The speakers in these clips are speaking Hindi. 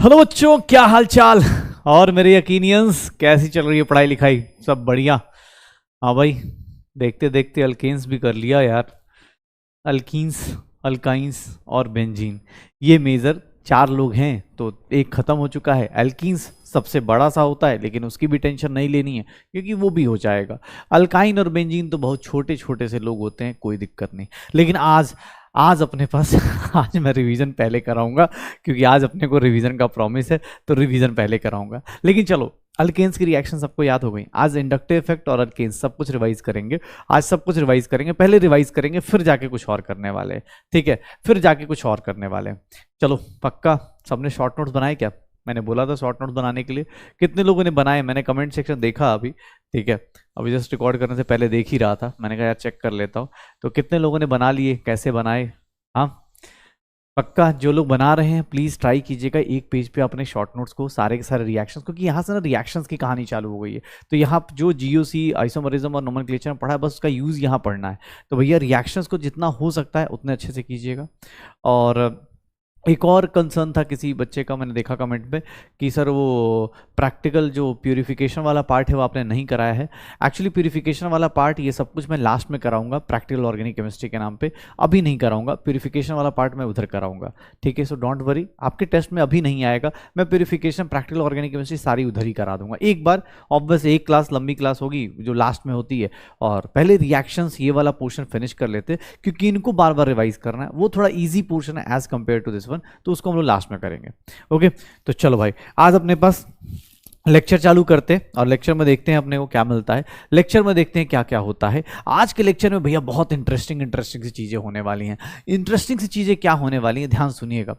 हेलो बच्चों, क्या हाल चाल। और मेरे यकीनियंस कैसी चल रही है पढ़ाई लिखाई? सब बढ़िया? हाँ भाई, देखते देखते अल्केन्स भी कर लिया यार। अल्कीन्स, अल्काइंस और बेंजीन, ये मेजर चार लोग हैं तो एक खत्म हो चुका है। एल्कीन्स सबसे बड़ा सा होता है लेकिन उसकी भी टेंशन नहीं लेनी है क्योंकि वो भी हो जाएगा। अल्काइन और बेंजीन तो बहुत छोटे छोटे से लोग होते हैं, कोई दिक्कत नहीं। लेकिन आज आज अपने पास आज मैं रिवीजन पहले कराऊंगा क्योंकि आज अपने को रिवीजन का प्रॉमिस है, तो रिवीजन पहले कराऊंगा। लेकिन चलो, अल्केन्स की रिएक्शन सबको याद हो गई। आज इंडक्टिव इफेक्ट और अल्केन्स सब कुछ रिवाइज करेंगे। आज सब कुछ रिवाइज करेंगे, पहले रिवाइज करेंगे फिर जाके कुछ और करने वाले हैं। ठीक है, फिर जाके कुछ और करने वाले हैं। चलो पक्का सबने शॉर्ट नोट्स बनाए क्या? मैंने बोला था शॉर्ट नोट्स बनाने के लिए। कितने लोगों ने बनाए? मैंने कमेंट सेक्शन देखा अभी। ठीक है, अभी जस्ट रिकॉर्ड करने से पहले देख ही रहा था, मैंने कहा यार चेक कर लेता हूँ। तो कितने लोगों ने बना लिए, कैसे बनाए? हाँ पक्का जो लोग बना रहे हैं प्लीज ट्राई कीजिएगा एक पेज पे अपने शॉर्ट नोट्स को, सारे के सारे रिएक्शंस, क्योंकि यहाँ से ना रिएक्शंस की कहानी चालू हो गई है। तो यहाँ जो जीओसी, आइसोमरिज्म और नोमेनक्लेचर में पढ़ा है, बस उसका यूज यहाँ पढ़ना है। तो भैया रिएक्शंस को जितना हो सकता है उतने अच्छे से कीजिएगा। और एक और कंसर्न था किसी बच्चे का, मैंने देखा कमेंट में कि सर वो प्रैक्टिकल जो प्यूरिफिकेशन वाला पार्ट है वो आपने नहीं कराया है। एक्चुअली प्यूरिफिकेशन वाला पार्ट ये सब कुछ मैं लास्ट में कराऊंगा, प्रैक्टिकल ऑर्गेनिक केमिस्ट्री के नाम पे। अभी नहीं कराऊंगा, प्यूरिफिकेशन वाला पार्ट मैं उधर कराऊंगा। ठीक है, सो डोंट वरी, आपके टेस्ट में अभी नहीं आएगा। मैं प्यूरिफिकेशन, प्रैक्टिकल ऑर्गेनिक केमिस्ट्री सारी उधर ही करा दूंगा एक बार। ऑब्वियस एक क्लास लंबी क्लास होगी जो लास्ट में होती है, और पहले रिएक्शंस ये वाला पोर्शन फिनिश कर लेते क्योंकि इनको बार बार रिवाइज करना है। वो थोड़ा ईजी पोर्शन है as compare to this one, तो उसको हम लोग लास्ट में करेंगे। ओके, तो चलो भाई आज अपने पास लेक्चर चालू करते हैं और लेक्चर में देखते हैं अपने को क्या मिलता है। लेक्चर में देखते हैं क्या क्या होता है। आज के लेक्चर में भैया बहुत इंटरेस्टिंग सी चीजें होने वाली हैं। इंटरेस्टिंग सी चीजें क्या होने वाली हैं, ध्यान सुनिएगा।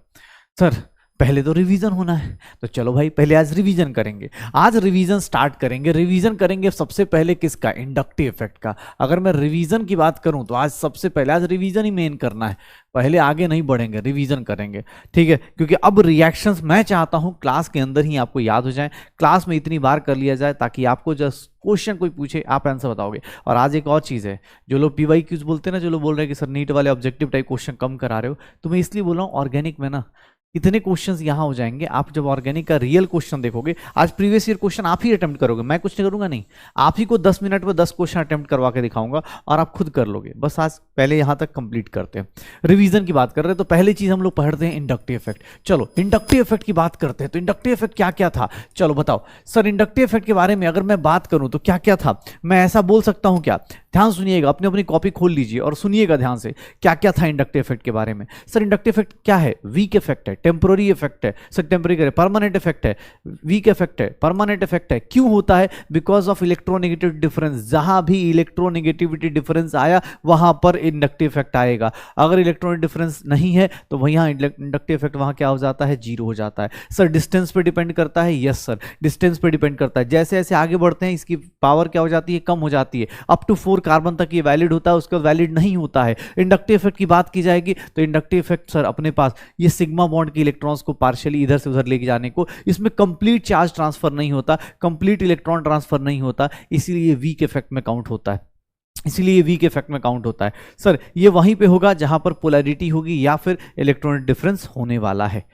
सर पहले तो रिवीजन होना है, तो चलो भाई पहले आज रिवीजन करेंगे। आज रिवीजन स्टार्ट करेंगे। रिवीजन करेंगे सबसे पहले किसका? इंडक्टिव इफेक्ट का। अगर मैं रिवीजन की बात करूं तो आज सबसे पहले आज रिवीजन ही मेन करना है, पहले आगे नहीं बढ़ेंगे, रिवीजन करेंगे। ठीक है, क्योंकि अब रिएक्शंस मैं चाहता हूं क्लास के अंदर ही आपको याद हो जाए, क्लास में इतनी बार कर लिया जाए ताकि आपको जस्ट क्वेश्चन कोई पूछे आप आंसर बताओगे। और आज एक और चीज़ है, जो लोग पीवाईक्यूज बोलते हैं ना, जो लोग बोल रहे हैं कि सर नीट वाले ऑब्जेक्टिव टाइप क्वेश्चन कम करा रहे हो, तो मैं इसलिए बोल रहा हूँ ऑर्गेनिक में ना इतने क्वेश्चंस यहाँ हो जाएंगे। आप जब ऑर्गेनिक का रियल क्वेश्चन देखोगे, आज प्रीवियस ईयर क्वेश्चन आप ही अटेम्प्ट करोगे, मैं कुछ नहीं करूंगा, नहीं, आप ही को 10 मिनट में 10 क्वेश्चन अटेम्प्ट करवा के दिखाऊंगा और आप खुद कर लोगे। बस आज पहले यहाँ तक कंप्लीट करते हैं। रिवीजन की बात कर रहे हैं तो पहली चीज हम लोग पढ़ते हैं इंडक्टिव इफेक्ट। चलो इंडक्टिव इफेक्ट की बात करते हैं। तो इंडक्टिव इफेक्ट क्या क्या था, चलो बताओ सर। इंडक्टिव इफेक्ट के बारे में अगर मैं बात करूं तो क्या क्या था, मैं ऐसा बोल सकता हूं क्या? ध्यान सुनिएगा, अपनी अपनी कॉपी खोल लीजिए और सुनिएगा ध्यान से क्या क्या था इंडक्टिव इफेक्ट के बारे में। सर इंडक्टिव इफेक्ट क्या है? वीक इफेक्ट है, टेम्पोररी इफेक्ट है, सर टेम्पोररी करे, परमानेंट इफेक्ट है, वीक इफेक्ट है, परमानेंट इफेक्ट है। क्यों होता है? Because of electronegative difference. जहां भी इलेक्ट्रोनेगेटिविटी डिफरेंस आया वहां पर इंडक्टिव इफेक्ट आएगा। अगर इलेक्ट्रॉनिक डिफरेंस नहीं है तो वहां इंडक्टिव इफेक्ट वहां क्या हो जाता है? जीरो हो जाता है। सर डिस्टेंस पे डिपेंड करता है? यस सर, डिस्टेंस पे डिपेंड करता है। जैसे जैसे आगे बढ़ते हैं इसकी पावर क्या हो जाती है? कम हो जाती है। अप टू 4 कार्बन तक ये वैलिड होता है, उसके बाद वैलिड नहीं होता है। इंडक्टिव इफेक्ट की बात की जाएगी तो इंडक्टिव इफेक्ट सर अपने पास ये सिग्मा बॉन्ड के इलेक्ट्रॉन्स को पार्शियली इधर से उधर लेके जाने को, इसमें कंप्लीट चार्ज ट्रांसफर नहीं होता, कंप्लीट इलेक्ट्रॉन ट्रांसफर नहीं होता, इसीलिए वीक इफेक्ट में काउंट होता है। इसलिए वीक इफेक्ट में काउंट होता है। सर ये वहीं पे होगा जहां पर पोलैरिटी होगी या फिर इलेक्ट्रॉनिक डिफरेंस होने वाला है।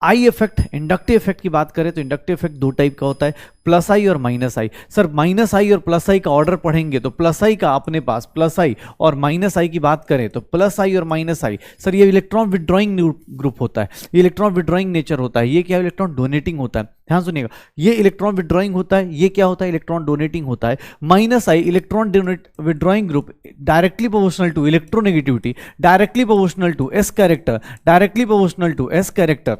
आई इफेक्ट, इंडक्टिव इफेक्ट की बात करें तो इंडक्टिव इफेक्ट दो टाइप का होता है, प्लस आई और minus I. Sir minus I और प्लस आई का ऑर्डर पढ़ेंगे तो प्लस आई का अपने पास प्लस आई, और माइनस आई की बात करें तो प्लस आई और माइनस आई। सर ये इलेक्ट्रॉन विड्रॉइंग ग्रुप होता है, ये इलेक्ट्रॉन विड्रॉइंग नेचर होता है। ये क्या? इलेक्ट्रॉन डोनेटिंग होता है। ध्यान सुनिएगा, ये इलेक्ट्रॉन विड्रॉइंग होता है, ये क्या होता है? इलेक्ट्रॉन डोनेटिंग होता है। Minus I electron withdrawing group, directly proportional to electronegativity, directly proportional to s character, directly proportional to s character.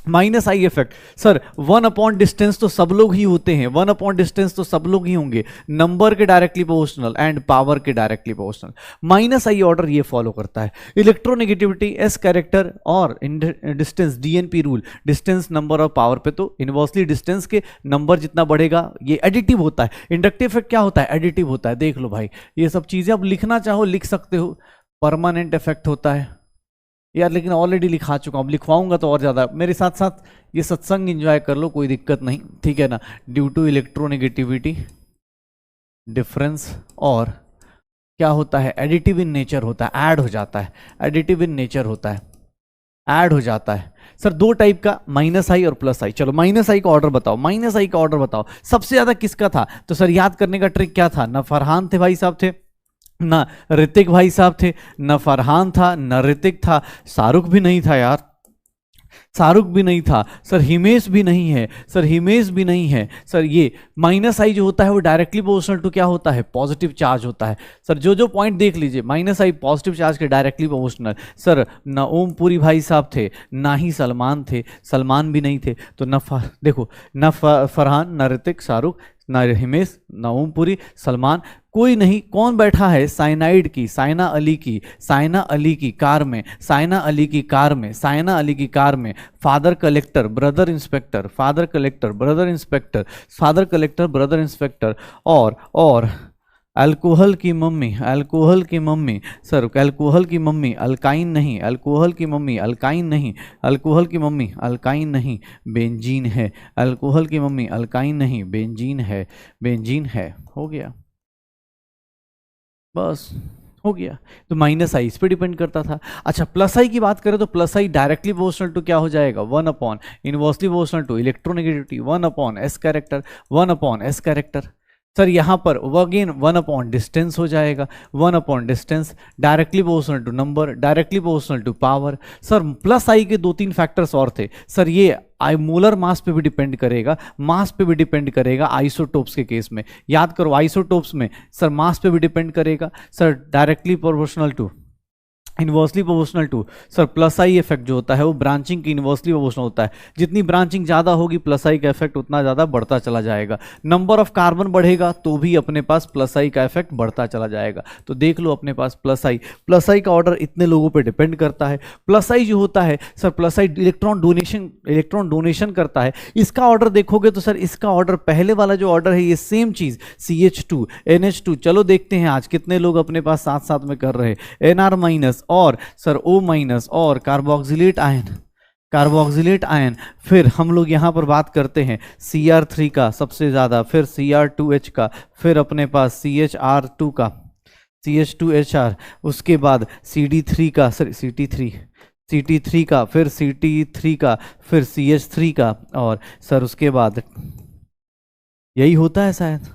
Minus I effect sir 1 upon distance तो सब लोग ही होते हैं, 1 अपॉन डिस्टेंस तो सब लोग ही होंगे, नंबर के डायरेक्टली प्रोपोर्शनल एंड पावर के directly proportional. Minus I order ये फॉलो करता है, इलेक्ट्रोनेगेटिविटी, एस कैरेक्टर और distance, DNP rule, distance number और पावर पे। तो इनवर्सली डिस्टेंस के नंबर जितना बढ़ेगा ये एडिटिव होता है। इंडक्टिव इफेक्ट क्या होता है? एडिटिव होता है। देख लो भाई, ये सब चीजें अब लिखना चाहो लिख सकते हो। परमानेंट इफेक्ट होता है यार, लेकिन ऑलरेडी लिखा चुका हूँ, लिखवाऊंगा तो और ज़्यादा। मेरे साथ साथ ये सत्संग एंजॉय कर लो, कोई दिक्कत नहीं, ठीक है ना। ड्यू टू इलेक्ट्रोनेगेटिविटी डिफरेंस, और क्या होता है? एडिटिव इन नेचर होता है, ऐड हो जाता है, एडिटिव इन नेचर होता है। ऐड हो जाता है। सर दो टाइप का, माइनस आई और प्लस आई। चलो माइनस आई का ऑर्डर बताओ, माइनस आई का ऑर्डर बताओ, सबसे ज्यादा किसका था? तो सर याद करने का ट्रिक क्या था? ना फरहान थे भाई साहब थे, ना ऋतिक भाई साहब थे, ना फरहान था, ना ऋतिक था, शाहरुख भी नहीं था यार, शाहरुख भी नहीं था सर, हिमेश भी नहीं है सर, हिमेश भी नहीं है सर। ये माइनस आई जो होता है वो डायरेक्टली प्रोपोर्शनल टू क्या होता है? पॉजिटिव चार्ज होता है सर। जो जो पॉइंट देख लीजिए, माइनस आई पॉजिटिव चार्ज के डायरेक्टली प्रोपोर्शनल। सर ना ओमपुरी भाई साहब थे, ना ही सलमान थे, सलमान भी नहीं थे, तो न देखो न फरहान, न ऋतिक, शाहरुख, ना हिमेश, ना ओमपुरी, सलमान, कोई नहीं। कौन बैठा है? साइनाइड की, साइना अली की, साइना अली की कार में, साइना अली की कार में, साइना अली की कार में father collector brother inspector, father collector brother inspector, father collector brother inspector, और अल्कोहल की मम्मी, अल्कोहल की मम्मी सर, अल्कोहल की मम्मी अल्काइन नहीं, अल्कोहल की मम्मी अल्काइन नहीं, अल्कोहल की मम्मी अल्काइन नहीं, बेंजीन है। अल्कोहल की मम्मी अल्काइन नहीं, बेंजीन है, बेंजीन है। हो गया, बस हो गया। तो माइनस आई इस पे डिपेंड करता था। अच्छा प्लस आई की बात करें तो plus I directly proportional to क्या हो जाएगा? 1 upon inversely proportional to electronegativity, 1 upon S character, 1 upon S character. Sir यहाँ पर अगेन 1 अपॉन डिस्टेंस हो जाएगा, 1 upon distance, directly proportional to number, directly proportional to power. Sir plus I के 2-3 फैक्टर्स और थे सर, ये मोलर मास पे भी डिपेंड करेगा, मास पे भी डिपेंड करेगा आइसोटोप्स के केस में। याद करो आइसोटोप्स में सर मास पे भी डिपेंड करेगा sir, directly proportional to inversely proportional to. Sir plus I effect जो होता है वो ब्रांचिंग की इनवर्सली प्रोपोर्शनल होता है, जितनी ब्रांचिंग ज़्यादा होगी प्लस आई का इफेक्ट उतना ज़्यादा बढ़ता चला जाएगा। नंबर ऑफ कार्बन बढ़ेगा तो भी अपने पास प्लस आई का इफेक्ट बढ़ता चला जाएगा। तो देख लो अपने पास प्लस आई का ऑर्डर इतने लोगों पे डिपेंड करता है। प्लस आई जो होता है सर, प्लस आई इलेक्ट्रॉन डोनेशन करता है। इसका ऑर्डर देखोगे तो सर इसका ऑर्डर, पहले वाला जो ऑर्डर है ये सेम चीज़ CH2 NH2। चलो देखते हैं आज कितने लोग अपने पास साथ साथ में कर रहे हैं। NR माइनस और सर O माइनस और कार्बोक्सिलेट आयन, कार्बोक्सिलेट आयन। फिर हम लोग यहाँ पर बात करते हैं Cr3 का सबसे ज़्यादा, फिर Cr2H का, फिर अपने पास CHR2 का, CH2HR, उसके बाद CD3 का, सर CT3 का, फिर CT3 का, फिर CH3 का, और सर उसके बाद यही होता है शायद,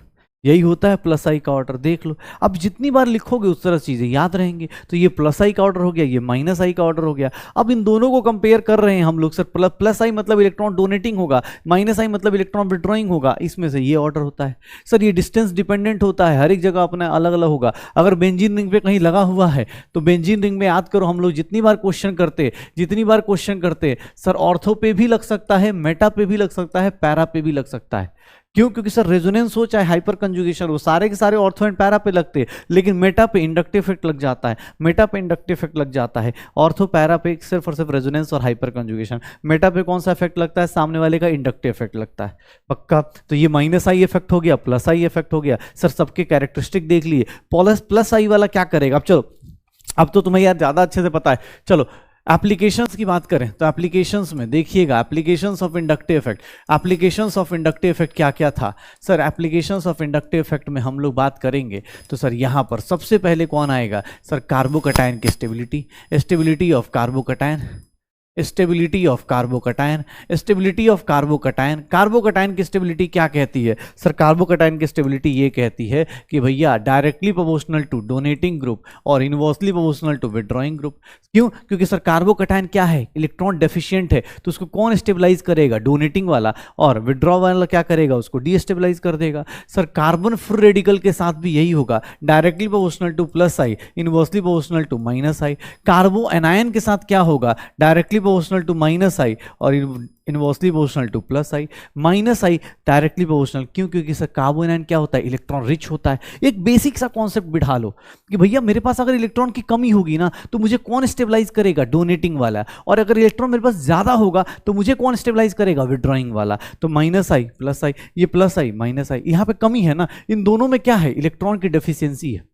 यही होता है प्लस आई का ऑर्डर। देख लो अब जितनी बार लिखोगे उस तरह चीज़ें याद रहेंगी। तो ये प्लस आई का ऑर्डर हो गया, ये माइनस आई का ऑर्डर हो गया। अब इन दोनों को कंपेयर कर रहे हैं हम लोग। सर प्लस आई मतलब इलेक्ट्रॉन डोनेटिंग होगा, माइनस आई मतलब इलेक्ट्रॉन विड्रॉइंग होगा, इसमें से ये ऑर्डर होता है। सर ये डिस्टेंस डिपेंडेंट होता है, हर एक जगह अपना अलग अलग होगा। अगर बेंजीन रिंग पे कहीं लगा हुआ है तो बेंजीन रिंग में याद करो हम लोग जितनी बार क्वेश्चन करते सर ऑर्थो पे भी लग सकता है, मेटा पे भी लग सकता है, पैरा पे भी लग सकता है। क्यों? क्योंकि सर रेजोनेंस हो चाहे हाइपर कंजुगेशन हो, सारे के सारे ऑर्थो एंड पैरा पे लगते हैं, लेकिन मेटा पे इंडक्टिव इफेक्ट लग जाता है, मेटा पे इंडक्टिव इफेक्ट लग जाता है। ऑर्थो पैरा पे सिर्फ और सिर्फ रेजोनेंस और हाइपर कंजुगेशन। मेटा पे कौन सा इफेक्ट लगता है? सामने वाले का इंडक्टिव इफेक्ट लगता है। पक्का? तो ये माइनस आई इफेक्ट हो गया, प्लस आई इफेक्ट हो गया। सर सबके कैरेक्टरिस्टिक देख लिए। प्लस आई वाला क्या करेगा? अब चलो, अब तो तुम्हें यार ज्यादा अच्छे से पता है। चलो एप्लीकेशंस की बात करें तो एप्लीकेशंस में देखिएगा, applications of inductive effect, applications of inductive effect क्या क्या था? Sir applications of inductive effect में हम लोग बात करेंगे तो सर यहाँ पर सबसे पहले कौन आएगा? सर कार्बोकटायन की stability, stability of carbocation, stability of carbocation, stability of carbocation. Carbocation की स्टेबिलिटी क्या कहती है? सर कार्बोकटायन की स्टेबिलिटी ये कहती है कि भैया directly proportional to donating group और inversely proportional to withdrawing group. क्यों? क्योंकि सर कार्बोकटायन क्या है? इलेक्ट्रॉन डेफिशिएंट है, तो उसको कौन स्टेबलाइज करेगा? डोनेटिंग वाला। और विड्रॉ वाला क्या करेगा? उसको डीस्टेबलाइज कर देगा। सर कार्बन फ्री रेडिकल के साथ भी यही होगा, directly proportional to plus I, inversely proportional to minus I. Carbanion के साथ क्या होगा? Directly proportional to minus I और inversely proportional to plus I. Minus I directly proportional, क्यों? क्योंकि सर कार्बो एनायन क्या होता है? इलेक्ट्रॉन रिच होता है। एक बेसिक सा कॉन्सेप्ट बिठा लो कि भैया मेरे पास अगर इलेक्ट्रॉन की कमी होगी ना तो मुझे कौन स्टेबलाइज करेगा? डोनेटिंग वाला। और अगर इलेक्ट्रॉन मेरे पास ज्यादा होगा तो मुझे कौन स्टेबलाइज करेगा? विड्रॉइंग वाला। तो माइनस आई प्लस आई, ये प्लस आई माइनस आई, यहाँ पे कमी है ना, इन दोनों में क्या है? इलेक्ट्रॉन की डेफिशिएंसी है।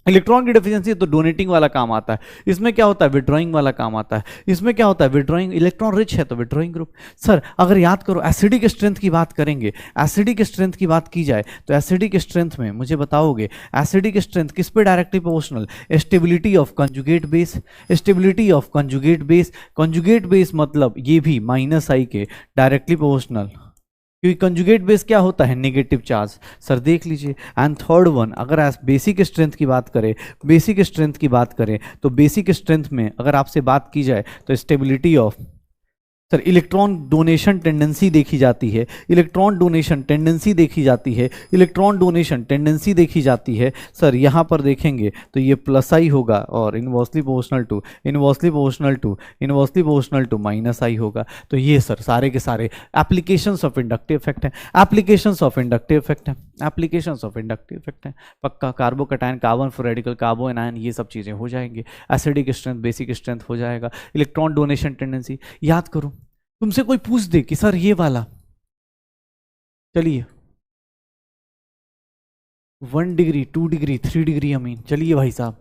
इलेक्ट्रॉन की डेफिशिएंसी तो डोनेटिंग वाला काम आता है, इसमें क्या होता है विड्रॉइंग वाला काम आता है, इसमें क्या होता है विड्रॉइंग, इलेक्ट्रॉन रिच है तो विड्रॉइंग ग्रुप। सर अगर याद करो एसिडिक स्ट्रेंथ की बात करेंगे, एसिडिक स्ट्रेंथ की बात की जाए तो एसिडिक स्ट्रेंथ में मुझे बताओगे एसिडिक स्ट्रेंथ किस पे directly proportional, stability of conjugate base, stability of conjugate base, conjugate base मतलब ये भी -I के डायरेक्टली प्रोपोर्शनल, क्योंकि कंजुगेट बेस क्या होता है नेगेटिव चार्ज। सर देख लीजिए एंड थर्ड वन अगर आप बेसिक स्ट्रेंथ की बात करें, बेसिक स्ट्रेंथ की बात करें तो बेसिक स्ट्रेंथ में अगर आपसे बात की जाए तो stability of, sir electron donation tendency देखी जाती है, इलेक्ट्रॉन डोनेशन टेंडेंसी देखी जाती है, इलेक्ट्रॉन डोनेशन टेंडेंसी देखी जाती है। सर यहाँ पर देखेंगे तो ये +I होगा और inversely proportional to, inversely proportional to, inversely proportional to -I होगा। तो ये सर सारे के सारे एप्लीकेशंस ऑफ इंडक्टिव इफेक्ट हैं, एप्लीकेशंस ऑफ इंडक्टिव इफेक्ट हैं, एप्लीकेशंस ऑफ इंडक्टिव इफेक्ट हैं। पक्का carbocation, carbon free radical, carbanion, ये सब चीज़ें हो जाएंगे। एसिडिक स्ट्रेंथ, बेसिक स्ट्रेंथ हो जाएगा, इलेक्ट्रॉन डोनेशन टेंडेंसी। याद करो तुमसे कोई पूछ दे कि सर ये वाला, चलिए 1 डिग्री 2 डिग्री 3 डिग्री अमीन, चलिए भाई साहब,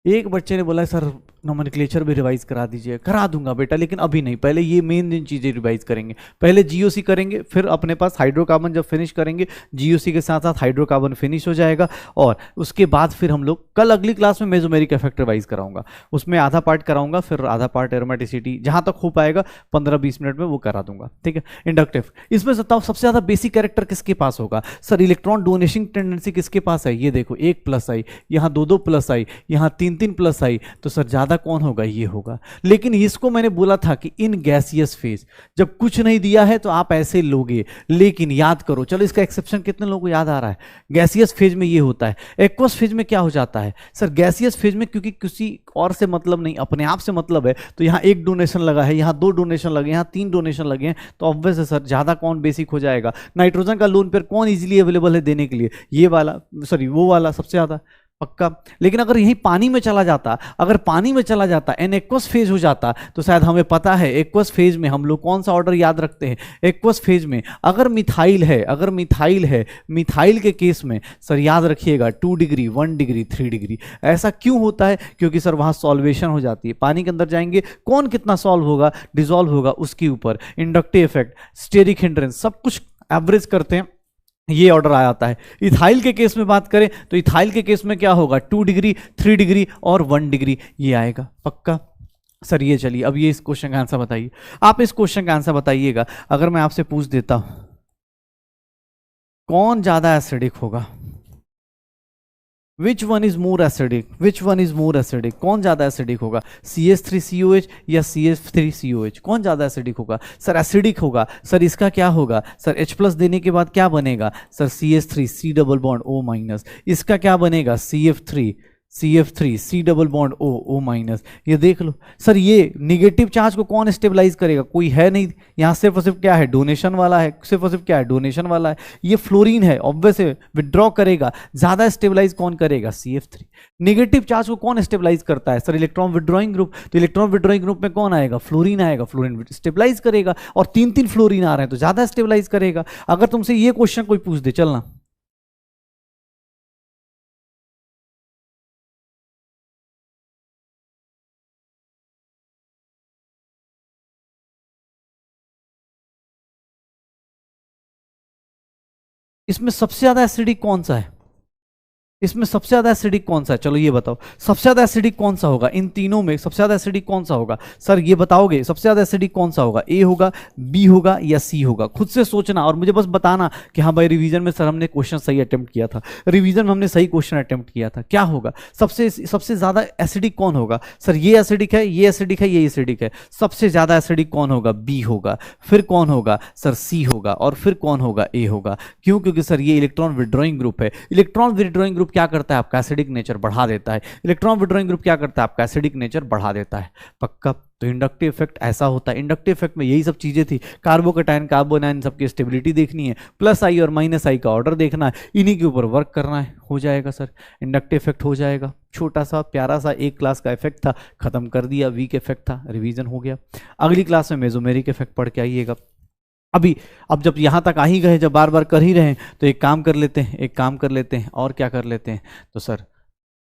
एक बच्चे ने बोला सर नोमेनक्लेचर भी रिवाइज करा दीजिए, करा दूंगा बेटा लेकिन अभी नहीं, पहले ये मेन चीज़ें रिवाइज करेंगे, पहले जीओसी करेंगे, फिर अपने पास हाइड्रोकार्बन जब फिनिश करेंगे जीओसी के साथ साथ हाइड्रोकार्बन फिनिश हो जाएगा, और उसके बाद फिर हम लोग कल अगली क्लास में मेसोमेरिक इफेक्ट रिवाइज कराऊंगा, उसमें आधा पार्ट कराऊंगा, फिर आधा पार्ट एरोमेटिसिटी जहाँ तक हो पाएगा 15-20 मिनट में वो करा दूंगा, ठीक है। इंडक्टिव, इसमें बताओ सबसे ज़्यादा बेसिक कैरेक्टर किसके पास होगा, सर इलेक्ट्रॉन डोनेशन टेंडेंसी किसके पास है, ये देखो 1 +I, यहाँ 2 +I, यहाँ 3 +I, तो सर ज़्यादा कौन होगा, ये होगा। लेकिन इसको मैंने बोला था कि इन गैसियस फेज जब कुछ नहीं दिया है तो आप ऐसे लोगे, लेकिन याद करो, चलो इसका एक्सेप्शन कितने लोगों को याद आ रहा है, गैसियस फेज में ये होता है। एक्वस फेज में क्या हो जाता है सर, गैसियस फेज में क्योंकि किसी और से मतलब नहीं अपने आप से मतलब है, तो यहाँ 1 डोनेशन लगा है, यहाँ 2 डोनेशन लगे, यहाँ 3 डोनेशन लगे हैं, तो ऑब्वियस है सर ज्यादा कौन बेसिक हो जाएगा। नाइट्रोजन का लोन पेयर कौन इजीली अवेलेबल है देने के लिए, ये वाला, सॉरी वो वाला सबसे ज्यादा, पक्का। लेकिन अगर यही पानी में चला जाता, अगर पानी में चला जाता एन एक्वस फेज हो जाता, तो शायद हमें पता है एक्वस फेज में हम लोग कौन सा ऑर्डर याद रखते हैं, एक्वस फेज में अगर मिथाइल है, अगर मिथाइल है, मिथाइल के केस में सर याद रखिएगा 2 डिग्री 1 डिग्री 3 डिग्री। ऐसा क्यों होता है, क्योंकि सर वहां सॉल्वेशन हो जाती है, पानी के अंदर जाएंगे कौन कितना सॉल्व होगा, डिजोल्व होगा, उसके ऊपर इंडक्टिव इफेक्ट, स्टेरिक हिंड्रेंस, सब कुछ एवरेज करते हैं, ये ऑर्डर आ जाता है। इथाइल के केस में बात करें तो इथाइल के केस में क्या होगा, 2 डिग्री 3 डिग्री और 1 डिग्री ये आएगा, पक्का। सर ये चलिए अब ये इस क्वेश्चन का आंसर बताइए, आप इस क्वेश्चन का आंसर बताइएगा। अगर मैं आपसे पूछ देता हूं कौन ज्यादा एसिडिक होगा, विच one is more acidic, which one is more acidic, कौन ज्यादा एसिडिक होगा, CH3COH या CH3COH, कौन ज्यादा एसिडिक होगा। सर एसिडिक होगा, सर इसका क्या होगा, सर H+ देने के बाद क्या बनेगा, sir CH3 C double bond O-, इसका क्या बनेगा CF3 C double bond O-। ये देख लो सर, ये निगेटिव चार्ज को कौन स्टेबलाइज करेगा, कोई है नहीं, यहाँ सिर्फ और सिर्फ क्या है डोनेशन वाला है, सिर्फ और सिर्फ क्या है डोनेशन वाला है, ये फ्लोरीन है, ऑब्वियस है विड्रॉ करेगा, ज्यादा स्टेबलाइज कौन करेगा CF3। निगेटिव चार्ज को कौन स्टेबलाइज करता है सर इलेक्ट्रॉन विड्रॉइंग ग्रुप, तो इलेक्ट्रॉन विड्रॉइंग ग्रुप में कौन आएगा, फ्लोरीन आएगा, फ्लोरीन स्टेबलाइज करेगा, और 3 फ्लोरीन आ रहे हैं तो ज्यादा स्टेबलाइज करेगा। अगर तुमसे ये क्वेश्चन कोई पूछ दे, चलना इसमें सबसे ज्यादा एसिडिक कौन सा है, इसमें सबसे ज्यादा एसिडिक कौन सा है, चलो ये बताओ सबसे ज्यादा एसिडिक कौन सा होगा, इन तीनों में सबसे ज्यादा एसिडिक कौन सा होगा, सर ये बताओगे सबसे ज्यादा एसिडिक कौन सा होगा, ए होगा, बी होगा या सी होगा, खुद से सोचना और मुझे बस बताना कि हाँ भाई रिवीजन में सर हमने क्वेश्चन सही अटेम्प्ट किया था, रिवीजन में हमने सही क्वेश्चन अटेम्प्ट किया था, क्या होगा सबसे ज्यादा एसिडिक कौन होगा, सर ये एसिडिक है, ये एसिडिक है, ये एसिडिक है, सबसे ज्यादा एसिडिक कौन होगा, बी होगा, फिर कौन होगा सर सी होगा, और फिर कौन होगा ए होगा। क्यों, क्योंकि सर ये इलेक्ट्रॉन विड्रॉइंग ग्रुप है, इलेक्ट्रॉन विड्रॉइंग ग्रुप क्या करता है आपका एसिडिक नेचर बढ़ा देता है, इलेक्ट्रॉन विड्रॉइंग ग्रुप क्या करता है आपका एसिडिक नेचर बढ़ा देता है, पक्का। तो इंडक्टिव इफेक्ट ऐसा होता है, इंडक्टिव इफेक्ट में यही सब चीजें थी, कार्बोकैटायन कार्बोनाइन सबकी स्टेबिलिटी देखनी है, +I और -I का ऑर्डर देखना है, इन्हीं के ऊपर वर्क करना है, हो जाएगा सर इंडक्टिव इफेक्ट हो जाएगा। छोटा सा प्यारा सा एक क्लास का इफेक्ट था, खत्म कर दिया, वीक इफेक्ट था, रिवीजन हो गया। अगली क्लास में मेसोमेरिक इफेक्ट पढ़ के आइएगा। अब जब यहाँ तक आ ही गए, जब बार बार कर ही रहे हैं, तो एक काम कर लेते हैं और क्या कर लेते हैं, तो सर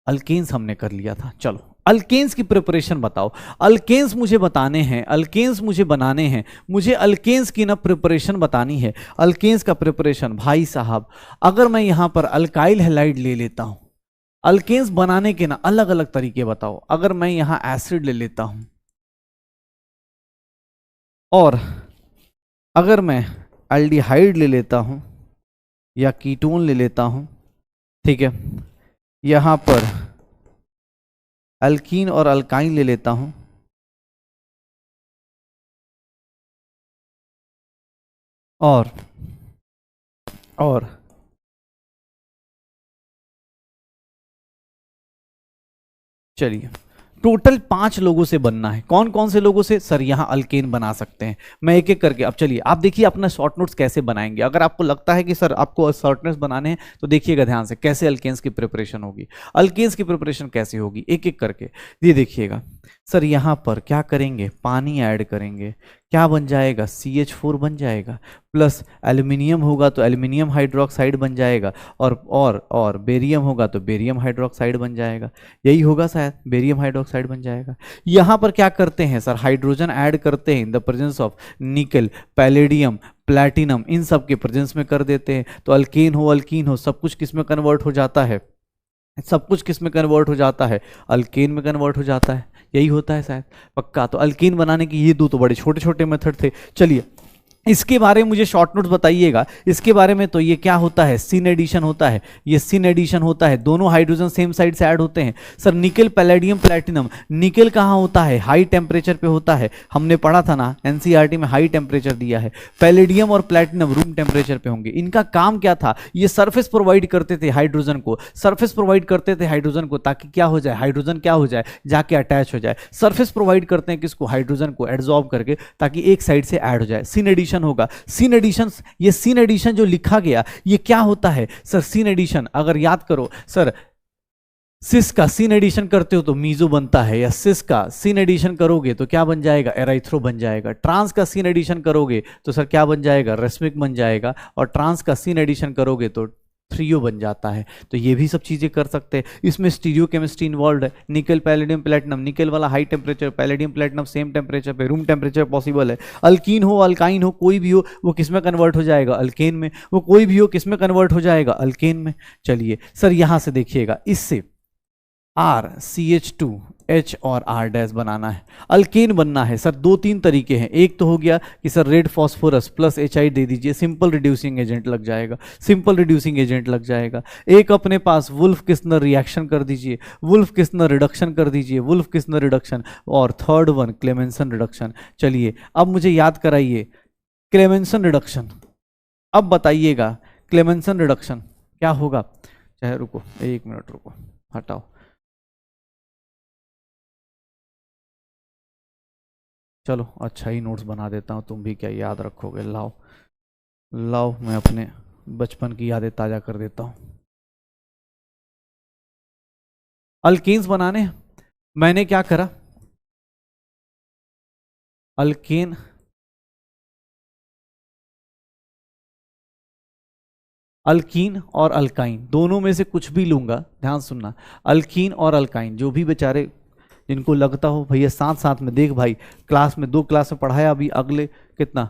अल्केन्स हमने कर लिया था। चलो अल्केन्स की प्रिपरेशन बताओ। अल्केन्स मुझे बताने हैं, अल्केन्स मुझे बनाने हैं, मुझे अल्केन्स की ना प्रिपरेशन बतानी है। अल्केन्स का प्रिपरेशन भाई साहब, अगर मैं यहां पर अल्काइल हैलाइड ले लेता हूं, अल्केन्स बनाने के ना अलग अलग तरीके बताओ। अगर मैं यहां एसिड ले लेता हूं और अगर मैं एल्डिहाइड ले लेता हूं या कीटोन ले लेता हूं, ठीक है, यहां पर अल्कीन और अल्काइन ले लेता हूं, और और चलिए टोटल 5 लोगों से बनना है। कौन कौन से लोगों से? सर यहां अल्केन बना सकते हैं। मैं एक एक करके, अब चलिए आप देखिए अपना शॉर्ट नोट्स कैसे बनाएंगे। अगर आपको लगता है कि सर आपको शॉर्ट नोट्स बनाने हैं तो देखिएगा ध्यान से कैसे अल्केन्स की प्रिपरेशन होगी। अल्केन्स की प्रिपरेशन कैसे होगी एक एक करके ये देखिएगा। सर यहां पर क्या करेंगे, पानी ऐड करेंगे, क्या बन जाएगा, CH4 बन जाएगा, प्लस एल्यूमिनियम होगा तो एल्यूमिनियम हाइड्रोक्साइड बन जाएगा, और बेरियम होगा तो बेरियम हाइड्रोक्साइड बन जाएगा। यही होगा शायद, बेरियम हाइड्रोक्साइड बन जाएगा। यहां पर क्या करते हैं सर, हाइड्रोजन ऐड करते हैं in the presence of nickel, palladium, platinum, इन सब के प्रेजेंस में कर देते हैं। तो अल्केन हो अल्कीन हो सब कुछ किस में कन्वर्ट हो जाता है, सब कुछ किस में कन्वर्ट हो जाता है, अल्केन में कन्वर्ट हो जाता है। यही होता है शायद, पक्का। तो अल्केन बनाने के ये दो तो बड़े छोटे छोटे मेथड थे। चलिए इसके बारे में मुझे शॉर्ट नोट्स बताइएगा। इसके बारे में तो ये क्या होता है, सिन एडिशन होता है, ये सिन एडिशन होता है, दोनों हाइड्रोजन सेम साइड से ऐड होते हैं। सर निकल पैलेडियम प्लैटिनम, निकल कहाँ होता है, हाई टेम्परेचर पे होता है, हमने पढ़ा था ना एनसीईआरटी में, हाई टेम्परेचर दिया है। पैलेडियम और प्लैटिनम रूम टेम्परेचर पे होंगे। इनका काम क्या था, ये सरफेस प्रोवाइड करते थे हाइड्रोजन को, सरफेस प्रोवाइड करते थे हाइड्रोजन को, ताकि क्या हो जाए, हाइड्रोजन क्या हो जाए, जाके अटैच हो जाए। सरफेस प्रोवाइड करते हैं किसको, हाइड्रोजन को एड्सॉर्ब करके, ताकि एक साइड से ऐड हो जाए। सिन एडिशन होगा। सीन एडिशन, ये सीन एडिशन जो लिखा गया ये क्या होता है सर, सीन एडिशन अगर याद करो सर, सिस का सीन एडिशन करते हो तो मीजो बनता है, या सिस का सीन एडिशन करोगे तो क्या बन जाएगा, एराइथ्रो बन जाएगा। ट्रांस का सीन एडिशन करोगे तो सर क्या बन जाएगा, रेस्मिक बन जाएगा। और ट्रांस का सीन एडिशन करोगे तो थ्रियो बन जाता है। तो ये भी सब चीजें कर सकते हैं। इसमें स्टीरियो केमिस्ट्री इन्वॉल्व है। निकल पैलेडियम प्लैटिनम, निकल वाला high temperature, palladium platinum same temperature पे, रूम टेम्परेचर पॉसिबल है। अल्कीन हो अल्काइन हो कोई भी हो, वो किस में कन्वर्ट हो जाएगा, अल्केन में। वो कोई भी हो किस में कन्वर्ट हो जाएगा, अल्केन में। चलिए सर यहां से देखिएगा, इससे RCH2 H और R डैश बनाना है, अल्केन बनना है। सर 2-3 तरीके हैं। एक तो हो गया कि sir red phosphorus plus HI दे दीजिए, सिंपल रिड्यूसिंग एजेंट लग जाएगा, सिंपल रिड्यूसिंग एजेंट लग जाएगा। एक अपने पास वुल्फ किस्नर रिएक्शन कर दीजिए, वुल्फ किस्नर रिडक्शन कर दीजिए, वुल्फ किस्नर रिडक्शन। और थर्ड वन क्लेमेंसन रिडक्शन। चलिए अब मुझे याद कराइए क्लेमेंसन रिडक्शन, अब बताइएगा क्लेमेंसन रिडक्शन क्या होगा। चाहे रुको 1 मिनट रुको, हटाओ। चलो अच्छा ही नोट्स बना देता हूँ, तुम भी क्या याद रखोगे। लाओ लाओ मैं अपने बचपन की यादें ताज़ा कर देता हूँ। अल्केन्स बनाने मैंने क्या करा, अल्केन अल्कीन और अल्काइन दोनों में से कुछ भी लूंगा, ध्यान सुनना। अल्कीन और अल्काइन, जो भी बेचारे जिनको लगता हो भैया साथ साथ में देख भाई, क्लास में 2 क्लास में पढ़ाया, अभी अगले कितना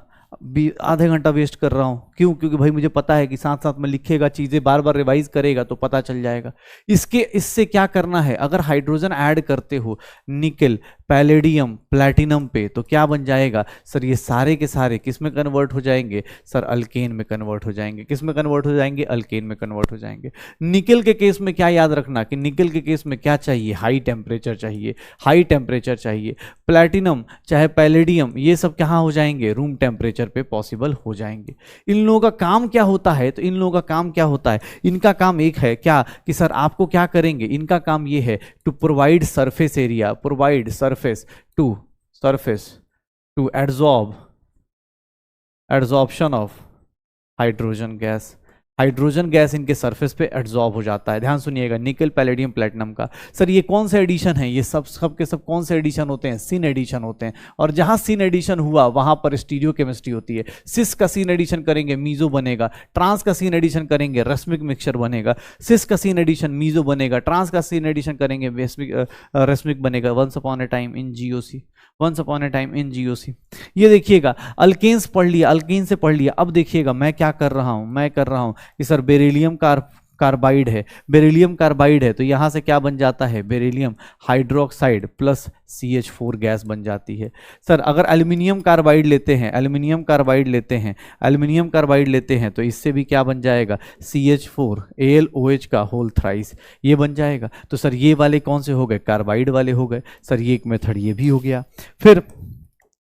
आधे घंटा वेस्ट कर रहा हूँ। क्यों? क्योंकि भाई मुझे पता है कि साथ साथ में लिखेगा, चीजें बार बार रिवाइज करेगा तो पता चल जाएगा। इससे क्या करना है, अगर हाइड्रोजन ऐड करते हो निकल पैलेडियम प्लैटिनम पे तो क्या बन जाएगा सर, ये सारे के सारे किस में कन्वर्ट हो जाएंगे सर, अल्केन में कन्वर्ट हो जाएंगे। किस में कन्वर्ट हो जाएंगे, अल्केन में कन्वर्ट हो जाएंगे। निकल के केस में क्या याद रखना कि निकल के केस में क्या चाहिए, हाई टेम्परेचर चाहिए, हाई टेम्परेचर चाहिए। प्लैटिनम चाहे पैलेडियम ये सब कहाँ हो जाएंगे, रूम टेम्परेचर पे पॉसिबल हो जाएंगे। इन लोगों का काम क्या होता है, तो इन लोगों का काम क्या होता है, इनका काम एक है क्या कि सर आपको क्या करेंगे, इनका काम ये है to provide surface area, provide surface to adsorption of hydrogen gas, hydrogen gas इनके सरफेस पे एब्जॉर्ब हो जाता है। ध्यान सुनिएगा, निकल पैलेडियम प्लेटिनम का। सर ये कौन से एडिशन है? ये सब के सब कौन से एडिशन होते हैं? सिन एडिशन होते हैं। और जहां सिन एडिशन हुआ वहां पर स्टीरियो केमिस्ट्री होती है। सिस का सिन एडिशन करेंगे मीजो बनेगा, ट्रांस का सिन एडिशन करेंगे रेस्मिक मिक्सचर बनेगा, सिस का सिन एडिशन मीजो बनेगा, ट्रांस का सिन एडिशन करेंगे रेस्मिक बनेगा। Once upon a time in GOC, once upon a time in GOC. ये देखिएगा अल्केन्स पढ़ लिया, अल्केन से पढ़ लिया। अब देखिएगा मैं क्या कर रहा हूं, मैं कर रहा हूं कि सर बेरिलियम कार्बाइड है, बेरिलियम कार्बाइड है, तो यहां से क्या बन जाता है? Beryllium hydroxide plus CH4 gas बन जाती है। सर अगर एल्यूमिनियम कार्बाइड लेते हैं, एल्यूमिनियम कार्बाइड लेते हैं, एल्यूमिनियम कार्बाइड लेते हैं, तो इससे भी क्या बन जाएगा? CH4 AlOH का होल थ्राइस, ये बन जाएगा। तो सर ये वाले कौन से हो गए? कार्बाइड वाले हो गए। सर ये एक मेथड ये भी हो गया।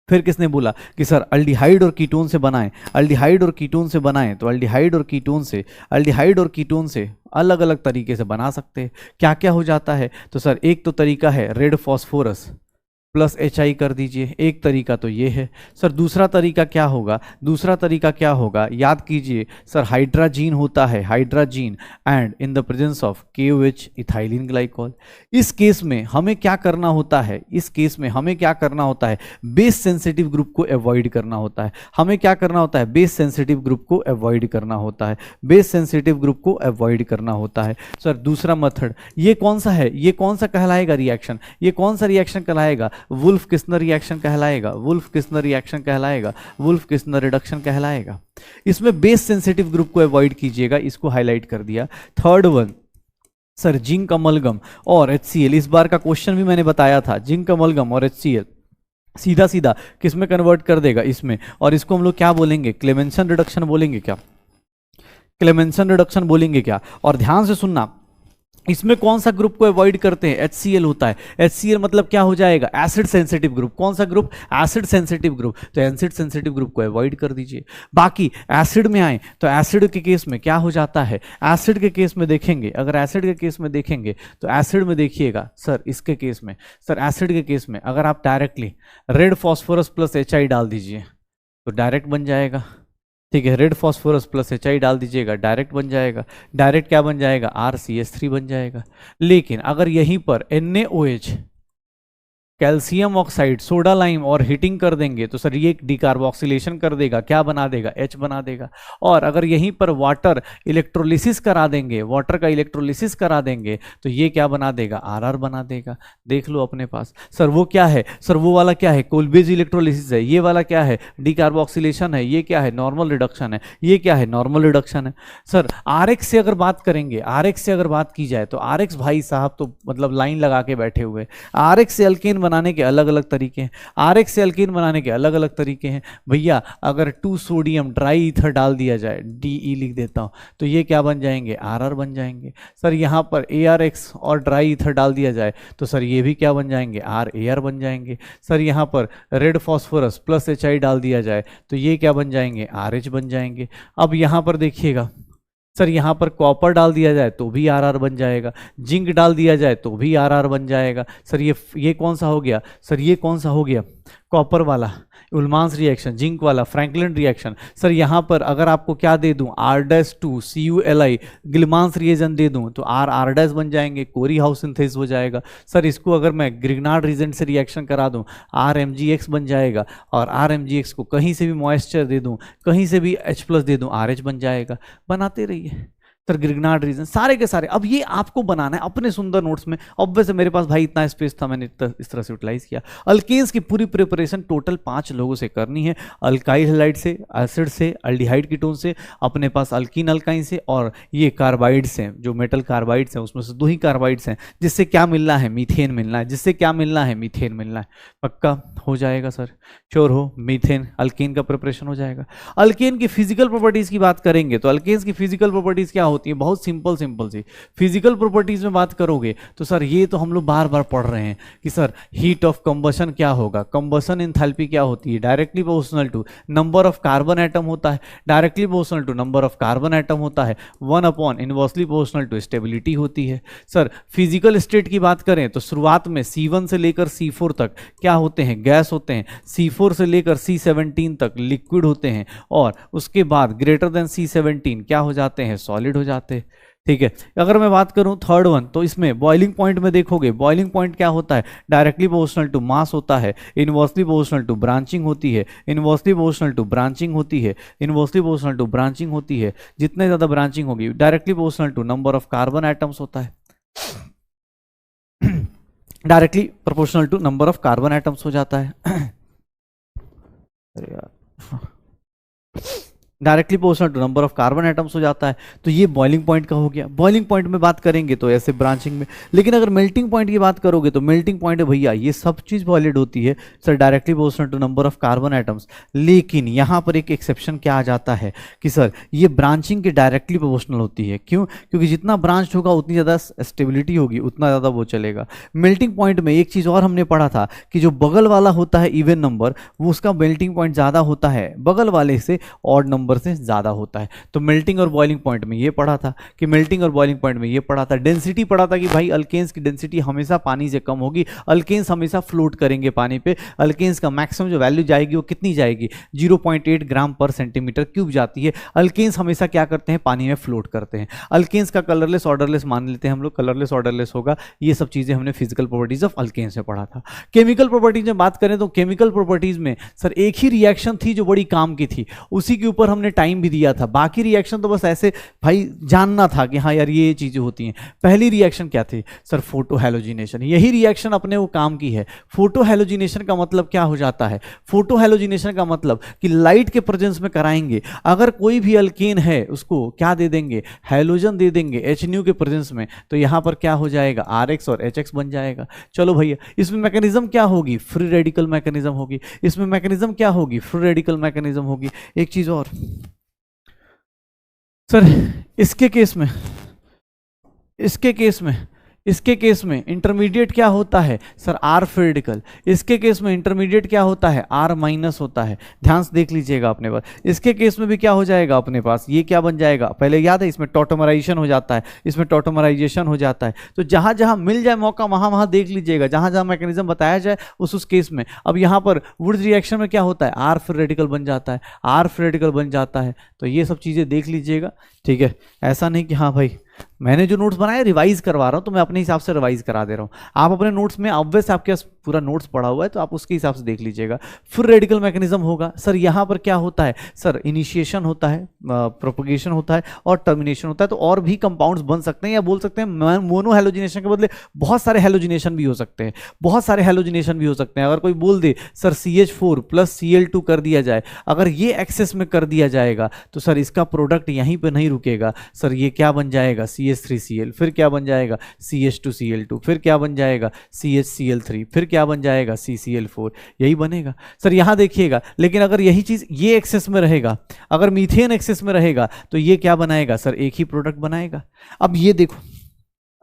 फिर किसने बोला कि सर अल्डिहाइड और कीटोन से बनाएं, अल्डिहाइड और कीटोन से बनाएं, तो अल्डिहाइड और कीटोन से अलग अलग तरीके से बना सकते हैं। क्या क्या हो जाता है? तो सर एक तो तरीका है रेड फॉस्फोरस प्लस HI कर दीजिए, एक तरीका तो ये है। सर दूसरा तरीका क्या होगा? दूसरा तरीका क्या होगा? याद कीजिए सर, हाइड्राजीन होता है, hydrazine and in the presence of KOH ethylene glycol. इस केस में हमें क्या करना होता है? इस केस में हमें क्या करना होता है? बेस सेंसिटिव ग्रुप को अवॉइड करना होता है। हमें क्या करना होता है? बेस सेंसिटिव ग्रुप को अवॉइड करना होता है, बेस सेंसिटिव ग्रुप को अवॉइड करना होता है। सर दूसरा मेथड ये कौन सा है? ये कौन सा कहलाएगा रिएक्शन? ये कौन सा रिएक्शन कहलाएगा? वुल्फ किस्नर रिएक्शन कहलाएगा, वुल्फ किस्नर रिएक्शन कहलाएगा, वुल्फ किस्नर रिडक्शन कहलाएगा। इसमें बेस सेंसिटिव ग्रुप को अवॉइड कीजिएगा, इसको हाईलाइट कर दिया। Third one sir zinc amalgam और HCl। इस बार का क्वेश्चन भी मैंने बताया था, जिंक अमलगम और HCl सीधा सीधा किस में कन्वर्ट कर देगा? इसमें। और इसको हम लोग क्या बोलेंगे? क्लेमेंसन रिडक्शन बोलेंगे क्या? क्लेमेंसन रिडक्शन बोलेंगे क्या? और ध्यान से सुनना, इसमें कौन सा ग्रुप को अवॉइड करते हैं? HCl होता है। HCl मतलब क्या हो जाएगा? Acid sensitive group. कौन सा ग्रुप? Acid sensitive group. तो एसिड सेंसिटिव ग्रुप को अवॉइड कर दीजिए। बाकी एसिड में आए तो एसिड के केस में क्या हो जाता है? एसिड के केस में देखेंगे, अगर एसिड के केस में देखेंगे तो एसिड में देखिएगा सर, इसके केस में सर, एसिड के केस में अगर आप directly red phosphorus plus HI डाल दीजिए तो डायरेक्ट बन जाएगा। ठीक है, रेड फॉस्फोरस प्लस HI डाल दीजिएगा, डायरेक्ट बन जाएगा। डायरेक्ट क्या बन जाएगा? RCH3 बन जाएगा। लेकिन अगर यहीं पर NaOH, calcium oxide, soda lime और हीटिंग कर देंगे तो सर ये एक डिकार्बोक्सिलेशन कर देगा, क्या बना देगा? H बना देगा। और अगर यहीं पर वाटर इलेक्ट्रोलिसिस करा देंगे, वाटर का इलेक्ट्रोलिसिस करा देंगे तो ये क्या बना देगा? RR बना देगा। देख लो अपने पास। सर वो क्या है? सर वो वाला क्या है? कोल्बेज इलेक्ट्रोलिसिस है। ये वाला क्या है? डिकार्बोक्सिलेशन है। ये क्या है? नॉर्मल रिडक्शन है। ये क्या है? नॉर्मल रिडक्शन है। सर RX से अगर बात करेंगे, RX से अगर बात की जाए तो RX भाई साहब तो मतलब लाइन लगा के बैठे हुए। RX से अल्केन बनाने के अलग अलग तरीके हैं, RX से अल्कीन बनाने के अलग अलग तरीके हैं। भैया अगर 2 सोडियम ट्राई ईथर डाल दिया जाए, DE लिख देता हूं, तो ये क्या बन जाएंगे? RR बन जाएंगे। सर यहाँ पर ARX और ड्राई ईथर डाल दिया जाए तो सर ये भी क्या बन जाएंगे? RAR बन जाएंगे। सर यहाँ पर रेड फॉस्फोरस प्लस HI डाल दिया जाए तो ये क्या बन जाएंगे? RH बन जाएंगे। अब यहाँ पर देखिएगा सर, यहाँ पर कॉपर डाल दिया जाए तो भी RR बन जाएगा, जिंक डाल दिया जाए तो भी RR बन जाएगा। सर ये कौन सा हो गया? सर ये कौन सा हो गया? कॉपर वाला उल्मांस रिएक्शन, जिंक वाला फ्रैंकलिन रिएक्शन। सर यहाँ पर अगर आपको क्या दे दूं? R-2 CuLi गिलमांस रिएजन दे दूं तो R बन जाएंगे, कोरी हाउस सिंथेसिस हो जाएगा। सर इसको अगर मैं ग्रिग्नार्ड रीजेंट से रिएक्शन करा दूं, RMgX बन जाएगा, और RMgX को कहीं से भी मॉइस्चर दे दूं, कहीं से भी H+ दे दूं, RH बन जाएगा। बनाते रहिए सर ग्रिग्नार्ड रीजन सारे के सारे। अब ये आपको बनाना है अपने सुंदर नोट्स में। ऑब्वियस मेरे पास भाई इतना स्पेस था, मैंने इस तरह से यूटिलाइज किया। अल्केन्स की पूरी प्रिपरेशन टोटल 5 लोगों से करनी है, अल्काइल हैलाइड से, एसिड से, अल्डिहाइड कीटोन से, अपने पास अल्कीन अल्काइन से, और ये कार्बाइड्स हैं, जो मेटल कार्बाइड्स हैं उसमें से 2 ही कार्बाइड्स हैं, जिससे क्या मिलना है? मीथेन मिलना है। जिससे क्या मिलना है? मीथेन मिलना है। पक्का हो जाएगा सर? श्योर हो? मीथेन अल्केन का प्रिपरेशन हो जाएगा। अल्केन की फिजिकल प्रॉपर्टीज की बात करेंगे तो अल्केन्स की फिजिकल प्रॉपर्टीज क्या होती है, बहुत सिंपल सिंपल सी। फिजिकल प्रॉपर्टीज में बात करोगे तो सर ये तो हम लोग बार बार पढ़ रहे हैं कि सर हीट ऑफ कंबशन क्या होगा, कंबशन एंथैल्पी क्या होती है, directly proportional to number of carbon atom होता है, directly proportional to number of carbon atom होता है, 1 इनवर्सली प्रोपोर्शनल टू स्टेबिलिटी होती है। सर फिजिकल स्टेट की बात करें तो शुरुआत में C1 से लेकर C4 तक क्या होते हैं, गैस होते हैं, C4 से लेकर C17 तक लिक्विड होते हैं, और उसके बाद ग्रेटर देन C17 क्या हो जाते हैं, सॉलिड हो जाते हैं। ठीक है, अगर मैं बात करूं थर्ड वन, तो इसमें बॉइलिंग पॉइंट में देखोगे, बॉइलिंग पॉइंट क्या होता है, डायरेक्टली प्रोपोर्शनल टू मास होता है, इनवर्सली प्रोपोर्शनल टू ब्रांचिंग होती है, इनवर्सली प्रोपोर्शनल टू ब्रांचिंग होती है, इनवर्सली प्रोपोर्शनल टू ब्रांचिंग होती है। जितने ज्यादा ब्रांचिंग होगी directly proportional to number of carbon atoms होता है, directly proportional to number of carbon atoms हो जाता है। अरे यार, directly proportional to number of carbon atoms हो जाता है। तो ये बॉइलिंग पॉइंट का हो गया। बॉइलिंग पॉइंट में बात करेंगे तो ऐसे ब्रांचिंग में, लेकिन अगर मेल्टिंग पॉइंट की बात करोगे तो मेल्टिंग पॉइंट है भैया ये सब चीज वैलिड होती है sir, directly proportional to number of carbon atoms. लेकिन यहाँ पर एक एक्सेप्शन क्या आ जाता है कि सर ये ब्रांचिंग के डायरेक्टली प्रोपोर्शनल होती है। क्यों? क्योंकि जितना ब्रांच होगा उतनी ज़्यादा स्टेबिलिटी होगी, उतना ज़्यादा वो चलेगा। मेल्टिंग पॉइंट में एक चीज़ और हमने पढ़ा था कि जो बगल वाला होता है इवन नंबर, वो उसका मेल्टिंग पॉइंट ज़्यादा होता है बगल वाले से ऑड नंबर से ज़्यादा होता है। तो मेल्टिंग और बॉइलिंग पॉइंट में ये पढ़ा था कि मेल्टिंग और बॉइलिंग पॉइंट में ये पढ़ा था। डेंसिटी पढ़ा था कि भाई अल्केन्स की डेंसिटी हमेशा पानी से कम होगी, अल्केन्स हमेशा फ्लोट करेंगे पानी पे। अल्केन्स का मैक्सिमम जो वैल्यू जाएगी वो कितनी जाएगी, 0.8 ग्राम पर सेंटीमीटर क्यूब जाती है। अल्केन्स हमेशा क्या करते हैं, पानी में फ्लोट करते हैं। अल्केन्स का कलरलेस ऑर्डरलेस मान लेते हैं हम लोग, कलरलेस ऑर्डरलेस होगा। ये सब चीजें हमने फिजिकल प्रॉपर्टीज ऑफ अल्केन्स में पढ़ा था। केमिकल प्रॉपर्टीज में बात करें तो केमिकल प्रॉपर्टीज में सर एक ही रिएक्शन थी जो बड़ी काम की थी, उसी के ऊपर हमने टाइम भी दिया था। बाकी रिएक्शन तो बस ऐसे भाई जानना था कि हाँ यार ये चीजें होती हैं। पहली रिएक्शन क्या थी सर, फोटो हैलोजिनेशन। यही रिएक्शन अपने वो काम की है। फोटो हैलोजिनेशन का मतलब क्या हो जाता है, फोटो हैलोजिनेशन का मतलब कि लाइट के प्रेजेंस में कराएंगे। अगर कोई भी अल्केन है उसको क्या दे देंगे, हैलोजन दे देंगे HNU के प्रेजेंस में, तो यहां पर क्या हो जाएगा, RX और HX बन जाएगा। चलो भैया, इसमें मैकेनिज्म क्या होगी, फ्री रेडिकल मैकेनिज्म होगी। इसमें मैकेनिज्म क्या होगी, फ्री रेडिकल मैकेनिज्म होगी। एक चीज और सर, इसके केस में इंटरमीडिएट क्या होता है सर, R फ्री रेडिकल। इसके केस में इंटरमीडिएट क्या होता है, R माइनस होता है। ध्यान से देख लीजिएगा अपने पास। इसके केस में भी क्या हो जाएगा अपने पास, ये क्या बन जाएगा, पहले याद है इसमें टॉटोमराइजेशन हो जाता है, इसमें टॉटोमराइजेशन हो जाता है। तो जहां जहां मिल जाए मौका वहां वहां देख लीजिएगा, जहां जहां मैकेनिज्म बताया जाए उस केस में। अब यहाँ पर वुड्स रिएक्शन में क्या होता है, R फ्री रेडिकल बन जाता है, R फ्री रेडिकल बन जाता है। तो ये सब चीजें देख लीजिएगा, ठीक है। ऐसा नहीं कि हाँ भाई मैंने जो नोट्स बनाए रिवाइज करवा रहा हूं तो मैं अपने हिसाब से रिवाइज करा दे रहा हूं। आप अपने नोट्स में ऑब्वियस आपके पास पूरा नोट्स पढ़ा हुआ है तो आप उसके हिसाब से देख लीजिएगा। फिर रेडिकल मैकेनिज्म होगा सर, यहां पर क्या होता है सर, इनिशिएशन होता है, प्रोपगेशन होता है और टर्मिनेशन होता है। तो और भी कंपाउंड्स बन सकते हैं, या बोल सकते हैं मोनो हैलोजिनेशन के बदले बहुत सारे हैलोजिनेशन भी हो सकते हैं, बहुत सारे हैलोजिनेशन भी हो सकते हैं। अगर कोई बोल दे सर CH4 प्लस Cl2 कर दिया जाए, अगर ये एक्सेस में कर दिया जाएगा तो सर इसका प्रोडक्ट यहीं पे नहीं रुकेगा सर, ये क्या बन जाएगा CH3Cl, फिर क्या बन जाएगा CH2Cl2, फिर क्या बन जाएगा CHCl3, फिर क्या बन जाएगा CCl4, यही बनेगा सर। यहां देखिएगा, लेकिन अगर यही चीज ये एक्सेस में रहेगा, अगर मीथेन एक्सेस में रहेगा तो ये क्या बनाएगा सर, एक ही प्रोडक्ट बनाएगा। अब ये देखो,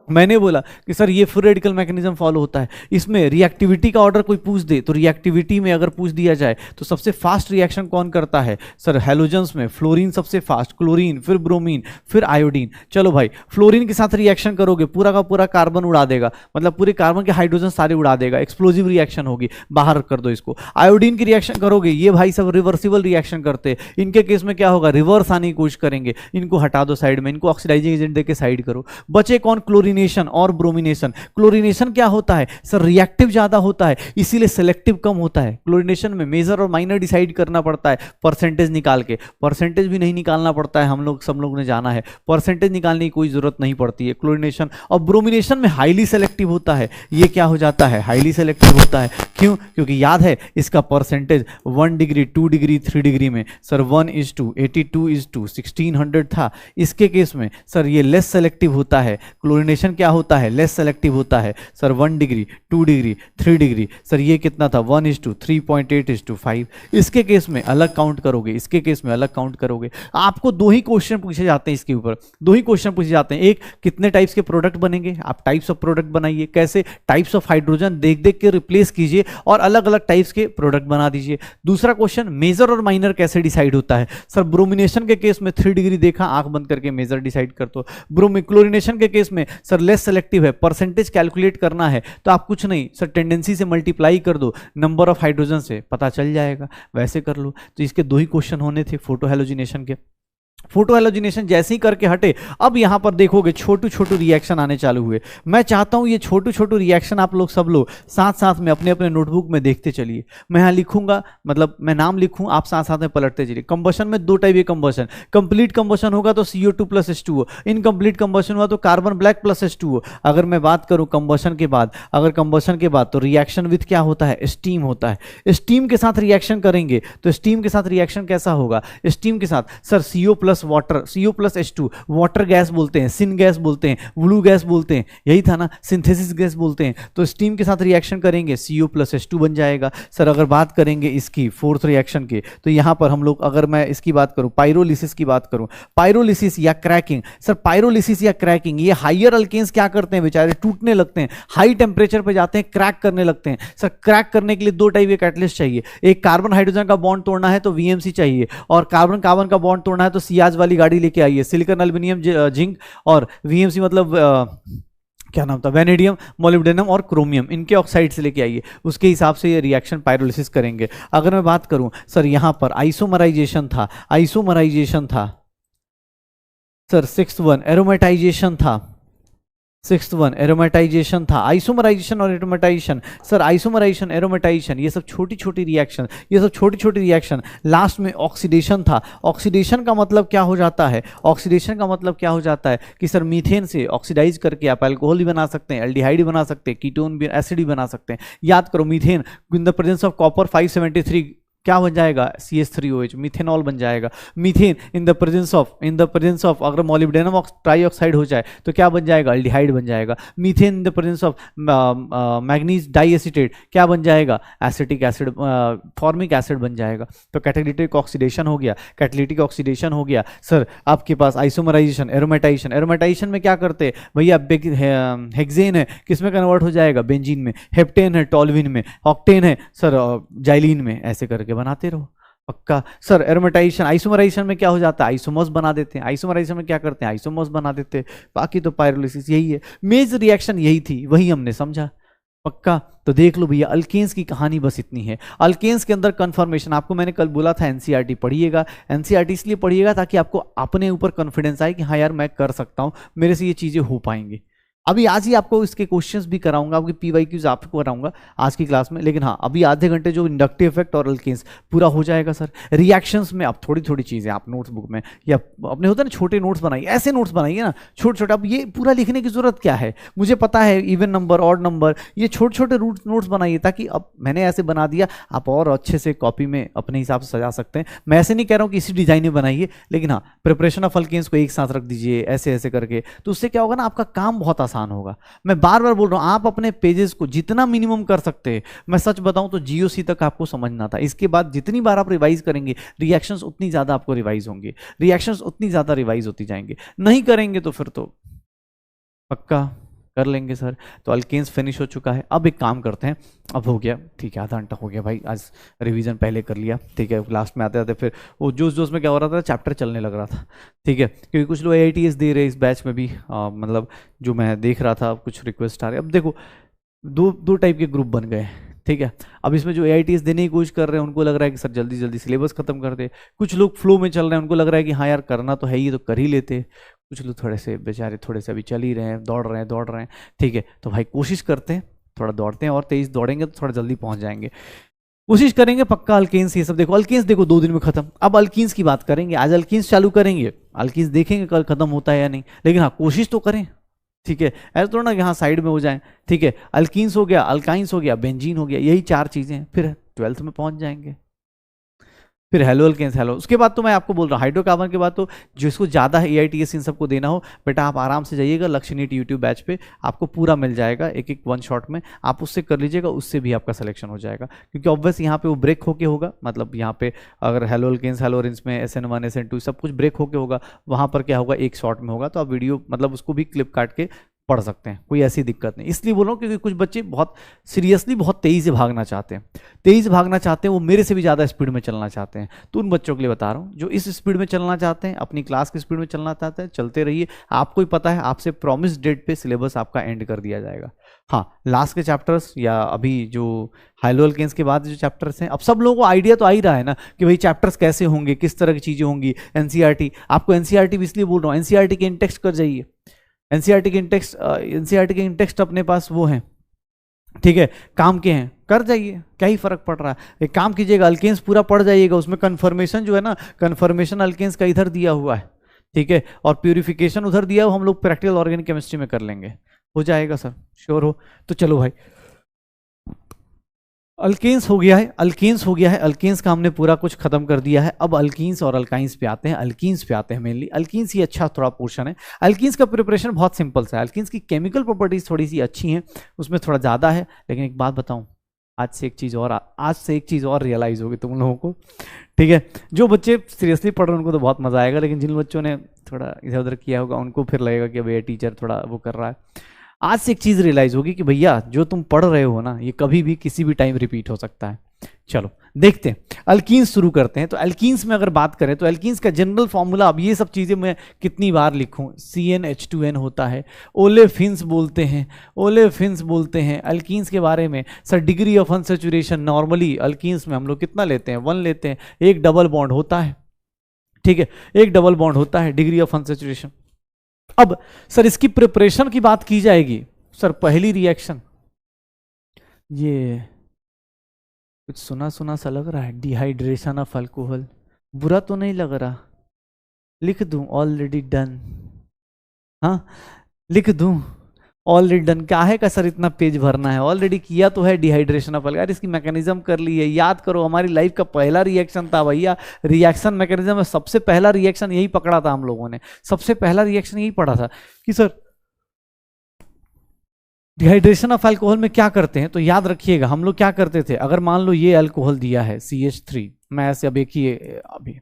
मैंने बोला कि सर ये फ्री रेडिकल मैकेनिज्म फॉलो होता है। इसमें रिएक्टिविटी का ऑर्डर कोई पूछ दे तो रिएक्टिविटी में अगर पूछ दिया जाए तो सबसे फास्ट रिएक्शन कौन करता है सर, हैलोजेंस में फ्लोरीन सबसे फास्ट, क्लोरीन, फिर ब्रोमीन, फिर आयोडीन। चलो भाई, फ्लोरीन के साथ रिएक्शन करोगे पूरा का पूरा कार्बन उड़ा देगा, मतलब पूरे कार्बन के हाइड्रोजन सारे उड़ा देगा, एक्सप्लोजिव रिएक्शन होगी, बाहर कर दो इसको। आयोडीन की रिएक्शन करोगे, ये भाई सब रिवर्सिबल रिएक्शन करते हैं, इनके केस में क्या होगा, रिवर्स आने की कोशिश करेंगे, इनको हटा दो साइड में, इनको ऑक्सीडाइजिंग एजेंट देके साइड करो। बचे कौन, क्लोरीनेशन और ब्रोमिनेशन। क्लोरीनेशन क्या होता है सर, रिएक्टिव ज्यादा होता है इसीलिए सिलेक्टिव कम होता है। क्लोरीनेशन में मेजर और माइनर डिसाइड करना पड़ता है परसेंटेज निकाल के, परसेंटेज भी नहीं निकालना पड़ता है, हम लोग सब लोग ने जाना है, परसेंटेज निकालने की कोई जरूरत नहीं पड़ती है क्लोरीनेशन। और ब्रोमिनेशन में हाईली सेलेक्टिव होता है, ये क्या हो जाता है, हाईली सेलेक्टिव होता है। क्यों? क्योंकि याद है इसका परसेंटेज 1 डिग्री, 2 डिग्री, 3 डिग्री में सर 1:82, 1600 था। इसके केस में सर ये लेस सेलेक्टिव होता है, क्लोरीनेशन ब्रोमिनेशन क्या होता है, लेस सेलेक्टिव होता है sir, 1 degree 2 degree 3 degree sir, ये कितना था 1:3.8:5। इसके केस में अलग काउंट करोगे, इसके केस में अलग काउंट करोगे। आपको 2 ही क्वेश्चन पूछे जाते हैं इसके ऊपर, 2 ही क्वेश्चन पूछे जाते हैं। एक, कितने टाइप्स के प्रोडक्ट बनेंगे, आप टाइप्स ऑफ प्रोडक्ट बनाइए, कैसे टाइप्स ऑफ हाइड्रोजन देख देख के रिप्लेस कीजिए और अलग अलग टाइप्स के प्रोडक्ट बना दीजिए। दूसरा क्वेश्चन, मेजर और माइनर कैसे डिसाइड होता है सर, ब्रोमिनेशन के केस में 3 डिग्री देखा, आंख बंद करके मेजर डिसाइड कर दो। ब्रोमिक्लोरिनेशन के केस में सर लेस सेलेक्टिव है, परसेंटेज कैलकुलेट करना है तो आप कुछ नहीं सर, टेंडेंसी से मल्टीप्लाई कर दो, नंबर ऑफ हाइड्रोजन से पता चल जाएगा, वैसे कर लो। तो इसके 2 ही क्वेश्चन होने थे फोटो हैलोजिनेशन के। फोटो हैलोजिनेशन जैसे ही करके हटे, अब यहां पर देखोगे छोटू छोटू रिएक्शन आने चालू हुए। मैं चाहता हूं ये छोटू छोटू रिएक्शन आप लोग सब लोग साथ साथ में अपने अपने नोटबुक में देखते चलिए। मैं यहां लिखूंगा, मतलब मैं नाम लिखूं, आप साथ साथ में पलटते चलिए। कंबशन में 2 टाइप के कंबशन, कंप्लीट कंबशन होगा तो CO2 + H2O, इनकम्प्लीट कंबशन हुआ तो कार्बन ब्लैक + H2O। अगर मैं बात करूं कंबशन के बाद, अगर कंबशन के बाद तो रिएक्शन विथ क्या होता है, स्टीम होता है। स्टीम के साथ रिएक्शन करेंगे तो स्टीम के साथ रिएक्शन कैसा होगा, स्टीम के साथ sir CO+ water, CO+ H2, water gas बोलते हैं, सिन गैस बोलते हैं, ब्लू गैस बोलते हैं, यही था ना, सिंथेसिस गैस बोलते हैं। तो स्टीम के साथ रिएक्शन करेंगे CO+ H2 बन जाएगा। सर अगर बात करेंगे इसकी 4th रिएक्शन के, तो यहां पर हम लोग, अगर मैं इसकी बात करूं, पायरोलिसिस की बात करूं, पायरोलिसिस या क्रैकिंग, सर पायरोलिसिस या क्रैकिंग, ये हाइयर अल्केन्स क्या करते हैं बेचारे, टूटने लगते हैं, हाई टेम्परेचर पे जाते हैं, क्रैक करने लगते हैं। सर क्रैक करने के लिए 2 टाइप के कैटलिस्ट चाहिए, एक कार्बन हाइड्रोजन का बॉन्ड तोड़ना है तो VMC चाहिए, और कार्बन कार्बन का बॉन्ड तोड़ना है तो सियाज वाली गाड़ी लेके आइए, सिलिकॉन एल्यूमिनियम जिंक, और VMC मतलब क्या नाम था, वेनेडियम मोलिब्डेनम और क्रोमियम, इनके ऑक्साइड से लेके आइए, उसके हिसाब से ये रिएक्शन पायरोलिसिस करेंगे। अगर मैं बात करूं सर यहां पर आइसोमराइजेशन था, आइसोमराइजेशन था सर, 6th वन एरोमेटाइजेशन था, 6th वन एरोमेटाइजेशन था, आइसोमराइजेशन और एरोमेटाइजेशन। सर आइसोमराइजेशन, एरोमेटाइजेशन, ये सब छोटी छोटी रिएक्शन, ये सब छोटी छोटी रिएक्शन। लास्ट में ऑक्सीडेशन था। ऑक्सीडेशन का मतलब क्या हो जाता है, ऑक्सीडेशन का मतलब क्या हो जाता है कि सर मीथेन से ऑक्सीडाइज करके आप अल्कोहल भी बना सकते हैं, एल्डिहाइड बना सकते हैं, कीटोन भी, एसिड भी बना सकते हैं। याद करो, methane in the presence of copper 573 क्या बन जाएगा, CH3OH, मिथेनॉल बन जाएगा। Methane in the presence of अगर मोलिब्डेनम ट्राइऑक्साइड हो जाए तो क्या बन जाएगा, अल्डिहाइड बन जाएगा। Methane in the presence of manganese diacetate क्या बन जाएगा, एसिटिक एसिड, फॉर्मिक एसिड बन जाएगा। तो कैटालिटिक ऑक्सीडेशन हो गया, कैटालिटिक ऑक्सीडेशन हो गया। सर आपके पास आइसोमराइजेशन, एरोमेटाइजेशन, एरोमेटाइजेशन में क्या करते हैं भैया, हेक्सेन है किस में कन्वर्ट हो जाएगा, बेंजीन में, हेप्टेन है टॉल्विन में, ऑक्टेन है सर जाइलिन में, ऐसे करके बनाते रहो पक्का। सर एरोमेटाइजेशन, आइसोमराइजेशन में क्या हो जाता है, आइसोमर्स बना देते हैं। आइसोमराइजेशन में क्या करते हैं, आइसोमर्स बना देते हैं। बाकी तो पायरोलिसिस यही है, मेज रिएक्शन यही थी, वही हमने समझा पक्का। तो देख लो भैया, अल्केन्स की कहानी बस इतनी है। अल्केन्स के अंदर कन्फर्मेशन, आपको मैंने कल बोला था NCERT पढ़िएगा। NCERT इसलिए पढ़िएगा ताकि आपको अपने ऊपर कॉन्फिडेंस आए कि हाँ यार मैं कर सकता हूँ, मेरे से ये चीज़ें हो पाएंगी। अभी आज ही आपको इसके क्वेश्चंस भी कराऊंगा, आपके PYQs आपको कराऊंगा आज की क्लास में। लेकिन हाँ, अभी आधे घंटे जो इंडक्टिव इफेक्ट और अल्केन्स पूरा हो जाएगा सर। रिएक्शंस में आप थोड़ी थोड़ी चीज़ें आप नोट्स बुक में या अपने होता है ना छोटे नोट्स बनाइए, ऐसे नोट्स बनाइए ना छोटे छोटे। अब ये पूरा लिखने की जरूरत क्या है, मुझे पता है इवन नंबर ऑड नंबर, ये छोटे छोटे नोट्स बनाइए ताकि अब मैंने ऐसे बना दिया, आप और अच्छे से कॉपी में अपने हिसाब से सजा सकते हैं। मैं ऐसे नहीं कह रहा हूँ कि इसी डिजाइन में बनाइए, लेकिन हाँ प्रिपरेशन ऑफ अल्केन्स को एक साथ रख दीजिए ऐसे ऐसे करके, तो उससे क्या होगा ना, आपका काम बहुत आसान होगा। मैं बार बार बोल रहा हूं, आप अपने पेजेस को जितना मिनिमम कर सकते हैं, मैं सच बताऊं तो GOC तक आपको समझना था। इसके बाद जितनी बार आप रिवाइज करेंगे, रिएक्शंस उतनी ज्यादा आपको रिवाइज होंगे, रिएक्शंस उतनी ज्यादा रिवाइज होती जाएंगे। नहीं करेंगे तो फिर तो पक्का कर लेंगे सर। तो अल्केन्स फिनिश हो चुका है। अब एक काम करते हैं, अब हो गया ठीक है, आधा घंटा हो गया भाई, आज रिवीजन पहले कर लिया ठीक है। लास्ट में आते आते फिर वो जोश जोश में क्या हो रहा था, चैप्टर चलने लग रहा था ठीक है, क्योंकि कुछ लोग AITS दे रहे इस बैच में भी, मतलब जो मैं देख रहा था कुछ रिक्वेस्ट आ रहे। अब देखो दो टाइप के ग्रुप बन गए ठीक है। अब इसमें जो AITS देने की कोशिश कर रहे हैं उनको लग रहा है कि सर जल्दी जल्दी सिलेबस खत्म कर दे। कुछ लोग फ्लो में चल रहे हैं, उनको लग रहा है कि हाँ यार करना तो है ही, तो कर ही लेते। कुछ लोग थोड़े से बेचारे थोड़े से अभी चल ही रहे हैं, दौड़ रहे हैं ठीक है। तो भाई कोशिश करते हैं, थोड़ा दौड़ते हैं और तेज दौड़ेंगे तो थोड़ा जल्दी पहुंच जाएंगे, कोशिश करेंगे पक्का। अल्केन्स ये सब देखो, अल्केन्स देखो 2 दिन में खत्म। अब अल्कीन्स की बात करेंगे, आज अल्कीन्स चालू करेंगे, अल्कीन्स देखेंगे कल खत्म होता है या नहीं, लेकिन हाँ कोशिश तो करें ठीक है। ऐसा थोड़ा ना कि हाँ साइड में हो जाए ठीक है। अल्कीन्स हो गया, अल्काइंस हो गया, बेंजीन हो गया, यही 4 चीजें हैं, फिर 12th में पहुंच जाएंगे फिर हेलो अल्केन्स हेलो। उसके बाद तो मैं आपको बोल रहा हूँ हाइड्रोकार्बन के बाद तो जिसको ज़्यादा है AITS इन सबको देना हो, बेटा आप आराम से जाइएगा लक्ष्य नीट यूट्यूब बैच पे, आपको पूरा मिल जाएगा एक एक वन शॉट में, आप उससे कर लीजिएगा, उससे भी आपका सिलेक्शन हो जाएगा। क्योंकि ऑब्वियस यहाँ पे वो ब्रेक होके होगा, मतलब यहाँ पे अगर हेलो अल्केन्स हेलो अरेंज में SN1 SN2 सब कुछ ब्रेक होके होगा, वहाँ पर क्या होगा एक शॉट में होगा, तो आप वीडियो मतलब उसको भी क्लिप काट के पढ़ सकते हैं, कोई ऐसी दिक्कत नहीं। इसलिए बोल रहा हूँ क्योंकि कुछ बच्चे बहुत सीरियसली बहुत तेज़ी से भागना चाहते हैं, तेज़ भागना चाहते हैं, वो मेरे से भी ज़्यादा स्पीड में चलना चाहते हैं। तो उन बच्चों के लिए बता रहा हूँ जो इस स्पीड में चलना चाहते हैं, अपनी क्लास की स्पीड में चलना चाहते हैं, चलते रहिए। आपको ही पता है आपसे प्रॉमिस डेट पे सिलेबस आपका एंड कर दिया जाएगा। हाँ, लास्ट के चैप्टर्स या अभी जो हेलो अल्केन्स के बाद जो चैप्टर्स हैं, अब सब लोगों को आइडिया तो आ ही रहा है ना कि भाई चैप्टर्स कैसे होंगे, किस तरह की चीज़ें होंगी। NCERT, आपको NCERT भी इसलिए बोल रहा हूँ, NCERT के इंटेक्स्ट कर जाइए। NCERT के इंटेक्स्ट अपने पास वो हैं, ठीक है, काम के हैं, कर जाइए, क्या ही फर्क पड़ रहा है। एक काम कीजिएगा, अल्केन्स पूरा पढ़ जाइएगा, उसमें कन्फर्मेशन जो है ना, कन्फर्मेशन अल्केन्स का इधर दिया हुआ है, ठीक है, और प्यूरिफिकेशन उधर दिया हुआ, हम लोग प्रैक्टिकल ऑर्गेनिक केमिस्ट्री में कर लेंगे, हो जाएगा सर, श्योर हो तो चलो भाई। अल्केन्स हो गया है, अल्केन्स हो गया है, अल्केन्स का हमने पूरा कुछ खत्म कर दिया है। अब अल्कीन्स और अल्काइंस पे आते हैं, अल्कीन्स पे आते हैं मेनली। अल्कीन्स ही अच्छा थोड़ा पोर्शन है। अल्कीन्स का प्रिपरेशन बहुत सिंपल सा है। अल्कीन्स की केमिकल प्रॉपर्टीज थोड़ी सी अच्छी हैं, उसमें थोड़ा ज़्यादा है, लेकिन एक बात बताऊं, आज से एक चीज़ और रियलाइज होगी तुम लोगों को, ठीक है। जो बच्चे सीरियसली पढ़ रहे हैं उनको तो बहुत मज़ा आएगा, लेकिन जिन बच्चों ने थोड़ा इधर उधर किया होगा उनको फिर लगेगा कि भैया टीचर थोड़ा वो कर रहा है। आज से एक चीज़ रियलाइज होगी कि भैया जो तुम पढ़ रहे हो ना, ये कभी भी किसी भी टाइम रिपीट हो सकता है। चलो देखते हैं, अल्कीन्स शुरू करते हैं। तो अल्कीन्स में अगर बात करें तो अल्कीन्स का जनरल फॉर्मूला, अब ये सब चीज़ें मैं कितनी बार लिखूं, CnH2n होता है, ओलेफिन्स बोलते हैं अल्कीन्स के बारे में। Sir degree of unsaturation normally alkenes में हम लोग कितना लेते हैं, 1 लेते हैं, एक डबल बॉन्ड होता है, ठीक है, एक डबल बॉन्ड होता है डिग्री ऑफ अनसैचुरेशन। अब सर इसकी प्रिपरेशन की बात की जाएगी, सर पहली रिएक्शन, ये कुछ सुना सुना सा लग रहा है, डिहाइड्रेशन ऑफ अल्कोहल, बुरा तो नहीं लग रहा, लिख दूं ऑलरेडी डन, हाँ लिख दूं ऑलरेडी डन। क्या है का सर इतना पेज भरना है, ऑलरेडी किया तो है डिहाइड्रेशन ऑफ अल्कोहल, इसकी मैकेनिज्म कर ली है, याद करो हमारी लाइफ का पहला रिएक्शन था भैया, रिएक्शन मैकेनिज्म में सबसे पहला रिएक्शन यही पकड़ा था हम लोगों ने, सबसे पहला रिएक्शन यही पढ़ा था कि सर डिहाइड्रेशन ऑफ अल्कोहल में क्या करते हैं। तो याद रखिएगा हम लोग क्या करते थे, अगर मान लो ये अल्कोहल दिया है CH3, मैं ऐसे अब एक ही अभी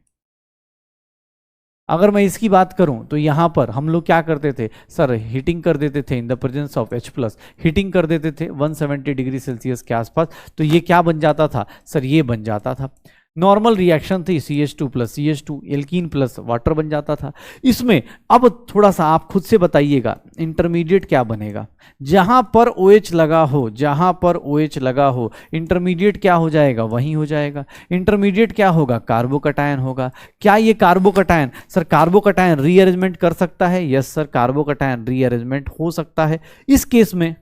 अगर मैं इसकी बात करूं तो यहां पर हम लोग क्या करते थे सर, हीटिंग कर देते थे इन the presence of H+, heating कर देते थे 170 डिग्री सेल्सियस के आसपास, तो ये क्या बन जाता था सर, ये बन जाता था, नॉर्मल रिएक्शन थी CH2 plus CH2 alkene plus water बन जाता था। इसमें अब थोड़ा सा आप खुद से बताइएगा इंटरमीडिएट क्या बनेगा, जहां पर OH लगा हो, जहां पर OH लगा हो इंटरमीडिएट क्या हो जाएगा, वही हो जाएगा। इंटरमीडिएट क्या होगा, कार्बोकटायन होगा। क्या ये कार्बोकटायन सर, कार्बोकटायन रीअरेंजमेंट कर सकता है, यस सर कार्बोकटायन रीअरेंजमेंट हो सकता है। इस केस में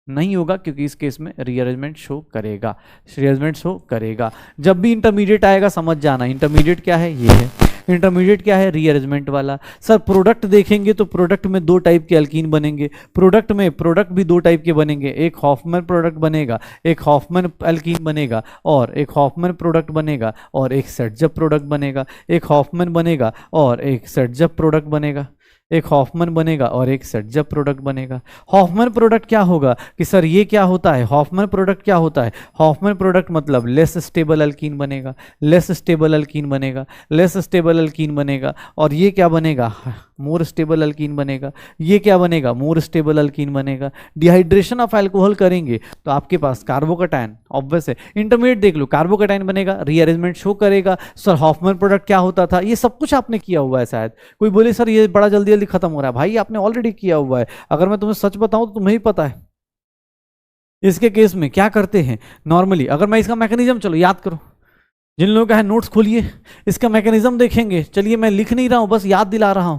नहीं होगा क्योंकि इस केस में रीअरेंजमेंट शो करेगा, जब भी इंटरमीडिएट आएगा समझ जाना, इंटरमीडिएट क्या है, ये है इंटरमीडिएट, क्या है रीअरेंजमेंट वाला। सर प्रोडक्ट देखेंगे तो प्रोडक्ट में 2 टाइप के अल्कीन बनेंगे, प्रोडक्ट भी 2 टाइप के बनेंगे, एक हॉफमैन प्रोडक्ट बनेगा, एक हॉफमैन अल्कीन बनेगा, और एक हॉफमैन प्रोडक्ट बनेगा, और एक सेटजप प्रोडक्ट बनेगा, एक हॉफमैन बनेगा और एक सेटजप प्रोडक्ट बनेगा, एक हॉफमैन बनेगा और एक सेटजप प्रोडक्ट बनेगा। हॉफमैन प्रोडक्ट क्या होगा कि सर ये क्या होता है, हॉफमैन प्रोडक्ट क्या होता है, हॉफमैन प्रोडक्ट मतलब लेस स्टेबल अल्कीन बनेगा, लेस स्टेबल अल्कीन बनेगा, और ये क्या बनेगा, मोर स्टेबल अल्कीन बनेगा, ये क्या बनेगा, मोर स्टेबल अल्कीन बनेगा। डिहाइड्रेशन ऑफ अल्कोहल करेंगे तो आपके पास कार्बोकटायन ऑब्वियस है, इंटरमीडिएट देख लो कार्बोकटायन बनेगा, रीअरेंजमेंट शो करेगा। सर हॉफमैन प्रोडक्ट क्या होता था, ये सब कुछ आपने किया हुआ है, शायद कोई बोले सर ये बड़ा जल्दी खत्म हो रहा है, भाई आपने ऑलरेडी किया हुआ है। अगर मैं तुम्हें सच बताऊं तो तुम्हें ही पता है इसके केस में क्या करते हैं नॉर्मली। अगर मैं इसका मैकेनिज्म, चलो याद करो, जिन लोगों का है नोट्स खोलिए, इसका मैकेनिज्म देखेंगे। चलिए मैं लिख नहीं रहा हूं, बस याद दिला रहा हूं,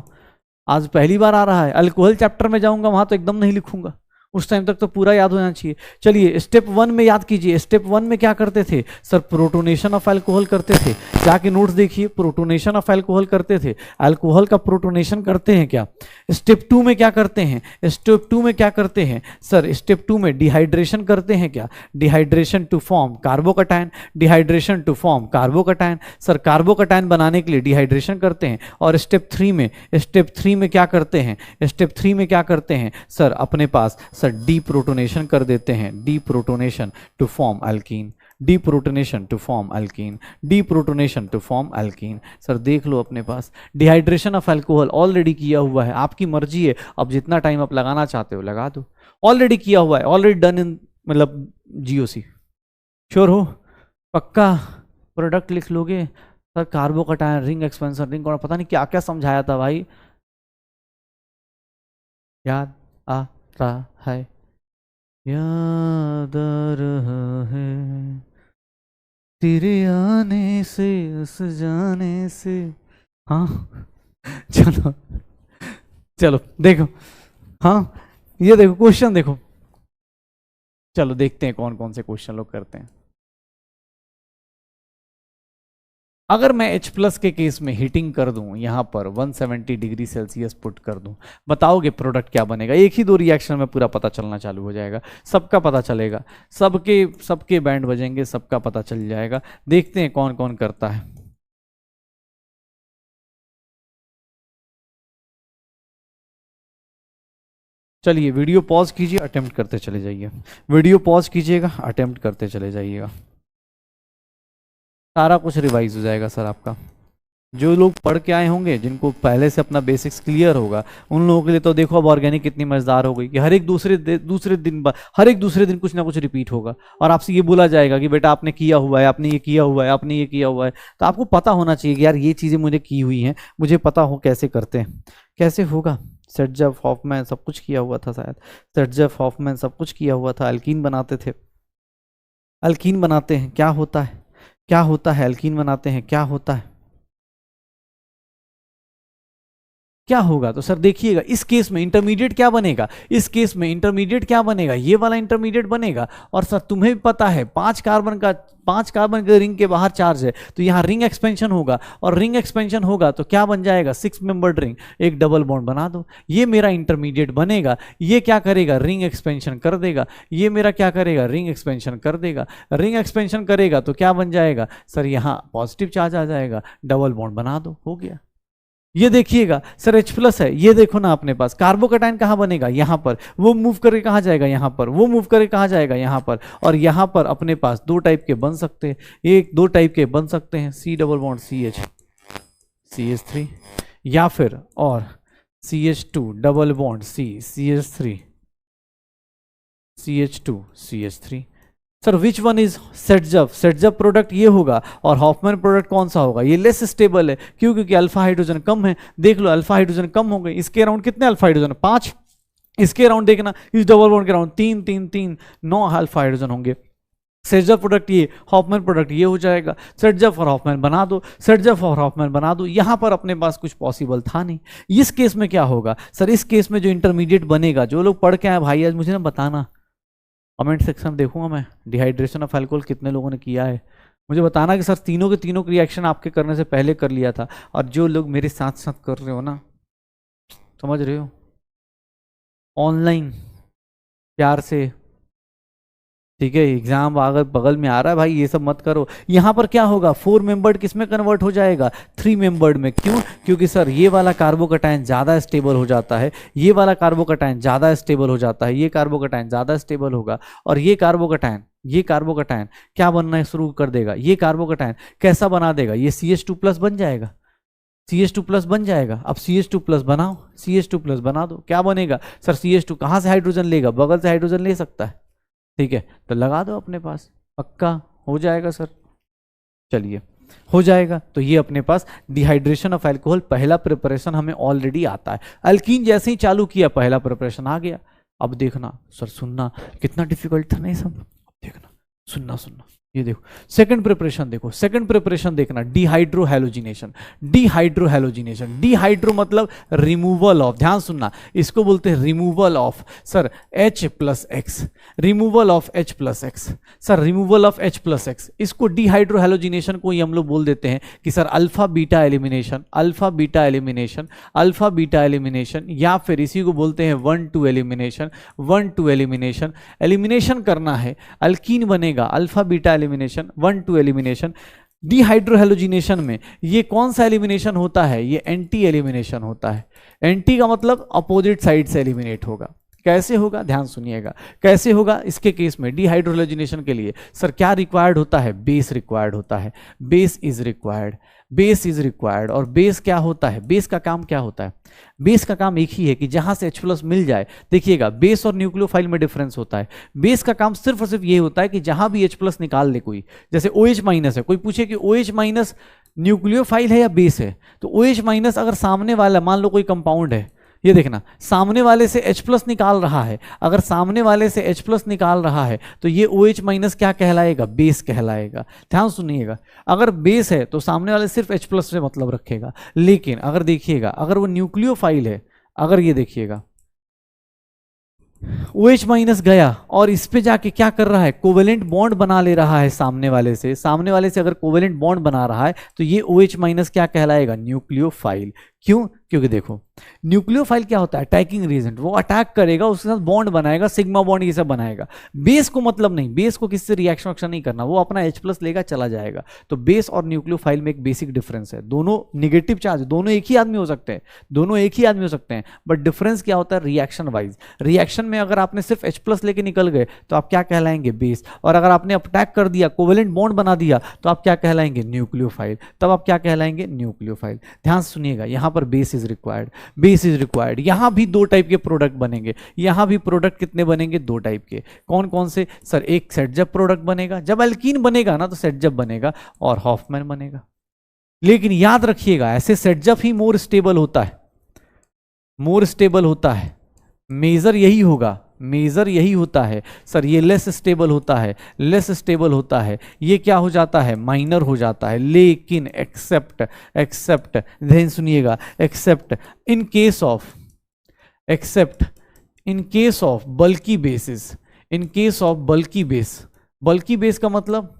आज पहली बार आ रहा है, अल्कोहल चैप्टर में जाऊंगा वहां तो एकदम नहीं लिखूंगा, उस टाइम तक तो पूरा याद होना चाहिए। चलिए स्टेप 1 में याद कीजिए, स्टेप 1 में क्या करते थे सर, प्रोटोनेशन ऑफ अल्कोहल करते थे। जाके नोट्स देखिए, प्रोटोनेशन ऑफ अल्कोहल करते थे, अल्कोहल का प्रोटोनेशन करते हैं क्या। स्टेप 2 में क्या करते हैं, स्टेप 2 में क्या करते हैं सर, स्टेप 2 में डिहाइड्रेशन करते हैं क्या, dehydration to form carbocation, dehydration to form carbocation. Sir carbocation बनाने के लिए डिहाइड्रेशन करते हैं। और स्टेप 3 में, स्टेप 3 में क्या करते हैं, स्टेप 3 में क्या करते हैं सर, अपने पास सर डीप्रोटोनेशन कर देते हैं, deprotonation to form alkene, deprotonation to form alkene, deprotonation to form alkene. Sir देख लो अपने पास डिहाइड्रेशन ऑफ अल्कोहल ऑलरेडी किया हुआ है, आपकी मर्जी है, अब जितना टाइम आप लगाना चाहते हो लगा दो, ऑलरेडी किया हुआ है, ऑलरेडी डन इन मतलब जीओसी। श्योर हो, पक्का प्रोडक्ट लिख लोगे sir, carbocation ring expansion ring, और पता नहीं क्या क्या समझाया था भाई, याद आ रहा है, याद आ रहा है तेरे आने से उस जाने से। हाँ चलो चलो देखो, हाँ ये देखो क्वेश्चन देखो, चलो देखते हैं कौन कौन से क्वेश्चन लोग करते हैं। अगर मैं H+ के केस में हीटिंग कर दूं, यहां पर 170 डिग्री सेल्सियस पुट कर दूं, बताओगे प्रोडक्ट क्या बनेगा। एक ही दो रिएक्शन में पूरा पता चलना चालू हो जाएगा, सबका पता चलेगा, सबके सबके बैंड बजेंगे, सबका पता चल जाएगा। देखते हैं कौन कौन करता है। चलिए वीडियो पॉज कीजिए, अटेम्प्ट करते चले जाइए, वीडियो पॉज कीजिएगा, अटेम्प्ट करते चले जाइएगा, सारा कुछ रिवाइज हो जाएगा सर आपका। जो लोग पढ़ के आए होंगे, जिनको पहले से अपना बेसिक्स क्लियर होगा, उन लोगों के लिए तो देखो अब ऑर्गेनिक कितनी मजेदार हो गई कि हर एक दूसरे दिन हर एक दूसरे दिन कुछ ना कुछ रिपीट होगा, और आपसे ये बोला जाएगा कि बेटा आपने किया हुआ है, आपने ये किया हुआ है, आपने ये किया हुआ है। तो आपको पता होना चाहिए कि यार ये चीज़ें मुझे की हुई हैं, मुझे पता हो कैसे करते हैं, कैसे होगा। सेटजफ हॉफमैन सब कुछ किया हुआ था, शायद सेटजफ हॉफमैन सब कुछ किया हुआ था, अल्कीन बनाते थे। अल्कीन बनाते हैं क्या होता है, क्या होता है, अल्कीन बनाते हैं क्या होता है, क्या होगा। तो सर देखिएगा इस केस में इंटरमीडिएट क्या बनेगा, इस केस में इंटरमीडिएट क्या बनेगा, ये वाला इंटरमीडिएट बनेगा। और सर तुम्हें भी पता है 5 कार्बन के रिंग के बाहर चार्ज है, तो यहाँ रिंग एक्सपेंशन होगा, और रिंग एक्सपेंशन होगा तो क्या बन जाएगा, 6 मेंबर्ड रिंग, एक डबल बॉन्ड बना दो, ये मेरा इंटरमीडिएट बनेगा। ये क्या करेगा, रिंग एक्सपेंशन कर देगा, ये मेरा क्या करेगा, रिंग एक्सपेंशन कर देगा। रिंग एक्सपेंशन करेगा तो क्या बन जाएगा सर, यहाँ पॉजिटिव चार्ज आ जाएगा, डबल बॉन्ड बना दो, हो गया। ये देखिएगा सर H+ है, ये देखो ना अपने पास कार्बोकटायन कहाँ बनेगा, यहाँ पर, वो मूव करके कहाँ जाएगा, यहाँ पर, वो मूव करके कहाँ जाएगा, यहाँ पर। और यहाँ पर अपने पास 2 टाइप के बन सकते हैं, एक 2 टाइप के बन सकते हैं, C double bond CH CH3, या फिर और CH2 double bond C CH3 CH2 CH3। Sir which one is Saytzeff, Saytzeff product ये होगा, और हॉफमैन प्रोडक्ट कौन सा होगा, ये लेस स्टेबल है, क्यों, क्योंकि अल्फा हाइड्रोजन कम है। देख लो अल्फा हाइड्रोजन कम हो गए, इसके अराउंड कितने अल्फा हाइड्रोजन, 5, इसके अराउंड देखना, इस डबल बॉन्ड के अराउंड 3 3 3 9 अल्फा हाइड्रोजन होंगे। सेटजप प्रोडक्ट ये, हॉफमैन प्रोडक्ट ये हो जाएगा, सेटजप और हॉफमैन बना दो, सेटजप और हॉफमैन बना दो। यहाँ पर अपने पास कुछ पॉसिबल था नहीं। इस केस में क्या होगा सर, इस केस में जो इंटरमीडिएट बनेगा, जो लोग पढ़ के आए भाई आज मुझे ना बताना, कमेंट सेक्शन में देखूंगा मैं, डिहाइड्रेशन ऑफ अल्कोहल कितने लोगों ने किया है, मुझे बताना कि सर तीनों के तीनों रिएक्शन आपके करने से पहले कर लिया था। और जो लोग मेरे साथ साथ कर रहे हो ना, समझ रहे हो, ऑनलाइन प्यार से, ठीक है, एग्जाम अगर बगल में आ रहा है भाई, ये सब मत करो। यहाँ पर क्या होगा, 4 मेंबर्ड किस में कन्वर्ट हो जाएगा, 3 मेंबर्ड में। क्यों, क्योंकि सर ये वाला कार्बोकटायन ज़्यादा स्टेबल हो जाता है, ये वाला कार्बोकटायन ज़्यादा स्टेबल हो जाता है, ये कार्बोकटायन ज़्यादा स्टेबल होगा, और ये कार्बोकटायन क्या बनना शुरू कर देगा, ये कार्बोकटायन कैसा बना देगा, ये CH2+ बन जाएगा, CH2+ बन जाएगा। अब CH2+ बनाओ, CH2+ बना दो, क्या बनेगा सर, CH2 कहाँ से हाइड्रोजन लेगा, बगल से हाइड्रोजन ले सकता है, ठीक है, तो लगा दो अपने पास, पक्का हो जाएगा सर। चलिए हो जाएगा, तो ये अपने पास डिहाइड्रेशन ऑफ अल्कोहल पहला प्रिपरेशन हमें ऑलरेडी आता है। अल्कीन जैसे ही चालू किया पहला प्रिपरेशन आ गया। अब देखना सर, सुनना कितना डिफिकल्ट था नहीं सब, देखना सुनना सुनना। ये देखो सेकंड प्रिपरेशन, देखो सेकंड प्रिपरेशन देखना, डिहाइड्रोहैलोजिनेशन। डिहाइड्रोहैलोजिनेशन, डिहाइड्रो मतलब रिमूवल ऑफ, ध्यान सुनना, इसको बोलते हैं removal of sir H plus x, removal of H plus x, sir removal of H plus x. इसको डिहाइड्रोहैलोजिनेशन को ही हम लोग बोल देते हैं कि sir alpha beta elimination, alpha beta elimination, alpha beta elimination, या फिर इसी को बोलते हैं 1-2 एलिमिनेशन, 1-2 एलिमिनेशन। एलिमिनेशन करना है, अल्कीन बनेगा, अल्फा बीटा एलिमिनेशन, 1-2 एलिमिनेशन। डिहाइड्रोहैलोजिनेशन में ये कौन सा एलिमिनेशन होता है? ये एंटी एलिमिनेशन होता है। एंटी का मतलब अपोजिट साइड से एलिमिनेट होगा। कैसे होगा? ध्यान सुनिएगा, कैसे होगा इसके केस में डिहाइड्रोहैलोजिनेशन के लिए सर क्या रिक्वायर्ड होता है? बेस रिक्वायर्ड होता है, base is required, base is required. और बेस क्या होता है? बेस का काम क्या होता है? बेस का काम एक ही है कि जहां से H+ मिल जाए। देखिएगा बेस और न्यूक्लियोफाइल में डिफरेंस होता है। बेस का काम सिर्फ और सिर्फ ये होता है कि जहां भी H+ निकाल ले कोई, जैसे OH- है, कोई पूछे कि OH- न्यूक्लियोफाइल है या बेस है, तो OH- अगर सामने वाला मान लो कोई कंपाउंड है, ये देखना सामने वाले से H+ निकाल रहा है, अगर सामने वाले से H+ निकाल रहा है तो ये OH- क्या कहलाएगा? बेस कहलाएगा। ध्यान सुनिएगा, अगर बेस है तो सामने वाले सिर्फ H+ से मतलब रखेगा, लेकिन अगर देखिएगा अगर वो न्यूक्लियोफाइल है, अगर ये देखिएगा OH- गया और इस पे जाके क्या कर रहा है? कोवेलेंट बॉन्ड बना ले रहा है सामने वाले से, सामने वाले से अगर कोवेलेंट बॉन्ड बना रहा है तो ये OH- क्या कहलाएगा? न्यूक्लियोफाइल। क्यों? क्योंकि देखो न्यूक्लियोफाइल क्या होता है? अटैकिंग एजेंट, वो अटैक करेगा, उसके साथ बॉन्ड बनाएगा, सिग्मा बॉन्ड ये सब बनाएगा। बेस को मतलब नहीं, बेस को किससे रिएक्शन वक्शन नहीं करना, वो अपना H+ लेगा चला जाएगा। तो बेस और न्यूक्लियोफाइल में एक बेसिक डिफरेंस है, दोनों निगेटिव चार्ज, दोनों एक ही आदमी हो सकते हैं, दोनों एक ही आदमी हो सकते हैं, बट डिफरेंस क्या होता है? Reaction wise. रिएक्शन में अगर आपने सिर्फ H+ लेके निकल गए तो आप क्या कहलाएंगे? बेस। और अगर आपने अटैक कर दिया, कोवेलेंट बॉन्ड बना दिया, तो आप क्या कहलाएंगे? न्यूक्लियोफाइल। तब आप क्या कहलाएंगे? न्यूक्लियोफाइल। ध्यान सुनिएगा, यहां पर base is required, base is required. यहां भी दो टाइप के प्रोडक्ट बनेंगे, यहां भी प्रोडक्ट कितने बनेंगे? दो टाइप के। कौन कौन से? सर एक सेटजब प्रोडक्ट बनेगा, जब अल्कीन बनेगा ना तो सेटजब बनेगा, और हॉफमैन बनेगा। लेकिन याद रखिएगा ऐसे सेटजब ही मोर स्टेबल होता है, मोर स्टेबल होता है, मेजर यही होगा, मेजर यही होता है। सर ये लेस स्टेबल होता है, लेस स्टेबल होता है, ये क्या हो जाता है? माइनर हो जाता है। लेकिन एक्सेप्ट, एक्सेप्ट ध्यान सुनिएगा, accept in case of, accept in case of bulky basis, in case of bulky base. Bulky base का मतलब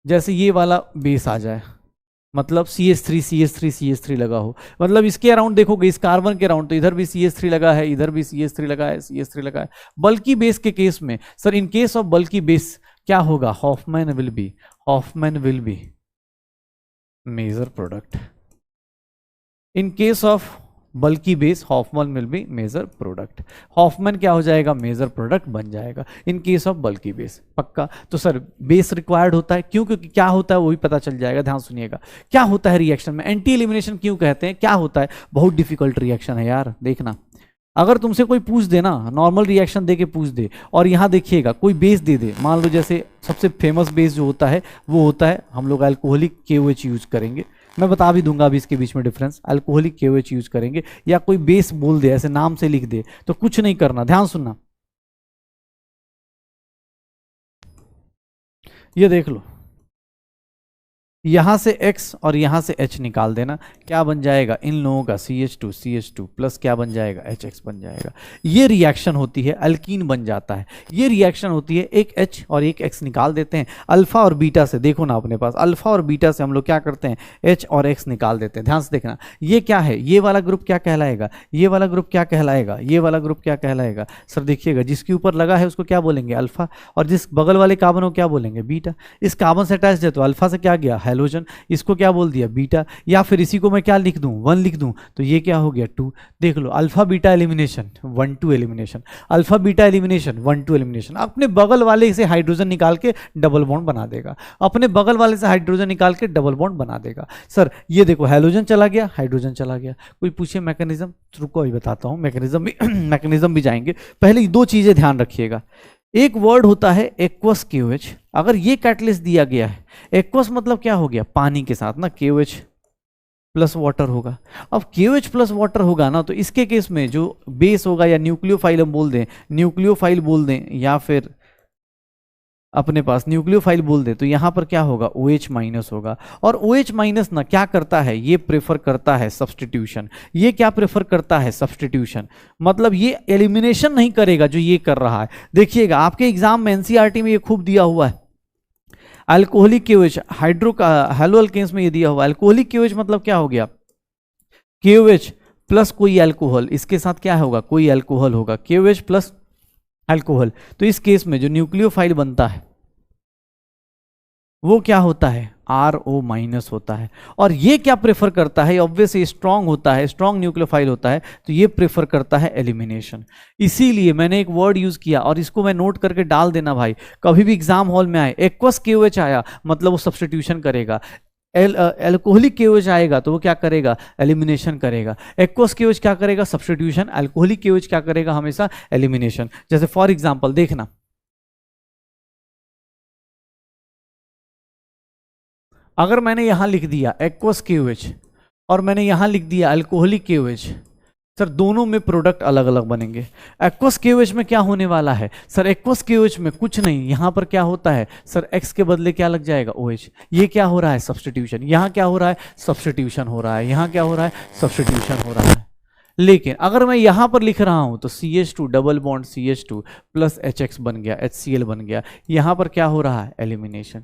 जैसे ये वाला बेस आ जाए, मतलब CH3 CH3 CH3 लगा हो, मतलब इसके अराउंड देखोगे, इस कार्बन के अराउंड तो इधर भी CH3 लगा है, इधर भी CH3 लगा है, CH3 लगा है। बल्की बेस के केस में sir in case of bulky base क्या होगा? Hofmann will be, Hofmann will be major product. In case of bulky base Hofmann will be major product. Hofmann क्या हो जाएगा? मेजर प्रोडक्ट बन जाएगा in case of bulky base. पक्का? तो सर बेस रिक्वायर्ड होता है, क्यों? क्योंकि क्या होता है वो भी पता चल जाएगा। ध्यान सुनिएगा, क्या होता है रिएक्शन में? एंटी एलिमिनेशन क्यों कहते हैं? क्या होता है? बहुत डिफिकल्ट रिएक्शन है यार। देखना, अगर तुमसे कोई पूछ दे ना, नॉर्मल रिएक्शन दे के पूछ दे, और यहाँ देखिएगा कोई बेस दे दे, मान लो जैसे सबसे फेमस बेस जो होता है वो होता है, हम लोग अल्कोहलिक KOH यूज करेंगे, मैं बता भी दूंगा अभी इसके बीच में डिफरेंस। अल्कोहलिक KOH यूज करेंगे, या कोई बेस बोल दे, ऐसे नाम से लिख दे, तो कुछ नहीं करना, ध्यान सुनना, ये देख लो, यहां से X और यहां से H निकाल देना, क्या बन जाएगा? इन लोगों का CH2 प्लस क्या बन जाएगा? HX बन जाएगा। ये रिएक्शन होती है, अल्कीन बन जाता है। ये रिएक्शन होती है, एक H और एक X निकाल देते हैं, अल्फा और बीटा से। देखो ना अपने पास अल्फा और बीटा से हम लोग क्या करते हैं? H और X निकाल देते हैं। ध्यान से देखना, ये क्या है? ये वाला ग्रुप क्या कहलाएगा? ये वाला ग्रुप क्या कहलाएगा? ये वाला ग्रुप क्या कहलाएगा? सर देखिएगा, जिसके ऊपर लगा है उसको क्या बोलेंगे? अल्फा, और जिस बगल वाले कार्बन को क्या बोलेंगे? बीटा। इस कार्बन से अटैच है तो अल्फा से क्या गया? हैलोजन, इसको क्या बोल दिया? बीटा। या फिर इसी को मैं क्या लिख दूं? 1 लिख दूं, तो ये क्या हो गया? 2। देख लो, alpha beta elimination, 1-2 elimination, alpha beta elimination, 1-2 elimination. अपने बगल वाले से हाइड्रोजन निकाल के डबल बॉन्ड बना देगा, अपने बगल वाले से हाइड्रोजन निकाल के डबल बॉन्ड बना देगा। सर ये देखो, हैलोजन चला गया, हाइड्रोजन चला गया। कोई पूछे मैकेनिज्म, रुको अभी बताता हूं मैकेनिज्म भी मैकेनिज्म भी जाएंगे। पहले दो चीजें ध्यान रखिएगा, एक वर्ड होता है एक्वस KOH। अगर ये कैटलिस्ट दिया गया है, एक्वस मतलब क्या हो गया? पानी के साथ ना KOH प्लस वाटर होगा। अब KOH प्लस वाटर होगा ना, तो इसके केस में जो बेस होगा, या न्यूक्लियोफाइल हम बोल दें, न्यूक्लियोफाइल बोल दें, या फिर अपने पास न्यूक्लियोफाइल बोल दे तो यहाँ पर क्या होगा, OH माइनस होगा। और OH माइनस ना क्या करता है, ये प्रेफर करता है सब्स्टिट्यूशन। ये क्या प्रेफर करता है, सब्स्टिट्यूशन। मतलब ये एलिमिनेशन नहीं करेगा जो ये कर रहा है। देखिएगा आपके एग्जाम में एनसीईआरटी में ये खूब दिया हुआ है, alcoholic KOH, hydro halo alkanes में ये दिया हुआ है। अल्कोहलिक KOH मतलब क्या हो गया, KOH प्लस कोई अल्कोहल, इसके साथ क्या होगा, कोई अल्कोहल होगा, KOH प्लस अल्कोहल। तो इस केस में जो न्यूक्लियोफाइल बनता है वो क्या होता है, RO माइनस होता है। और ये क्या प्रेफर करता है, ऑब्वियसली स्ट्रांग होता है, स्ट्रांग न्यूक्लियोफाइल होता है, तो ये प्रेफर करता है एलिमिनेशन। इसीलिए मैंने एक वर्ड यूज किया और इसको मैं नोट करके डाल देना भाई, कभी भी एग्जाम हॉल में आए एक्वस KOH आया मतलब वो सब्स्टिट्यूशन करेगा, एल्कोहलिक KOH आएगा तो वो क्या करेगा, एलिमिनेशन करेगा। एक्वस KOH क्या करेगा, सब्स्टिट्यूशन। अल्कोहलिक KOH क्या करेगा, हमेशा एलिमिनेशन। जैसे फॉर एग्जांपल देखना, अगर मैंने यहां लिख दिया एक्वस KOH और मैंने यहां लिख दिया अल्कोहलिक KOH, सर दोनों में प्रोडक्ट अलग अलग बनेंगे। एक्वस KOH में क्या होने वाला है सर, एक्वस KOH में कुछ नहीं, यहां पर क्या होता है सर, X के बदले क्या लग जाएगा, OH। ये क्या हो रहा है, सब्स्टिट्यूशन। यहां क्या हो रहा है, सब्स्टिट्यूशन हो रहा है। यहां क्या हो रहा है, सब्स्टिट्यूशन हो रहा है। लेकिन अगर मैं यहां पर लिख रहा हूं तो CH2 double bond CH2 plus HX बन गया, HCl बन गया। यहां पर क्या हो रहा है, एलिमिनेशन।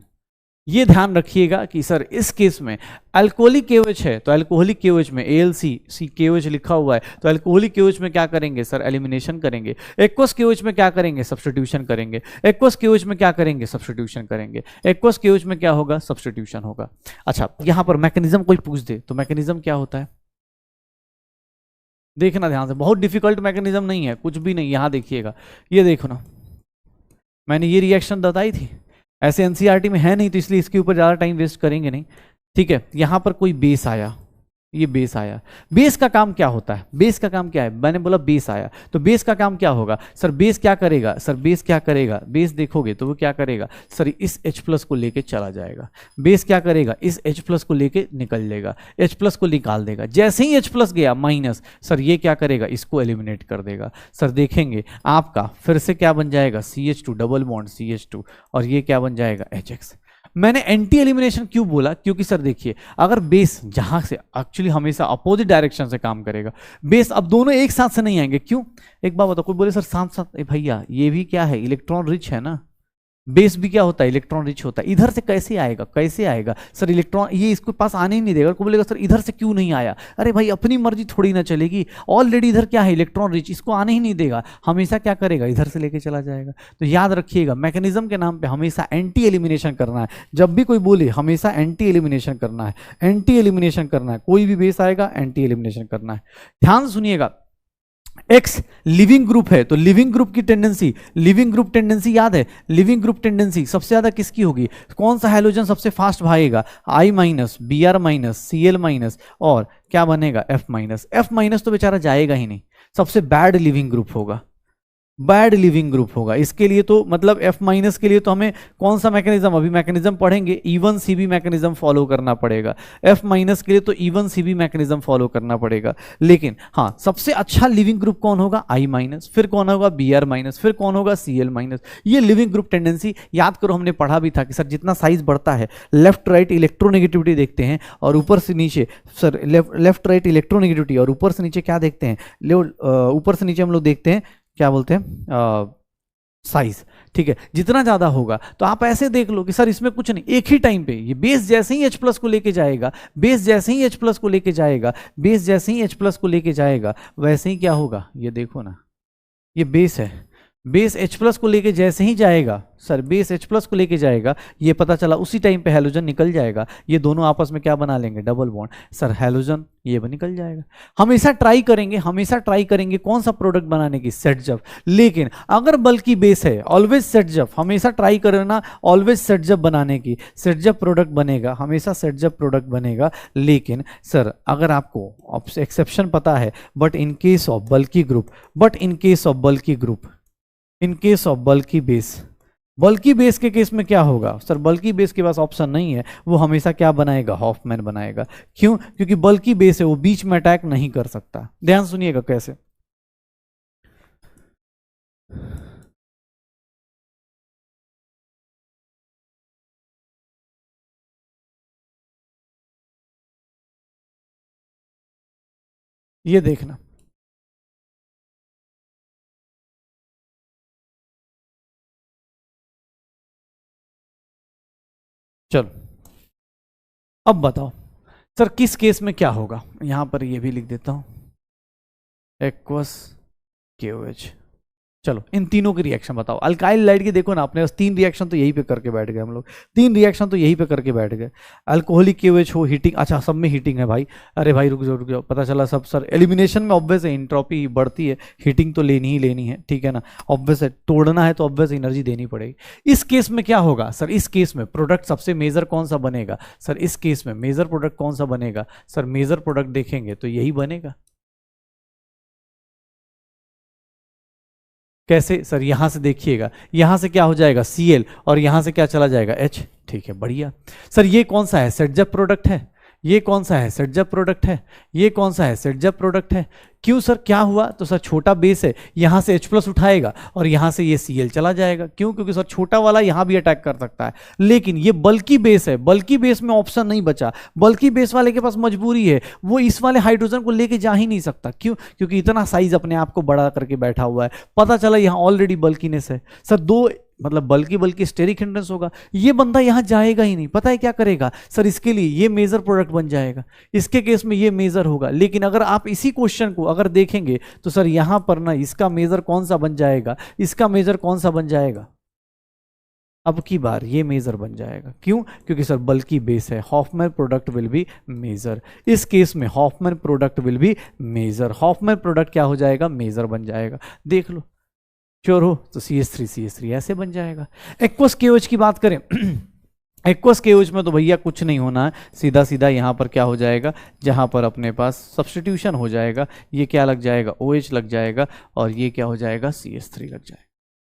ये ध्यान रखिएगा कि सर इस केस में अल्कोहलिक KOH है तो अल्कोहलिक KOH में AlCKOH लिखा हुआ है तो अल्कोहलिक KOH में क्या करेंगे सर, एलिमिनेशन करेंगे। एक्वस KOH में क्या करेंगे, सब्स्टिट्यूशन करेंगे। एक्वस KOH में क्या करेंगे, सब्स्टिट्यूशन करेंगे। एक्वस KOH में क्या होगा, सब्स्टिट्यूशन होगा। अच्छा यहां पर मैकेनिज्म कोई पूछ दे तो मैकेनिज्म क्या होता है, देखना ध्यान से, बहुत डिफिकल्ट मैकेनिज्म नहीं है, कुछ भी नहीं। यहां देखिएगा, ये देखो ना, मैंने ये रिएक्शन बताई थी, ऐसे एनसीईआरटी में है नहीं तो इसलिए इसके ऊपर ज़्यादा टाइम वेस्ट करेंगे नहीं। ठीक है, यहां पर कोई बेस आया, ये बेस आया। बेस का काम क्या होता है, बेस का काम क्या है, मैंने बोला बेस आया तो बेस का काम क्या होगा सर, बेस क्या करेगा सर, बेस क्या करेगा, बेस देखोगे तो वो क्या करेगा सर, इस H प्लस को लेके चला जाएगा। बेस क्या करेगा, इस H प्लस को लेके निकल लेगा, H प्लस को निकाल देगा। जैसे ही H प्लस गया माइनस, सर ये क्या करेगा, इसको एलिमिनेट कर देगा। सर देखेंगे आपका फिर से क्या बन जाएगा, CH2 डबल बॉन्ड CH2 और ये क्या बन जाएगा, HX। मैंने एंटी एलिमिनेशन क्यों बोला, क्योंकि सर देखिए अगर बेस जहां से एक्चुअली हमेशा अपोजिट डायरेक्शन से काम करेगा, बेस अब दोनों एक साथ से नहीं आएंगे। क्यों, एक बात बताओ, कोई बोले सर साथ साथ, भैया ये भी क्या है, इलेक्ट्रॉन रिच है ना, बेस भी क्या होता है, इलेक्ट्रॉन रिच होता है। इधर से कैसे आएगा, कैसे आएगा सर, इलेक्ट्रॉन ये इसको पास आने ही नहीं देगा। कोई बोलेगा सर इधर से क्यों नहीं आया, अरे भाई अपनी मर्जी थोड़ी ना चलेगी, ऑलरेडी इधर क्या है, इलेक्ट्रॉन रिच, इसको आने ही नहीं देगा, हमेशा क्या करेगा, इधर से लेके चला जाएगा। तो याद रखिएगा मैकेनिज्म के नाम पे हमेशा एंटी एलिमिनेशन करना है। जब भी कोई बोले हमेशा एंटी एलिमिनेशन करना है, एंटी एलिमिनेशन करना है। कोई भी बेस आएगा एंटी एलिमिनेशन करना है। ध्यान सुनिएगा, एक्स लिविंग ग्रुप है तो लिविंग ग्रुप की टेंडेंसी, लिविंग ग्रुप टेंडेंसी याद है, लिविंग ग्रुप टेंडेंसी सबसे ज्यादा किसकी होगी, कौन सा हैलोजन सबसे फास्ट भागेगा, I minus, Br minus, Cl minus और क्या बनेगा, F माइनस। F माइनस तो बेचारा जाएगा ही नहीं, सबसे बैड लिविंग ग्रुप होगा, बैड लिविंग ग्रुप होगा। इसके लिए तो मतलब F माइनस के लिए तो हमें कौन सा मैकेनिज्म, अभी मैकेनिज्म पढ़ेंगे, E1CB मैकेनिज्म फॉलो करना पड़ेगा। F माइनस के लिए तो E1CB मैकेनिज्म फॉलो करना पड़ेगा। लेकिन हाँ सबसे अच्छा लिविंग ग्रुप कौन होगा, I माइनस, फिर कौन होगा, Br माइनस, फिर कौन होगा, Cl माइनस। ये लिविंग ग्रुप टेंडेंसी याद करो, हमने पढ़ा भी था कि सर जितना साइज बढ़ता है लेफ्ट राइट इलेक्ट्रोनेगेटिविटी देखते हैं और ऊपर से नीचे, सर लेफ्ट राइट इलेक्ट्रोनेगेटिविटी और ऊपर से नीचे क्या देखते हैं, ऊपर से नीचे हम लोग देखते हैं क्या बोलते हैं, साइज। ठीक है, जितना ज्यादा होगा तो आप ऐसे देख लो कि सर इसमें कुछ नहीं, एक ही टाइम पे ये बेस जैसे ही H प्लस को लेके जाएगा, बेस जैसे ही H प्लस को लेके जाएगा, बेस जैसे ही H प्लस को लेके जाएगा, वैसे ही क्या होगा, ये देखो ना, ये बेस है, बेस H प्लस को लेके जैसे ही जाएगा, सर बेस H प्लस को लेके जाएगा, ये पता चला उसी टाइम पे हैलोजन निकल जाएगा, ये दोनों आपस में क्या बना लेंगे, डबल बॉन्ड, सर हैलोजन ये भी निकल जाएगा। हमेशा ट्राई करेंगे, हमेशा ट्राई करेंगे कौन सा प्रोडक्ट बनाने की, सेट जब। लेकिन अगर बल्कि बेस है, ऑलवेज सेट जब, हमेशा ट्राई करना ऑलवेज सेट जब बनाने की, सेट जब प्रोडक्ट बनेगा, हमेशा सेट जब प्रोडक्ट बनेगा। लेकिन सर अगर आपको एक्सेप्शन पता है, बट इन केस ऑफ बल्कि group, but in case of बल्कि ग्रुप, इन केस ऑफ बल्कि बेस, बल्कि बेस के केस में क्या होगा सर, बल्कि बेस के पास ऑप्शन नहीं है, वो हमेशा क्या बनाएगा, हॉफमैन बनाएगा। क्यों, क्योंकि बल्कि बेस है, वो बीच में अटैक नहीं कर सकता। ध्यान सुनिएगा कैसे, ये देखना, चलो अब बताओ सर किस केस में क्या होगा। यहां पर ये भी लिख देता हूं, एक्वस केओएच। चलो इन तीनों की रिएक्शन बताओ। अल्काइल लाइट की देखो ना, आपने बस 3 रिएक्शन तो यही पे करके बैठ गए हम लोग, 3 रिएक्शन तो यही पे करके बैठ गए। अल्कोहलिक केओएच हो, हीटिंग, अच्छा सब में हीटिंग है भाई। अरे भाई रुक जाओ रुक जाओ, पता चला सब सर एलिमिनेशन में ऑब्वियस है एंट्रोपी बढ़ती है, हीटिंग तो लेनी ही लेनी है, ठीक है ना, ऑब्वियस है, तोड़ना है तो ऑब्वियस एनर्जी देनी पड़ेगी। इस केस में क्या होगा सर, इस केस में प्रोडक्ट सबसे मेजर कौन सा बनेगा सर, इस केस में मेजर प्रोडक्ट कौन सा बनेगा सर, मेजर प्रोडक्ट देखेंगे तो यही बनेगा। कैसे सर, यहां से देखिएगा, यहां से क्या हो जाएगा Cl और यहां से क्या चला जाएगा H, ठीक है बढ़िया। सर ये कौन सा है, सेटजप प्रोडक्ट है, ये कौन सा है, सेटजप प्रोडक्ट है, ये कौन सा है, सेटजप प्रोडक्ट है। क्यों सर, क्या हुआ, तो सर छोटा बेस है, यहां से H+ उठाएगा और यहां से ये Cl चला जाएगा। क्यों, क्योंकि सर छोटा वाला यहां भी अटैक कर सकता है, लेकिन ये बल्कि बेस है, बल्कि बेस में ऑप्शन नहीं बचा, बल्कि बेस वाले के पास मजबूरी है, वो इस वाले हाइड्रोजन को लेके जा ही नहीं सकता। क्यों, क्योंकि इतना साइज अपने आप को बड़ा करके बैठा हुआ है, पता चला यहां ऑलरेडी बल्कीनेस है। सर दो मतलब बल्कि बल्कि स्टेरिक हिंड्रेंस होगा, ये बंदा यहां जाएगा ही नहीं। पता है क्या करेगा सर, इसके लिए ये मेजर प्रोडक्ट बन जाएगा, इसके केस में ये मेजर होगा। लेकिन अगर आप इसी क्वेश्चन को अगर देखेंगे तो सर यहां पर ना इसका मेजर कौन सा बन जाएगा, इसका मेजर कौन सा बन जाएगा, अब की बार ये मेजर बन जाएगा। क्यों, क्योंकि सर बल्कि बेस है, Hofmann product will be major. इस केस में Hofmann product will be major, Hofmann product क्या हो जाएगा, मेजर बन जाएगा। देख लो, श्योर हो तो CH3 ऐसे बन जाएगा। एक्वस केओएच की बात करें एक्वस केओएच में तो भैया कुछ नहीं होना है, सीधा सीधा यहां पर क्या हो जाएगा, जहां पर अपने पास सब्स्टिट्यूशन हो जाएगा, ये क्या लग जाएगा, OH लग जाएगा और ये क्या हो जाएगा, CH3 लग जाएगा।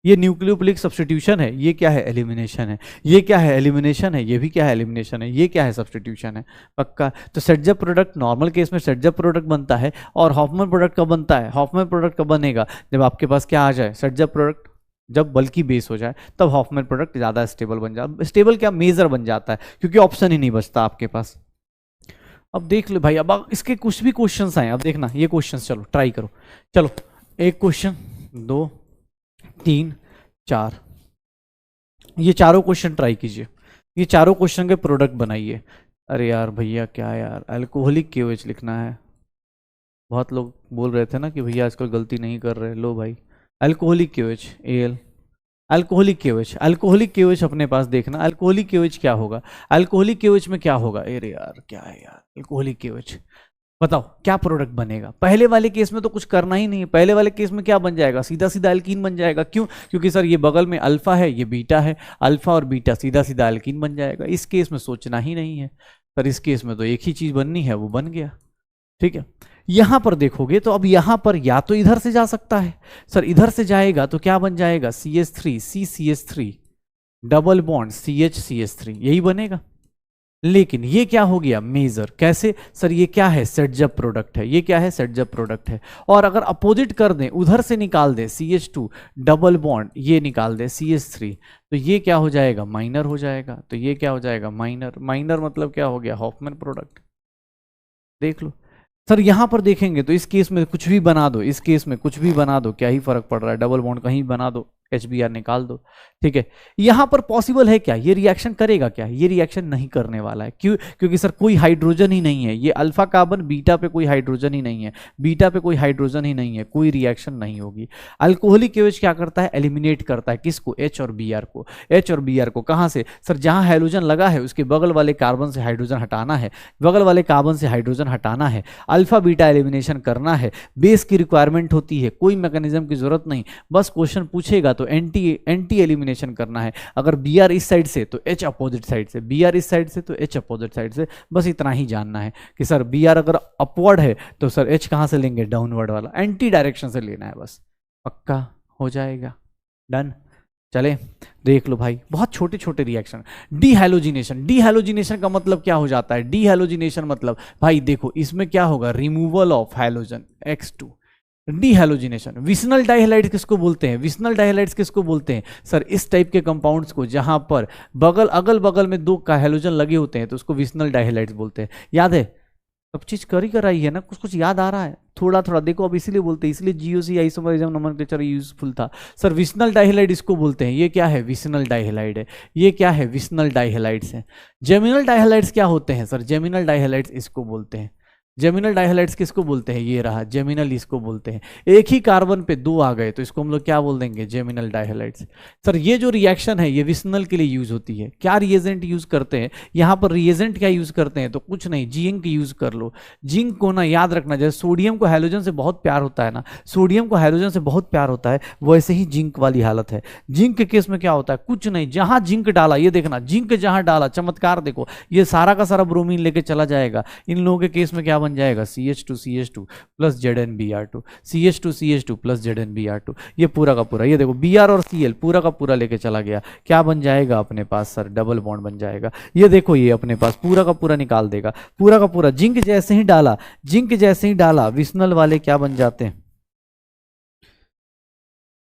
ये न्यूक्लियोफिलिक सब्स्टिट्यूशन है, ये क्या है, एलिमिनेशन है, ये क्या है, एलिमिनेशन है, ये भी क्या है, एलिमिनेशन है, ये क्या है, सब्स्टिट्यूशन है। पक्का, तो सेटजप प्रोडक्ट नॉर्मल केस में सेटजप प्रोडक्ट बनता है, और हॉफमैन प्रोडक्ट कब बनता है, हॉफमैन प्रोडक्ट कब बनेगा, जब आपके पास क्या आ जाए, सेटजप प्रोडक्ट जब बल्कि बेस हो जाए, तब हॉफमैन प्रोडक्ट ज़्यादा स्टेबल बन जाता, स्टेबल क्या, मेजर बन जाता है, क्योंकि ऑप्शन ही नहीं बचता आपके पास। अब देख लो भाई, अब इसके कुछ भी क्वेश्चंस आए, अब देखना ये क्वेश्चंस, चलो ट्राई करो, चलो एक क्वेश्चन, 2 3 4, ये चारों क्वेश्चन ट्राई कीजिए, ये चारों क्वेश्चन के प्रोडक्ट बनाइए। अरे यार भैया क्या यार, अल्कोहलिक केओएच लिखना है, बहुत लोग बोल रहे थे ना कि भैया आजकल गलती नहीं कर रहे, लो भाई alcoholic KOH Al, alcoholic KOH, alcoholic KOH अपने पास देखना, अल्कोहलिक केओएच क्या होगा, अल्कोहलिक केओएच में क्या होगा, अरे यार क्या है यार, अल्कोहलिक केओएच बताओ क्या प्रोडक्ट बनेगा। पहले वाले केस में तो कुछ करना ही नहीं है, पहले वाले केस में क्या बन जाएगा, सीधा सीधा एल्कीन बन जाएगा। क्यों, क्योंकि सर ये बगल में अल्फा है, ये बीटा है, अल्फा और बीटा सीधा सीधा एल्कीन बन जाएगा। इस केस में सोचना ही नहीं है सर, इस केस में तो एक ही चीज बननी है, वो बन गया। ठीक है, यहां पर देखोगे तो अब यहां पर या तो इधर से जा सकता है सर, इधर से जाएगा तो क्या बन जाएगा, CH3 CCH3 double bond CH यही बनेगा। लेकिन ये क्या हो गया, मेजर। कैसे सर, ये क्या है, सेटजप प्रोडक्ट है, ये क्या है, सेटजप प्रोडक्ट है। और अगर अपोजिट कर दें, उधर से निकाल दें CH2 डबल बॉन्ड, ये निकाल दें CH3, तो ये क्या हो जाएगा, माइनर हो जाएगा। तो ये क्या हो जाएगा, माइनर। माइनर मतलब क्या हो गया, हॉफमैन प्रोडक्ट। देख लो सर, यहां पर देखेंगे तो इस केस में कुछ भी बना दो, इस केस में कुछ भी बना दो, क्या ही फर्क पड़ रहा है, डबल बॉन्ड कहीं बना दो, HBr निकाल दो। ठीक है, यहां पर पॉसिबल है क्या, ये रिएक्शन करेगा क्या, ये रिएक्शन नहीं करने वाला है। क्यों, क्योंकि सर कोई हाइड्रोजन ही नहीं है, ये अल्फा कार्बन, बीटा पे कोई हाइड्रोजन ही नहीं है, बीटा पे कोई हाइड्रोजन ही नहीं है, कोई रिएक्शन नहीं होगी। अल्कोहलिक केओएच क्या करता है, एलिमिनेट करता है किसको, H और Br को। H और Br को कहां से सर, जहां हाइड्रोजन लगा है उसके बगल वाले कार्बन से हाइड्रोजन हटाना है, बगल वाले कार्बन से हाइड्रोजन हटाना है, अल्फा बीटा एलिमिनेशन करना है। बेस की रिक्वायरमेंट होती है, कोई मैकेनिज्म की जरूरत नहीं, बस क्वेश्चन पूछेगा तो एंटी एलिमिनेशन करना है। अगर Br इस साइड से तो H अपोजिट साइड से, Br इस साइड से तो H अपोजिट साइड से, बस इतना ही जानना है कि सर Br अगर अपवर्ड है तो सर H कहां से लेंगे, डाउनवर्ड वाला, एंटी डायरेक्शन से लेना है, बस पक्का हो जाएगा। डन, चले देख लो भाई, बहुत छोटे छोटे रिएक्शन। डीहैलोजिनेशन, डीहैलोजिनेशन का मतलब क्या हो जाता है, डीहैलोजिनेशन मतलब भाई देखो इसमें क्या होगा, removal of halogen X2। Dehalogenation, vicinal dihalides किसको बोलते हैं, विसनल डाइहैलाइड्स किसको बोलते हैं सर, इस टाइप के कंपाउंड्स को जहां पर बगल अगल बगल में 2 का हैलोजन लगे होते हैं तो उसको विसनल डाइहैलाइड्स बोलते हैं। याद है सब चीज कर ही कराई है ना, कुछ कुछ याद आ रहा है थोड़ा थोड़ा, देखो अब इसीलिए बोलते हैं, इसलिए जीओसी आइसोमरिज्म नोमेनक्लेचर यूजफुल था। सर विसनल डाइहेलाइड इसको बोलते हैं, ये क्या है, विसनल डाइहेलाइड है। ये क्या है, विसनल डाइहेलाइड्स है। जेमिनल डाइहेलाइड्स क्या होते हैं सर, जेमिनल डाइहेलाइड्स इसको बोलते हैं। जेमिनल डाइहेलाइड्स किसको बोलते हैं, ये रहा जेमिनल, इसको बोलते हैं। एक ही कार्बन पे दो आ गए तो इसको हम लोग क्या बोल देंगे, जेमिनल डाइहेलाइड्स। सर ये जो रिएक्शन है ये विसनल के लिए यूज होती है। क्या रिएजेंट यूज करते हैं यहाँ पर, रिएजेंट क्या यूज करते हैं, तो कुछ नहीं, जिंक यूज कर लो। जिंक को ना याद रखना, जैसे सोडियम को हैलोजन से बहुत प्यार होता है ना, सोडियम को हैलोजन से बहुत प्यार होता है, वैसे ही जिंक वाली हालत है। जिंक के केस में क्या होता है, कुछ नहीं, जहां जिंक डाला, ये देखना जिंक जहां डाला, चमत्कार देखो, ये सारा का सारा ब्रोमीन लेके चला जाएगा। इन लोगों के केस में क्या बन जाएगा, CH2 plus ZnBr2, CH2 plus ZnBr2, ये पूरा का पूरा, ये देखो Br और Cl पूरा का पूरा लेके चला गया, क्या बन जाएगा अपने पास सर, डबल बॉन्ड बन जाएगा। ये देखो ये अपने पास पूरा का पूरा निकाल देगा, पूरा का पूरा। जिंक जैसे ही डाला, जिंक जैसे ही डाला, विसनल वाले क्या बन जाते हैं,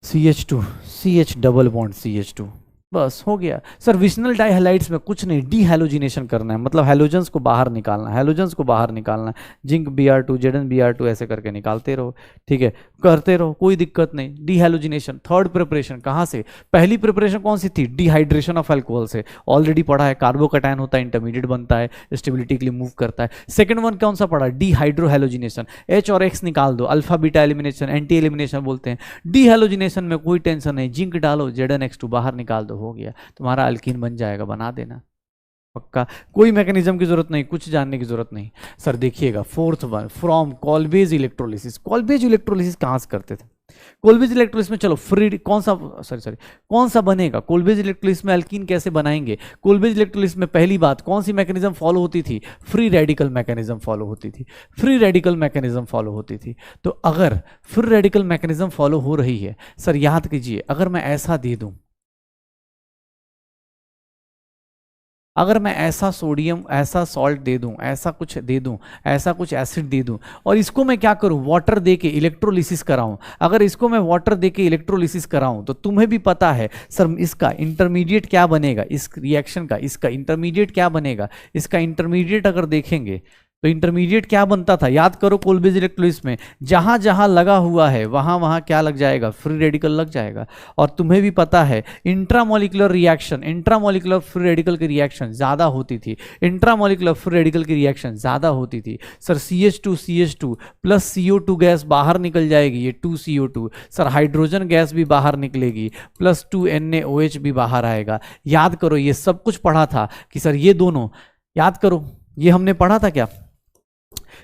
CH2, CH double bond CH2, बस हो गया। सर विसनल डाइहेलाइड्स में कुछ नहीं, डी हैलोजिनेशन करना है, मतलब हैलोजन्स को बाहर निकालना है, हैलोजन्स को बाहर निकालना है। जिंक Br2 ZnBr2 ऐसे करके निकालते रहो, ठीक है, करते रहो, कोई दिक्कत नहीं। डी हैलोजिनेशन, थर्ड प्रिपरेशन कहाँ से, पहली प्रिपरेशन कौन सी थी, डिहाइड्रेशन ऑफ अल्कोहल से, ऑलरेडी पढ़ा है, कार्बोकैटायन होता है, इंटरमीडिएट बनता है, स्टेबिलिटी के लिए मूव करता है। सेकंड वन कौन सा पढ़ा, डिहाइड्रोहैलोजिनेशन, H और X निकाल दो, alpha beta elimination, anti elimination बोलते हैं। डिहैलोजिनेशन में कोई टेंशन नहीं, जिंक डालो, ZnX2 बाहर निकाल दो, हो गया, तुम्हारा अल्कीन बन जाएगा, बना देना पक्का, कोई मैकेनिज्म की जरूरत नहीं, कुछ जानने की जरूरत नहीं। सर देखिएगा fourth one, from Kolbe's electrolysis. Kolbe's electrolysis कहाँ से करते थे, कोल्बेज इलेक्ट्रोलिसिस में, चलो फ्री कौन सा, सॉरी कौन सा बनेगा, कोल्बेज इलेक्ट्रोलिसिस में अल्कीन कैसे बनाएंगे। कोल्बेज इलेक्ट्रोलिसिस में पहली बात कौन सी मैकेनिज्म फॉलो होती थी, फ्री रेडिकल मैकेनिज्म फॉलो होती थी, फ्री रेडिकल मैकेनिज्म फॉलो होती थी। तो अगर फ्री रेडिकल मैकेनिज्म फॉलो हो रही है, सर याद कीजिए, अगर मैं ऐसा दे दूं, अगर मैं ऐसा सोडियम, ऐसा सॉल्ट दे दूं, ऐसा कुछ दे दूं, ऐसा कुछ एसिड दे दूं, और इसको मैं क्या करूं, वाटर दे के इलेक्ट्रोलिसिस कराऊं, अगर इसको मैं वाटर दे के इलेक्ट्रोलिसिस कराऊं, तो तुम्हें भी पता है सर इसका इंटरमीडिएट क्या बनेगा, इस रिएक्शन का इसका इंटरमीडिएट क्या बनेगा। इसका इंटरमीडिएट अगर देखेंगे तो इंटरमीडिएट क्या बनता था, याद करो, कोल्बेज इलेक्ट्रोलिसिस में जहां जहां लगा हुआ है वहां वहां क्या लग जाएगा, फ्री रेडिकल लग जाएगा। और तुम्हें भी पता है intramolecular reaction, intramolecular free radical की रिएक्शन ज्यादा होती थी, इंट्रामोलिकुलर फ्री रेडिकल की रिएक्शन ज्यादा होती थी। Sir CH2 plus CO2 gas बाहर निकल जाएगी, ये 2CO2, सर हाइड्रोजन गैस भी बाहर निकलेगी, प्लस 2NaOH भी बाहर आएगा। याद करो ये सब कुछ पढ़ा था कि सर ये दोनों, याद करो ये हमने पढ़ा था क्या,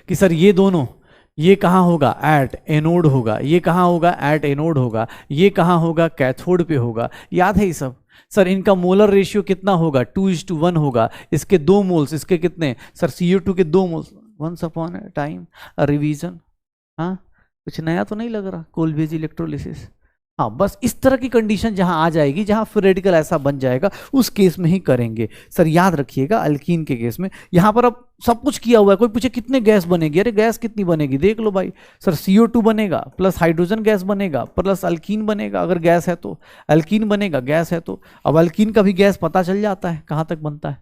कि सर ये दोनों, ये कहाँ होगा, एट एनोड होगा, ये कहाँ होगा, एट एनोड होगा, ये कहाँ होगा, कैथोड पे होगा। याद है ये सब। सर इनका मोलर रेशियो कितना होगा, 2:1 होगा। इसके 2 मोल्स, इसके कितने सर, CO2 के 2 moles. Once upon a time revision. हाँ कुछ नया तो नहीं लग रहा, कोल्बेज इलेक्ट्रोलिसिस। हाँ बस इस तरह की कंडीशन जहां आ जाएगी, जहां फ्री रेडिकल ऐसा बन जाएगा, उस केस में ही करेंगे। सर याद रखिएगा अल्कीन के केस में यहां पर अब सब कुछ किया हुआ है, कोई पूछे कितने गैस बनेगी, अरे गैस कितनी बनेगी देख लो भाई, सर CO2 बनेगा प्लस हाइड्रोजन गैस बनेगा प्लस अल्कीन बनेगा, अगर गैस है तो अल्कीन बनेगा, गैस है तो। अब अल्कीन का भी गैस पता चल जाता है कहां तक बनता है,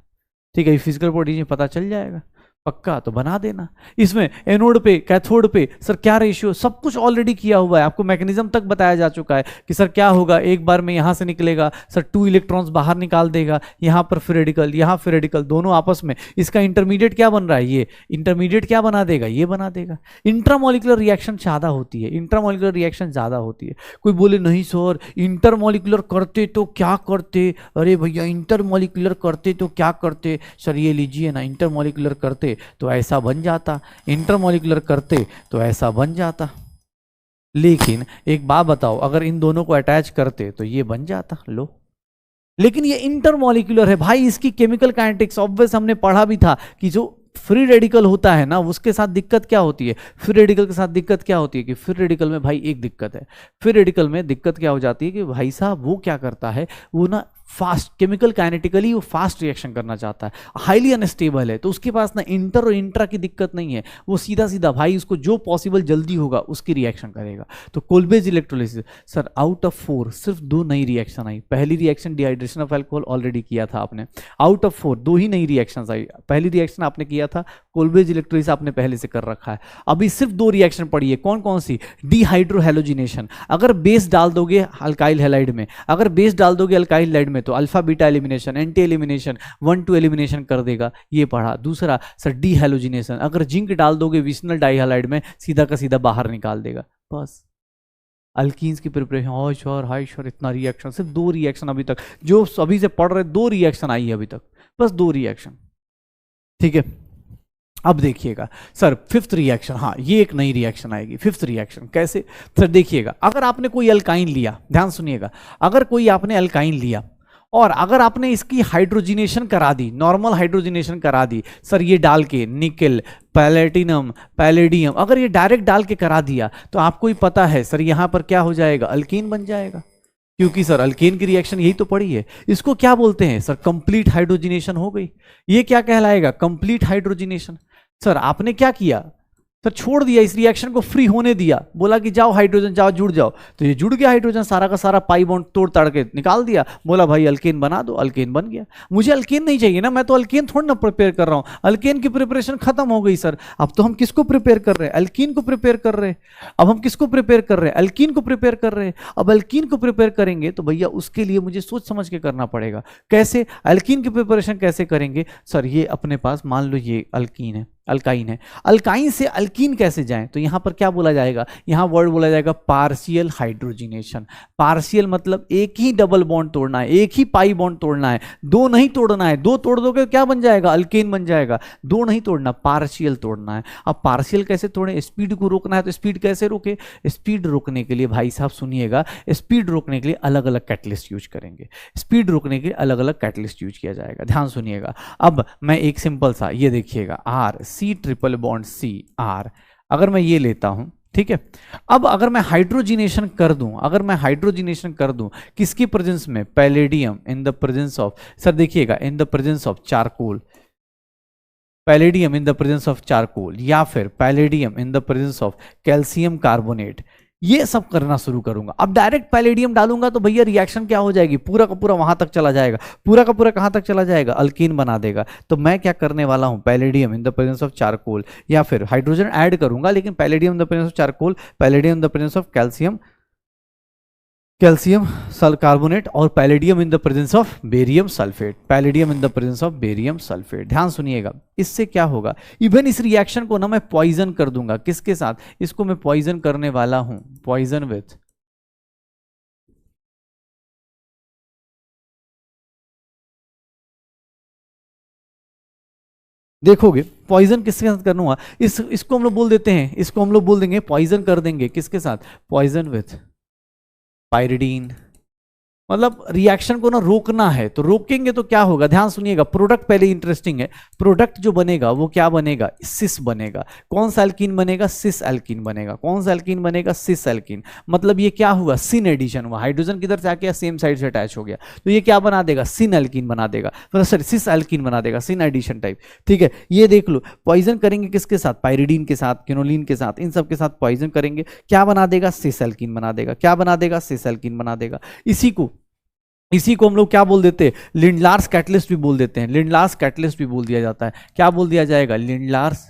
ठीक है, फिजिकल बॉडी में पता चल जाएगा, पक्का, तो बना देना। इसमें एनोड पे कैथोड पे सर क्या रेशियो, सब कुछ ऑलरेडी किया हुआ है, आपको मैकेनिज्म तक बताया जा चुका है कि सर क्या होगा, एक बार में यहां से निकलेगा सर 2 इलेक्ट्रॉन्स बाहर निकाल देगा, यहां पर फ्री रेडिकल, यहां फ्री रेडिकल, दोनों आपस में, इसका इंटरमीडिएट क्या बन रहा है, ये इंटरमीडिएट क्या बना देगा, ये बना देगा। इंट्रामोलिकुलर रिएक्शन ज्यादा होती है, इंट्रामोलिकुलर रिएक्शन ज्यादा होती है। कोई बोले नहीं सर इंटरमोलिकुलर करते तो क्या करते, अरे भैया इंटरमोलिकुलर करते तो क्या करते, सर ये लीजिए ना, इंटरमोलिकुलर करते तो ऐसा बन जाता, इंटरमोलिकुलर करते तो ऐसा बन जाता। लेकिन एक बात बताओ, अगर इन दोनों को अटैच करते तो ये बन जाता, लो। लेकिन ये इंटरमोलिकुलर है भाई, इसकी केमिकल काइनेटिक्स ऑब्वियस हमने पढ़ा भी था कि जो फ्री रेडिकल होता है ना, उसके साथ दिक्कत क्या होती है, फ्री रेडिकल के साथ दिक्कत क्या होती है कि फ्री रेडिकल में भाई एक दिक्कत है, फ्री रेडिकल में दिक्कत क्या हो जाती है कि भाई साहब वो क्या करता है, वो ना फास्ट, केमिकल काइनेटिकली वो फास्ट रिएक्शन करना चाहता है, हाईली अनस्टेबल है, तो उसके पास ना इंटर और इंट्रा की दिक्कत नहीं है, वो सीधा सीधा भाई उसको जो पॉसिबल जल्दी होगा उसकी रिएक्शन करेगा। तो कोल्बेज इलेक्ट्रोलिसिस, सर आउट ऑफ 4 सिर्फ 2 नई रिएक्शन आई। पहली reaction dehydration of alcohol already किया था आपने, आउट ऑफ 4 2 ही नई रिएक्शन आई। पहली रिएक्शन आपने किया था कोल्बेज इलेक्ट्रोलिसिस आपने पहले से कर रखा है, अभी सिर्फ 2 रिएक्शन पड़ी है। कौन कौन सी? डिहाइड्रोहेलोजिनेशन, अगर बेस डाल दोगे अल्काइल हैलाइड में, अगर बेस डाल दोगे अल्काइल हैलाइड में तो alpha beta elimination, anti elimination, 1-2 elimination कर देगा, ये पढ़ा। दूसरा सर डीहैलोजिनेशन, अगर जिंक डाल दोगे विशनल डाइहैलाइड में सीधा का सीधा बाहर निकाल देगा। बस अल्कीन्स की प्रिपरेशन, हाय श्योर हाय श्योर, इतना रिएक्शन, सिर्फ 2 रिएक्शन अभी तक जो अभी से पढ़ रहे, 2 रिएक्शन आई है अभी तक, बस 2 रिएक्शन, ठीक है। अब देखिएगा सर 5th रिएक्शन, हाँ ये एक नई रिएक्शन आएगी। 5th रिएक्शन कैसे? सर देखिएगा, अगर आपने कोई अल्काइन लिया, ध्यान सुनिएगा, अगर कोई आपने अल्काइन लिया और अगर आपने इसकी हाइड्रोजिनेशन करा दी, नॉर्मल हाइड्रोजिनेशन करा दी, सर ये डाल के निकल, पैलेटिनम, पैलेडियम, अगर ये डायरेक्ट डाल के करा दिया तो आपको ही पता है सर यहाँ पर क्या हो जाएगा, अल्कीन बन जाएगा, क्योंकि सर अल्केन की रिएक्शन यही तो पड़ी है। इसको क्या बोलते हैं सर? कंप्लीट हाइड्रोजिनेशन हो गई। ये क्या कहलाएगा? Complete hydrogenation. सर आपने क्या किया सर? छोड़ दिया, इस रिएक्शन को फ्री होने दिया, बोला कि जाओ हाइड्रोजन जाओ जुड़ जाओ, तो ये जुड़ गया हाइड्रोजन, सारा का सारा पाई बॉन्ड तोड़ ताड़ के निकाल दिया, बोला भाई अल्केन बना दो, अल्केन बन गया। मुझे अल्केन नहीं चाहिए ना, मैं तो अल्केन थोड़ा ना प्रिपेयर कर रहा हूं, अल्केन की प्रिपरेशन खत्म हो गई सर। अब तो हम किसको प्रिपेयर कर रहे हैं? अल्कीन को प्रिपेयर कर रहे हैं। अब हम किसको प्रिपेयर कर रहे हैं? अल्कीन को प्रिपेयर कर रहे हैं। अब अल्कीन को प्रिपेयर करेंगे तो भैया उसके लिए मुझे सोच समझ के करना पड़ेगा। कैसे अल्कीन की प्रिपरेशन कैसे करेंगे? सर ये अपने पास मान लो ये अल्कीन है, अल्काइन है, अल्काइन से अल्कीन कैसे जाएं? तो यहां पर क्या बोला जाएगा? यहां वर्ड बोला जाएगा पार्शियल हाइड्रोजिनेशन। पार्शियल मतलब एक ही डबल बॉन्ड तोड़ना है, एक ही पाई बॉन्ड तोड़ना है, 2 नहीं तोड़ना है। 2 तोड़ दोगे क्या बन जाएगा? अल्केन बन जाएगा। 2 नहीं तोड़ना, पार्शियल तोड़ना है। अब पार्शियल कैसे तोड़े? स्पीड को रोकना है, तो स्पीड कैसे रोके? स्पीड रोकने के लिए भाई साहब सुनिएगा, स्पीड रोकने के लिए अलग अलग कैटलिस्ट यूज करेंगे। स्पीड रोकने के लिए अलग अलग कैटलिस्ट यूज किया जाएगा, ध्यान सुनिएगा। अब मैं एक सिंपल सा ये देखिएगा, R C triple bond C R, अगर मैं ये लेता हूं, ठीक है। अब अगर मैं हाइड्रोजिनेशन कर दूं, अगर मैं हाइड्रोजिनेशन कर दूं किसकी प्रेजेंस में? Palladium in the presence of, sir देखिएगा in the presence of charcoal, palladium in the presence of charcoal, या फिर palladium in the presence of calcium carbonate, ये सब करना शुरू करूंगा। अब डायरेक्ट पैलेडियम डालूंगा तो भैया रिएक्शन क्या हो जाएगी? पूरा का पूरा वहां तक चला जाएगा, पूरा का पूरा कहां तक चला जाएगा? अल्कीन बना देगा। तो मैं क्या करने वाला हूं? Palladium in the presence of charcoal, या फिर हाइड्रोजन ऐड करूंगा लेकिन palladium in the presence of charcoal, palladium in the presence of calcium, calcium सल कार्बोनेट, और palladium in the presence of barium sulphate, palladium in the presence of barium sulphate. ध्यान सुनिएगा, इससे क्या होगा? इवन इस रिएक्शन को ना मैं पॉइजन कर दूंगा। किसके साथ? इसको मैं पॉइजन करने वाला हूं, पॉइजन विथ, देखोगे पॉइजन किसके साथ करूंगा? इसको हम लोग बोल देते हैं, इसको हम लोग बोल देंगे पॉइजन कर देंगे। किसके साथ? Poison with pyridine. मतलब रिएक्शन को ना रोकना है, तो रोकेंगे तो क्या होगा? ध्यान सुनिएगा, प्रोडक्ट पहले इंटरेस्टिंग है। प्रोडक्ट जो बनेगा वो क्या बनेगा? सिस बनेगा। कौन सा एल्कीन बनेगा? सिस एल्कीन बनेगा। कौन सा एल्कीन बनेगा? Cis alkene. मतलब ये क्या हुआ? सिन एडिशन हुआ, हाइड्रोजन किधर से आके सेम साइड से अटैच हो गया, तो ये क्या बना देगा? सिन एल्कीन बना देगा, मतलब सॉरी सिस एल्कीन बना देगा, सिन एडिशन टाइप। ठीक है, ये देख लो, पॉइजन करेंगे किसके साथ? पायरिडीन के साथ, क्विनोलिन के साथ, इन सब के साथ पॉइजन करेंगे, क्या बना देगा? सिस एल्कीन बना देगा। क्या बना देगा? सिस एल्कीन बना देगा। इसी को हम लोग क्या बोल देते हैं? लिंडलार्स कैटलिस्ट भी बोल देते हैं, लिंडलार्स कैटलिस्ट भी बोल दिया जाता है। क्या बोल दिया जाएगा? Lindlar's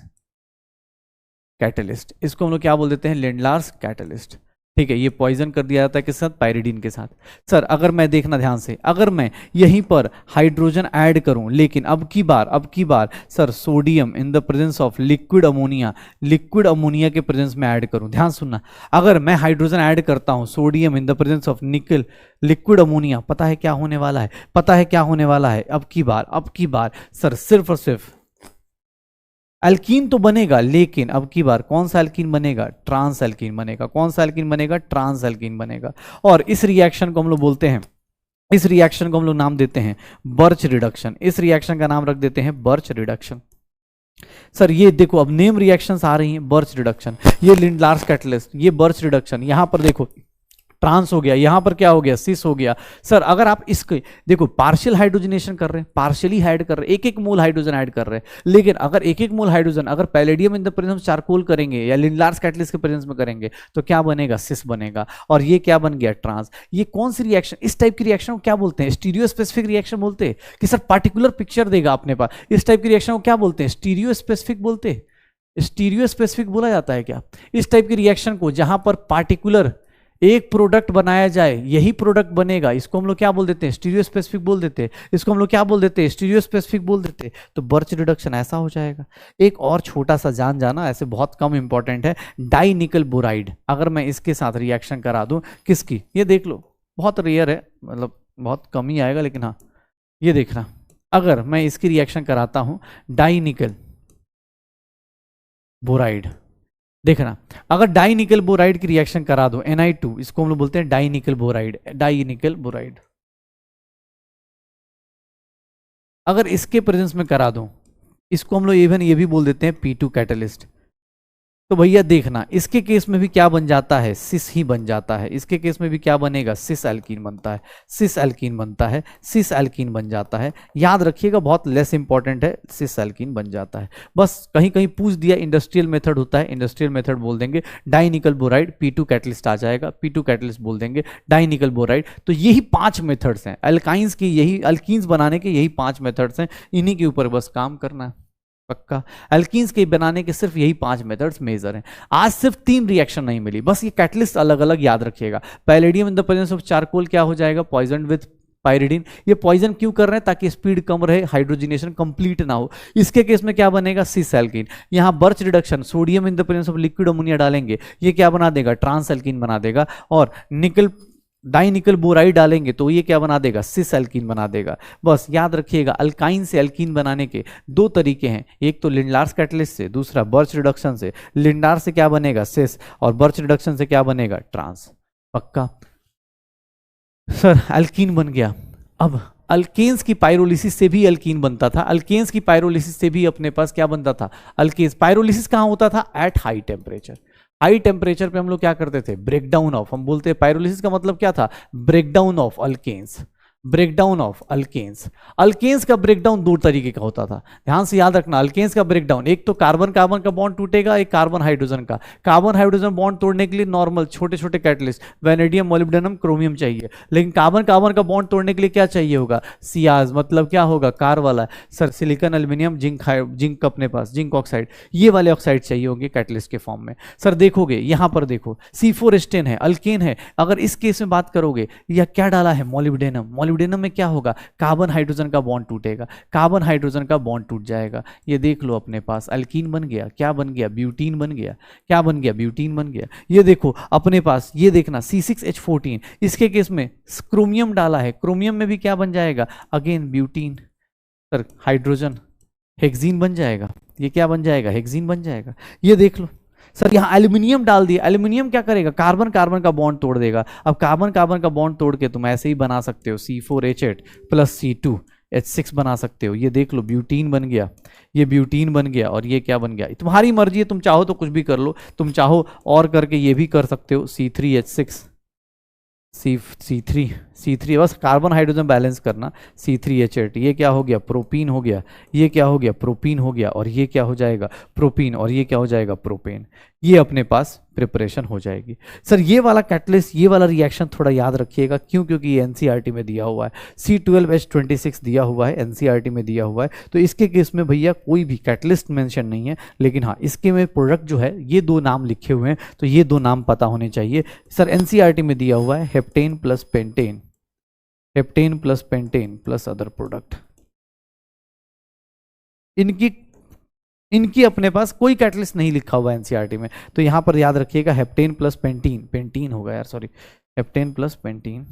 catalyst. इसको हम लोग क्या बोल देते हैं? Lindlar's catalyst. ठीक है, ये पॉइजन कर दिया जाता है किस साथ? पायरिडीन के साथ। सर अगर मैं देखना ध्यान से, अगर मैं यहीं पर हाइड्रोजन ऐड करूं, लेकिन अब की बार sir sodium in the presence of liquid ammonia के प्रेजेंस में ऐड करूं, ध्यान सुनना, अगर मैं हाइड्रोजन ऐड करता हूं sodium in the presence of nickel liquid ammonia, पता है क्या होने वाला है? पता है क्या होने वाला है? अब की बार सर सिर्फ और सिर्फ एल्कीन तो बनेगा, लेकिन अब की बार कौन सा एल्कीन बनेगा? ट्रांस एल्कीन बनेगा। कौन सा एल्कीन बनेगा? ट्रांस एल्कीन बनेगा। और इस रिएक्शन को हम लोग बोलते हैं, इस रिएक्शन को हम लोग नाम देते हैं बर्च रिडक्शन। इस रिएक्शन का नाम रख देते हैं बर्च रिडक्शन। सर ये देखो, अब नेम रिएक्शंस आ रही हैं, बर्च रिडक्शन, ये लिंडलार्स कैटलिस्ट, ये बर्च रिडक्शन। यहां पर देखो ट्रांस हो गया, यहां पर क्या हो गया, सिस हो गया। सर अगर आप इसके देखो पार्शियल हाइड्रोजनेशन कर रहे हैं, पार्शियली ऐड कर रहे हैं, एक एक मोल हाइड्रोजन ऐड कर रहे हैं, लेकिन अगर एक एक मोल हाइड्रोजन अगर palladium in the presence of charcoal करेंगे या लिंडलार्स कैटलिस्ट के प्रेजेंस में करेंगे तो क्या बनेगा, सिस बनेगा, और ये क्या बन गया, ट्रांस। ये कौन सी रिएक्शन, इस टाइप की रिएक्शन को क्या बोलते हैं, स्टीरियो स्पेसिफिक रिएक्शन बोलते हैं कि सर पार्टिकुलर पिक्चर देगा अपने पास, इस टाइप की रिएक्शन को क्या बोलते हैं, स्टीरियो स्पेसिफिक बोलते हैं। स्टीरियो स्पेसिफिक बोला जाता है क्या इस टाइप की रिएक्शन को, जहां पर पार्टिकुलर एक प्रोडक्ट बनाया जाए, यही प्रोडक्ट बनेगा, इसको हम लोग क्या बोल देते हैं, स्टीरियो स्पेसिफिक बोल देते हैं, इसको हम लोग क्या बोल देते हैं, स्टीरियो स्पेसिफिक बोल देते हैं। तो बर्च रिडक्शन ऐसा हो जाएगा। एक और छोटा सा जान जाना, ऐसे बहुत कम इंपॉर्टेंट है, डाई निकल बोराइड, अगर मैं इसके साथ रिएक्शन करा दूं किसकी, ये देख लो, बहुत रेयर है, मतलब बहुत कम ही आएगा, लेकिन हाँ ये देखना, अगर मैं इसकी रिएक्शन कराता हूं डाई निकल बोराइड, देखना अगर डाई निकल बोराइड की रिएक्शन करा दो Na2, इसको हम लोग बोलते हैं डाई निकल बोराइड, डाई निकल बोराइड, अगर इसके प्रेजेंस में करा दो, इसको हम लोग इवन ये भी बोल देते हैं P2 कैटलिस्ट। तो भैया देखना इसके केस में भी क्या बन जाता है, सिस ही बन जाता है, इसके केस में भी क्या बनेगा, सिस एल्कीन बनता है, सिस एल्कीन बनता है, सिस एल्कीन बन जाता है। याद रखिएगा बहुत लेस इंपॉर्टेंट है, सिस एल्कीन बन जाता है। बस कहीं कहीं पूछ दिया इंडस्ट्रियल मेथड होता है, इंडस्ट्रियल मेथड बोल देंगे, डाई निकल बोराइड P2 कैटलिस्ट आ जाएगा, P2 कैटलिस्ट बोल देंगे, डाई निकल बोराइड। तो यही 5 मेथड्स हैं अल्काइंस की, यही अल्कीन्स बनाने के यही 5 मेथड्स हैं, इन्हीं के ऊपर बस काम करना है पक्का। एल्कीन्स के बनाने के सिर्फ यही 5 मेथड्स मेजर हैं। आज सिर्फ 3 रिएक्शन नहीं मिली, बस ये कैटलिस्ट अलग अलग याद रखिएगा। Palladium in the presence of charcoal क्या हो जाएगा, पॉइजन विद पायरिडीन। ये पॉइजन क्यों कर रहे हैं, ताकि स्पीड कम रहे, हाइड्रोजनेशन कंप्लीट ना हो। इसके केस में क्या बनेगा, सिस एल्कीन। यहाँ birch reduction, sodium in the presence of liquid ammonia डालेंगे, ये क्या बना देगा, ट्रांस एल्कीन बना देगा। और निकल डाई निकल बोराइड डालेंगे तो ये क्या बना देगा, सिस एल्कीन बना देगा। बस याद रखिएगा अल्काइन से एल्कीन बनाने के 2 तरीके हैं, एक तो लिंडलार्स कैटलिस्ट से, दूसरा बर्च रिडक्शन से। लिंडार से क्या बनेगा, सिस, और बर्च रिडक्शन से क्या बनेगा, ट्रांस। पक्का सर एल्कीन बन गया। अब अल्केन्स की पायरोलिसिस से भी अल्कीन बनता था, अल्केन्स की पायरोलिसिस से भी अपने पास क्या बनता था, अल्केन्स। पायरोलिसिस कहां होता था, at high temperature. High temperature पे हम लोग क्या करते थे, ब्रेकडाउन ऑफ, हम बोलते हैं पायरोलिसिस का मतलब क्या था, breakdown of alkanes, breakdown of alkanes. Alkanes का ब्रेकडाउन 2 तरीके का होता था, ध्यान से याद रखना। अल्केन्स का ब्रेकडाउन, एक तो कार्बन कार्बन का बॉन्ड टूटेगा, एक कार्बन हाइड्रोजन का। कार्बन हाइड्रोजन बॉन्ड तोड़ने के लिए नॉर्मल छोटे छोटे कैटलिस्ट, वेनेडियम, मोलिब्डेनम, क्रोमियम चाहिए, लेकिन कार्बन कार्बन का बॉन्ड तोड़ने के लिए क्या चाहिए होगा, सियाज, मतलब क्या होगा, कार वाला। सर सिलिकॉन, एल्यूमिनियम, जिंक अपने पास, जिंक ऑक्साइड, ये वाले ऑक्साइड चाहिए होंगे कैटलिस्ट के फॉर्म में। सर देखोगे यहां पर देखो C4 एस्टेन है, अल्केन है। अगर इस केस में बात करोगे, या क्या डाला है, मोलिब्डेनम। मोलिब्डेनम में क्या होगा, कार्बन हाइड्रोजन का बॉन्ड टूटेगा, कार्बन हाइड्रोजन का बॉन्ड टूट जाएगा। ये देख लो अपने पास अल्कीन बन गया, क्या बन गया, ब्यूटीन बन गया, क्या बन गया, ब्यूटीन बन गया। ये देखो अपने पास, ये देखना C6H14, इसके केस में क्रोमियम डाला है, क्रोमियम में भी क्या बन जाएगा, again butene. Sir hydrogen, hexene बन जाएगा, ये क्या बन जाएगा, हेक्सीन बन जाएगा। ये देख लो सर यहाँ एल्यूमिनियम डाल दिया, एल्यूमिनियम क्या करेगा, कार्बन कार्बन का बॉन्ड तोड़ देगा। अब कार्बन कार्बन का बॉन्ड तोड़ के तुम ऐसे ही बना सकते हो, C4H8 प्लस C2H6 बना सकते हो। ये देख लो ब्यूटीन बन गया, ये ब्यूटीन बन गया, और ये क्या बन गया, तुम्हारी मर्जी है, तुम चाहो तो कुछ भी कर लो, तुम चाहो और करके ये भी कर सकते हो, C3H6 C3 बस कार्बन हाइड्रोजन बैलेंस करना, C3H8, ये क्या हो गया, प्रोपीन हो गया, ये क्या हो गया, प्रोपीन हो गया, और ये क्या हो जाएगा, प्रोपीन, और ये क्या हो जाएगा, प्रोपेन। ये अपने पास प्रिपरेशन हो जाएगी। सर ये वाला कैटलिस्ट, ये वाला रिएक्शन थोड़ा याद रखिएगा, क्यों, क्योंकि ये एनसीईआरटी में दिया हुआ है, C12H26 दिया हुआ है, एनसीईआरटी में दिया हुआ है। तो इसके केस में भैया कोई भी कैटलिस्ट मेंशन नहीं है, लेकिन हाँ इसके में प्रोडक्ट जो है ये 2 नाम लिखे हुए हैं, तो ये 2 नाम पता होने चाहिए। सर एनसीईआरटी में दिया हुआ है heptane plus pentane, heptane plus pentane plus other product. इनकी अपने पास कोई कैटलिस्ट नहीं लिखा हुआ है एनसीईआरटी में, तो यहां पर याद रखिएगा हेप्टेन प्लस पेंटीन, पेंटीन होगा यार, सॉरी, हेप्टेन प्लस पेंटीन,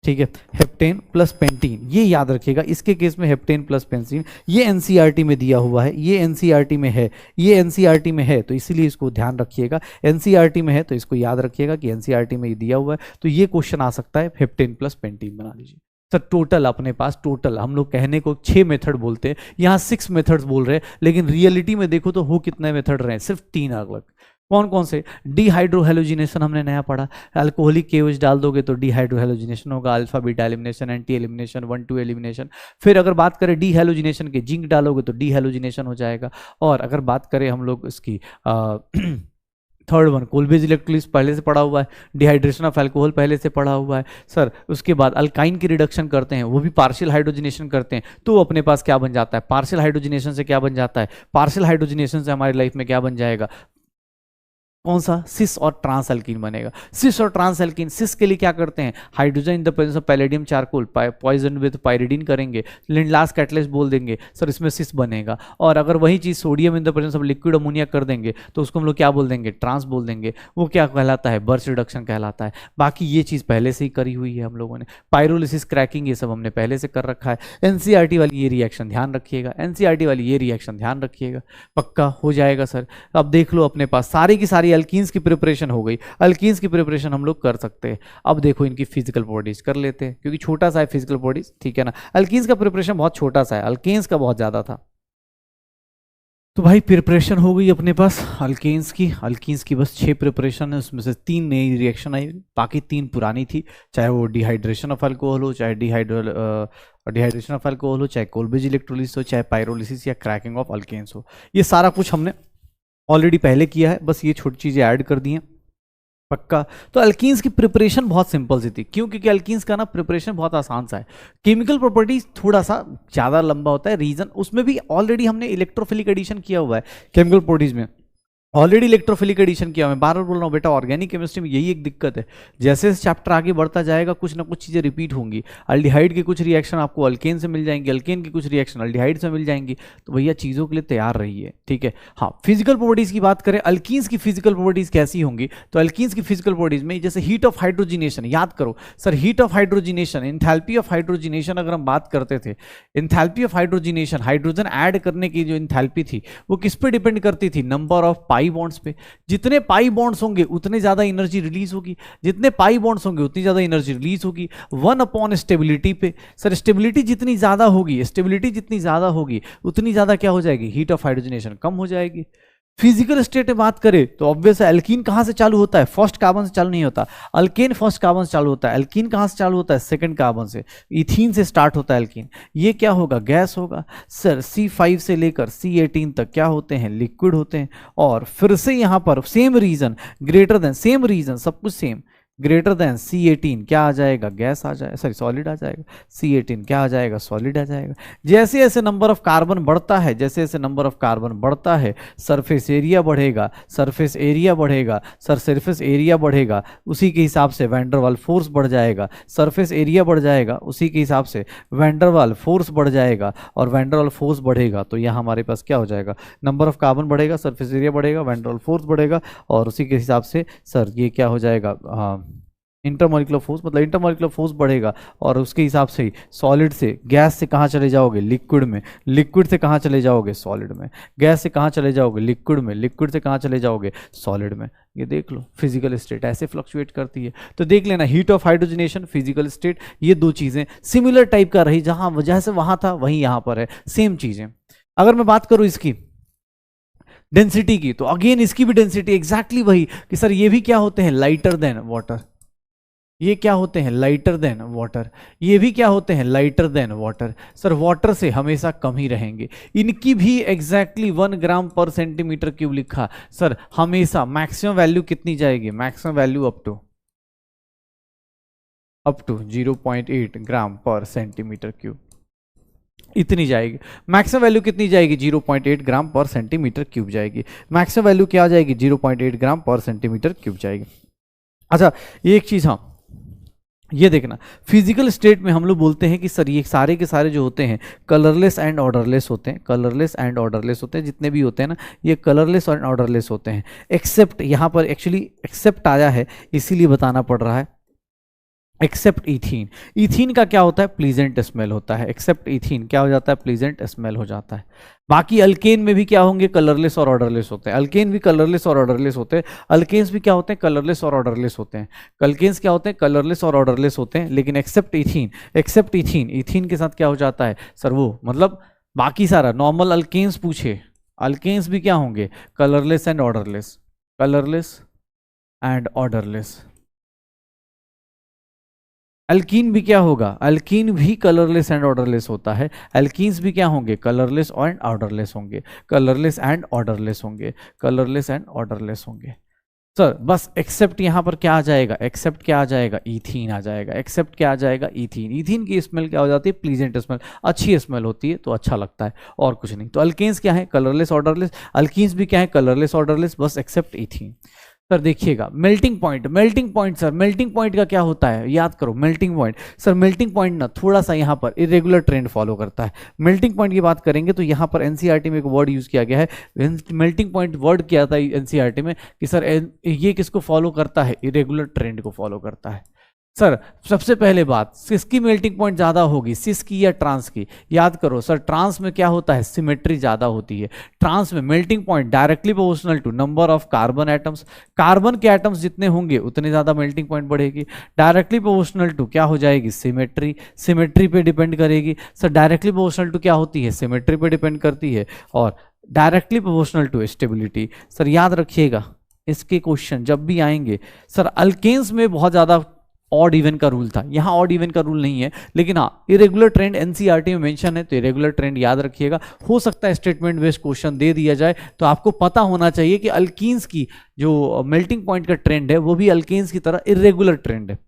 ठीक है, हेप्टेन प्लस पेंटीन, ये याद रखिएगा। इसके केस में हेप्टेन प्लस पेंटीन, ये एनसीईआरटी में दिया हुआ है, ये एनसीईआरटी में है, ये एनसीईआरटी में है, तो इसीलिए इसको ध्यान रखिएगा। एनसीईआरटी में है तो इसको याद रखिएगा कि एनसीईआरटी में ये दिया हुआ है, तो ये क्वेश्चन आ सकता है, हेप्टेन प्लस पेंटीन बना लीजिए। सर टोटल अपने पास, टोटल हम लोग कहने को 6 मेथड बोलते हैं, यहाँ 6 मेथड्स बोल रहे हैं, लेकिन रियलिटी में देखो तो हो कितने मेथड रहे हैं, सिर्फ 3 अलग। कौन कौन से? डीहाइड्रोहेलोजिनेशन हमने नया पढ़ा, अल्कोहलिक KOH डाल दोगे तो डीहाइड्रोहेलोजिनेशन होगा, alpha beta elimination, anti elimination, 1,2 elimination. फिर अगर बात करें डीहेलोजिनेशन के, जिंक डालोगे तो डीहेलोजिनेशन हो जाएगा। और अगर बात करें हम लोग इसकी थर्ड वन, कोल्बेज इलेक्ट्रोलिसिस पहले से पढ़ा हुआ है, डिहाइड्रेशन ऑफ अल्कोहल पहले से पढ़ा हुआ है सर। उसके बाद अल्काइन की रिडक्शन करते हैं, वो भी पार्शियल हाइड्रोजनेशन करते हैं, तो अपने पास क्या बन जाता है? पार्शियल हाइड्रोजनेशन से क्या बन जाता है? पार्शियल हाइड्रोजनेशन से हमारी लाइफ में क्या बन जाएगा? कौन सा? सिस और ट्रांस अल्कीन बनेगा। सिस और ट्रांस अल्कीन, सिस के लिए क्या करते हैं? Hydrogen in the presence of palladium charcoal poison with pyridine करेंगे, लिंडलास कैटलिस्ट बोल देंगे सर, इसमें सिस बनेगा। और अगर वही चीज sodium in the presence of liquid ammonia कर देंगे तो उसको हम लोग क्या बोल देंगे? ट्रांस बोल देंगे। वो क्या कहलाता है? बर्स्ट रिडक्शन कहलाता है। बाकी ये चीज पहले से ही करी हुई है हम लोगों ने, पायरोलिसिस, क्रैकिंग, ये सब हमने पहले से कर रखा है। एनसीईआरटी वाली ये रिएक्शन ध्यान रखिएगा, एनसीईआरटी वाली ये रिएक्शन ध्यान रखिएगा, पक्का हो जाएगा सर। अब देख लो अपने पास सारी की सारी अल्कीन्स की प्रिपरेशन हो गई, अल्कीन्स की प्रिपरेशन हम लोग कर सकते हैं। अब देखो इनकी फिजिकल बॉडीज कर लेते हैं, क्योंकि छोटा सा है फिजिकल बॉडीज, ठीक है ना। अल्कीन्स का प्रिपरेशन बहुत छोटा सा है, अल्केन्स का बहुत ज्यादा था। तो भाई प्रिपरेशन हो गई अपने पास अल्केन्स की, अल्कीन्स की बस 6 प्रिपरेशन है, उसमें से 3 नई रिएक्शन आई, बाकी 3 पुरानी थी, चाहे वो डिहाइड्रेशन ऑफ अल्कोहल हो, चाहे डिहाइड्रेशन ऑफ अल्कोहल हो, चाहे कोल्बेज इलेक्ट्रोलिसिस हो, चाहे पायरोलिसिस या क्रैकिंग ऑफ अल्केन्स हो। ये सारा कुछ हमने ऑलरेडी पहले किया है, बस ये छोटी चीजें ऐड कर दी हैं, पक्का। तो अल्कीन्स की प्रिपरेशन बहुत सिंपल सी थी, क्यों? क्योंकि अल्कीन्स का ना प्रिपरेशन बहुत आसान सा है। केमिकल प्रॉपर्टीज थोड़ा सा ज़्यादा लंबा होता है, रीजन उसमें भी ऑलरेडी हमने इलेक्ट्रोफिलिक एडिशन किया हुआ है केमिकल प्रॉपर्टीज में, ऑलरेडी इलेक्ट्रोफिलिक एडिशन किया। मैं बार बार बोल रहा हूँ बेटा, ऑर्गेनिक केमिस्ट्री में यही एक दिक्कत है, जैसे चैप्टर आगे बढ़ता जाएगा कुछ ना कुछ चीज़ें रिपीट होंगी। अल्डिहाइड के कुछ रिएक्शन आपको अल्केन से मिल जाएंगे, अल्केन की कुछ रिएक्शन अल्डिहाइड से मिल जाएंगी, तो भैया चीज़ों के लिए तैयार रहिए, ठीक है। हाँ, फिजिकल प्रॉपर्टीज की बात करें, अल्कीन्स की फिजिकल प्रॉपर्टीज कैसी होंगी? तो अल्कीन्स की फिजिकल प्रॉपर्टीज में जैसे हीट ऑफ हाइड्रोजिनेशन, याद करो sir, heat of hydrogenation, enthalpy of hydrogenation अगर हम बात करते थे, enthalpy of hydrogenation, hydrogen add करने की जो इंथैल्पी थी वो किस पे डिपेंड करती थी? नंबर ऑफ पाई बॉन्ड्स पे। जितने पाई बॉन्ड्स होंगे उतने ज्यादा एनर्जी रिलीज होगी, जितने पाई बॉन्ड्स होंगे उतनी ज्यादा एनर्जी रिलीज होगी। 1 अपॉन स्टेबिलिटी पे, सर स्टेबिलिटी जितनी ज्यादा होगी, स्टेबिलिटी जितनी ज्यादा होगी उतनी ज्यादा क्या हो जाएगी? हीट ऑफ हाइड्रोजनेशन कम हो जाएगी। फिजिकल स्टेट में बात करें तो ऑब्वियस है, एल्कीन कहां से चालू होता है? फर्स्ट कार्बन से चालू नहीं होता, अल्केन फर्स्ट कार्बन से चालू होता है। एल्कीन कहां से चालू होता है? सेकंड कार्बन से, इथीन से स्टार्ट होता है एल्कीन। ये क्या होगा? गैस होगा सर। C5 से लेकर C18 तक क्या होते हैं? लिक्विड होते हैं। और फिर से यहां पर same reason, greater than, same reason, सब कुछ सेम, ग्रेटर देन C18 क्या आ जाएगा? गैस आ जाएगा, सॉरी सॉलिड आ जाएगा। C18 क्या आ जाएगा? सॉलिड आ जाएगा। जैसे जैसे नंबर ऑफ कार्बन बढ़ता है, जैसे जैसे नंबर ऑफ कार्बन बढ़ता है, सरफेस एरिया बढ़ेगा, सरफेस एरिया बढ़ेगा, सर सरफेस एरिया बढ़ेगा, उसी के हिसाब से वैंडरवाल फोर्स बढ़ जाएगा। सरफेस एरिया बढ़ जाएगा, उसी के हिसाब से वैंडरवाल फोर्स बढ़ जाएगा, और वैंडरवाल फोर्स बढ़ेगा तो यहाँ हमारे पास क्या हो जाएगा? नंबर ऑफ कार्बन बढ़ेगा, सरफेस एरिया बढ़ेगा, वैंडरवाल फोर्स बढ़ेगा, और उसी के हिसाब से सर ये क्या हो जाएगा? हाँ, इंटरमोलिकुलर फोर्स, मतलब इंटरमोलिकुलर फोर्स बढ़ेगा, और उसके हिसाब से ही सॉलिड से, गैस से कहाँ चले जाओगे? लिक्विड में। लिक्विड से कहाँ चले जाओगे? सॉलिड में। गैस से कहाँ चले जाओगे? लिक्विड में। लिक्विड से कहाँ चले जाओगे? सॉलिड में। ये देख लो फिजिकल स्टेट ऐसे फ्लक्चुएट करती है। तो देख लेना, heat of hydrogenation, physical state, ये दो चीज़ें सिमिलर टाइप का रही, जहाँ वजह से वहाँ था वहीं यहाँ पर है, सेम चीज़ें। अगर मैं बात करूँ इसकी डेंसिटी की, तो अगेन इसकी भी डेंसिटी एग्जैक्टली वही कि सर ये भी क्या होते हैं? Lighter than water. ये क्या होते हैं? Lighter than water. ये भी क्या होते हैं? Lighter than water. Sir water से हमेशा कम ही रहेंगे। इनकी भी एग्जैक्टली 1 ग्राम पर सेंटीमीटर क्यूब लिखा। सर हमेशा मैक्सिमम वैल्यू कितनी जाएगी? मैक्सिमम वैल्यू अप टू 0.8 ग्राम पर सेंटीमीटर क्यूब, इतनी जाएगी। मैक्सिमम वैल्यू कितनी जाएगी? 0.8 ग्राम पर सेंटीमीटर क्यूब जाएगी। मैक्सिमम वैल्यू क्या आ जाएगी? 0.8 ग्राम पर सेंटीमीटर क्यूब जाएगी। अच्छा एक चीज़, हाँ ये देखना, फिजिकल स्टेट में हम लोग बोलते हैं कि सर ये सारे के सारे जो होते हैं कलरलेस एंड ऑर्डरलेस होते हैं, कलरलेस एंड ऑर्डरलेस होते हैं, जितने भी होते हैं ना ये कलरलेस एंड ऑर्डरलेस होते हैं। एक्सेप्ट, यहाँ पर एक्चुअली एक्सेप्ट आया है इसीलिए बताना पड़ रहा है, एक्सेप्ट इथीन। इथीन का क्या होता है? प्लीजेंट स्मेल होता है। एक्सेप्ट इथीन क्या हो जाता है? प्लीजेंट स्मेल हो जाता है। बाकी अल्केन में भी क्या होंगे? कलरलेस और ऑर्डरलेस होते हैं। अल्केन भी कलरलेस और ऑर्डरलेस होते हैं। अल्केन्स भी क्या होते हैं? कलरलेस और ऑर्डरलेस होते हैं। अल्केन्स क्या होते हैं? कलरलेस और ऑर्डरलेस होते हैं। लेकिन except ethene, except ethene, ethene के साथ क्या हो जाता है सर? वो मतलब बाकी सारा नॉर्मल अल्केन्स पूछे, अल्केन्स भी क्या होंगे? Colourless and odourless. Colourless and odourless. Alkyne भी क्या होगा, अल्कीन भी कलरलेस एंड ऑर्डरलेस होता है। अल्कीन्स भी क्या होंगे, कलरलेस एंड ऑर्डरलेस होंगे, कलरलेस एंड ऑर्डरलेस होंगे, कलरलेस एंड ऑर्डरलेस होंगे। सर बस एक्सेप्ट यहां पर क्या आ जाएगा, एक्सेप्ट क्या आ जाएगा, इथीन आ जाएगा। एक्सेप्ट क्या आ जाएगा, इथीन। इथीन की स्मेल क्या हो जाती है, प्लीजेंट स्मेल, अच्छी स्मेल होती है, तो अच्छा लगता है और कुछ नहीं। तो अल्केन्स क्या है, कलरलेस ऑर्डरलेस। अल्कीन्स भी क्या है, कलरलेस ऑर्डरलेस, बस एक्सेप्ट इथीन। सर देखिएगा melting point, melting point sir, melting point का क्या होता है, याद करो melting point. Sir melting point ना थोड़ा सा यहाँ पर इरेगुलर ट्रेंड फॉलो करता है। मेल्टिंग पॉइंट की बात करेंगे तो यहाँ पर एनसीईआरटी में एक वर्ड यूज किया गया है, मेल्टिंग पॉइंट वर्ड किया था एनसीईआरटी में कि सर ये किसको फॉलो करता है, इरेगुलर ट्रेंड को फॉलो करता है। सर सबसे पहले बात, किसकी मेल्टिंग पॉइंट ज्यादा होगी, सिस की या ट्रांस की। याद करो सर, ट्रांस में क्या होता है, सिमेट्री ज्यादा होती है। ट्रांस में melting point directly proportional to number of carbon atoms. Carbon के एटम्स जितने होंगे उतने ज्यादा मेल्टिंग पॉइंट बढ़ेगी। डायरेक्टली प्रोपोर्शनल टू क्या हो जाएगी, सिमेट्री, सिमेट्री पे डिपेंड करेगी। सर डायरेक्टली प्रोपोर्शनल टू क्या होती है, सिमेट्री पे डिपेंड करती है। और directly proportional to stability. Sir याद रखिएगा इसके क्वेश्चन जब भी आएंगे, सर अल्केन्स में बहुत ज्यादा ऑड इवन का रूल था, यहां ऑड इवन का रूल नहीं है, लेकिन हाँ इरेगुलर ट्रेंड एनसीईआरटी में मेंशन है, तो इरेगुलर ट्रेंड याद रखिएगा। हो सकता है स्टेटमेंट बेस्ड क्वेश्चन दे दिया जाए, तो आपको पता होना चाहिए कि अल्कीन्स की जो मेल्टिंग पॉइंट का ट्रेंड है वो भी अल्केन्स की तरह इरेगुलर ट्रेंड है।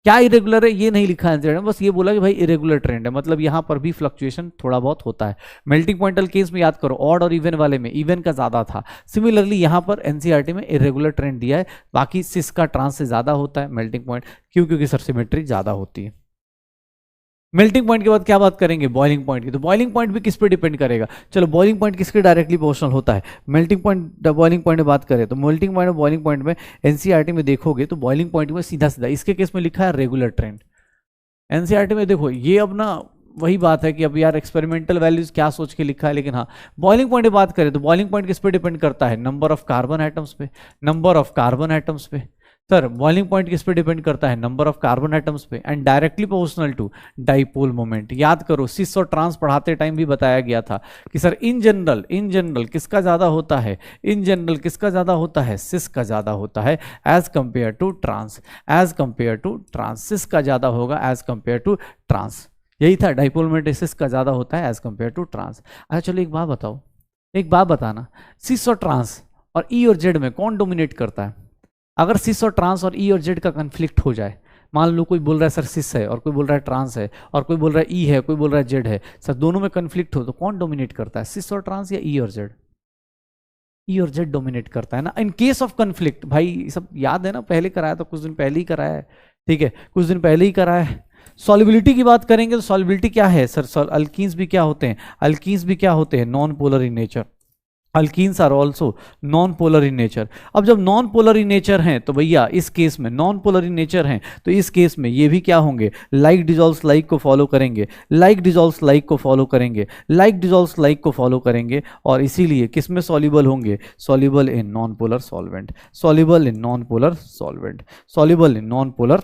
क्या इरेगुलर है ये नहीं लिखा है, बस ये बोला कि भाई इरेगुलर ट्रेंड है, मतलब यहां पर भी फ्लक्चुएशन थोड़ा बहुत होता है। मेल्टिंग पॉइंट अल्केन्स में याद करो ऑड और इवन वाले में इवन का ज्यादा था। सिमिलरली यहां पर एनसीईआरटी में इरेगुलर ट्रेंड दिया है, बाकी सिस का ट्रांस से ज्यादा होता है मेल्टिंग पॉइंट, क्योंकि सर सिमेट्री ज्यादा होती है। मेल्टिंग पॉइंट के बाद क्या बात करेंगे, बॉइलिंग पॉइंट की। तो बॉइलिंग पॉइंट भी किस पे डिपेंड करेगा, चलो बॉइलिंग पॉइंट किसके डायरेक्टली प्रोपोर्शनल होता है, मेल्टिंग पॉइंट बॉइलिंग पॉइंट में बात करें तो मेल्टिंग पॉइंट और बॉइलिंग पॉइंट में एनसीईआरटी में देखोगे तो बॉइलिंग पॉइंट में सीधा सीधा इसके केस में लिखा है रेगुलर ट्रेंड। एनसीईआरटी में देखो ये अब ना वही बात है कि अब यार एक्सपेरिमेंटल वैल्यूज क्या सोच के लिखा है, लेकिन हाँ बॉइलिंग पॉइंट की बात करें तो बॉइलिंग पॉइंट किस पे डिपेंड करता है, नंबर ऑफ कार्बन एटम्स पे, नंबर ऑफ कार्बन एटम्स पे। सर बॉइलिंग पॉइंट किस पे डिपेंड करता है, नंबर ऑफ कार्बन एटम्स पे, and directly proportional to dipole moment. याद करो सिस और ट्रांस पढ़ाते टाइम भी बताया गया था कि सर इन जनरल किसका ज्यादा होता है, इन जनरल किसका ज्यादा होता है, सिस का ज्यादा होता है as compare to trans, as compare to trans. Cis का ज्यादा होगा एज कंपेयर टू ट्रांस, यही था डाइपोल मोमेंट सिस का ज्यादा होता है एज कंपेयर टू ट्रांस। अच्छा चलो एक बात बताओ, एक बात बताना, सिस और ट्रांस और ई और जेड में कौन डोमिनेट करता है। अगर सिस और ट्रांस और ई और जेड का कन्फ्लिक्ट हो जाए, मान लो कोई बोल रहा है सर सिस है और कोई बोल रहा है ट्रांस है और कोई बोल रहा है ई है, कोई बोल रहा है जेड है, सर दोनों में कन्फ्लिक्ट हो तो कौन डोमिनेट करता है, सिस और ट्रांस या ई और जेड। ई और जेड डोमिनेट करता है ना इन केस ऑफ कन्फ्लिक्ट। भाई सब याद है ना, पहले कराया तो कुछ दिन पहले ही कराया है, ठीक है कुछ दिन पहले ही कराया है। सॉल्युबिलिटी की बात करेंगे तो सॉल्युबिलिटी क्या है सर, अल्कीन्स भी क्या होते हैं, अल्कीन्स भी क्या होते हैं, non polar in nature. Alkenes are also non polar in nature. अब जब नॉन पोलर इन नेचर हैं तो भैया इस केस में नॉन पोलर इन नेचर हैं तो इस केस में ये भी क्या होंगे, लाइक डिजॉल्व्स लाइक को फॉलो करेंगे, लाइक डिजॉल्व्स लाइक को फॉलो करेंगे, लाइक डिजॉल्व्स लाइक को फॉलो करेंगे, और इसीलिए किस में सॉल्युबल होंगे, soluble in non polar solvent, soluble in non polar solvent, soluble in non polar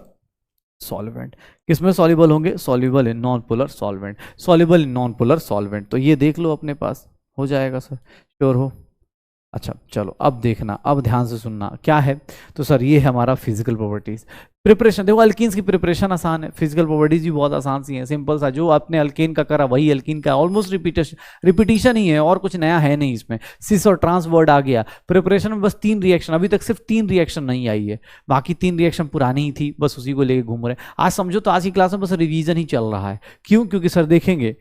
solvent. किसमें सॉल्युबल होंगे, soluble in non polar solvent, soluble in non polar solvent. तो ये देख लो अपने पास हो जाएगा सर, श्योर हो। अच्छा चलो अब देखना, अब ध्यान से सुनना क्या है। तो सर ये है हमारा फिजिकल प्रॉपर्टीज। प्रिपरेशन देखो, अल्कीन्स की प्रिपरेशन आसान है, फिजिकल प्रॉपर्टीज भी बहुत आसान सी है, सिंपल सा, जो आपने अल्केन का करा वही अल्कीन का, ऑलमोस्ट रिपीटेशन ही है और कुछ नया है नहीं इसमें। सिस और ट्रांस वर्ड आ गया, प्रिपरेशन में बस 3 रिएक्शन, अभी तक सिर्फ 3 रिएक्शन नहीं आई है, बाकी 3 रिएक्शन पुरानी ही थी, बस उसी को लेके घूम रहे हैं। आज समझो तो आज की क्लास में बस रिवीजन ही चल रहा है। क्यों, क्योंकि सर देखेंगे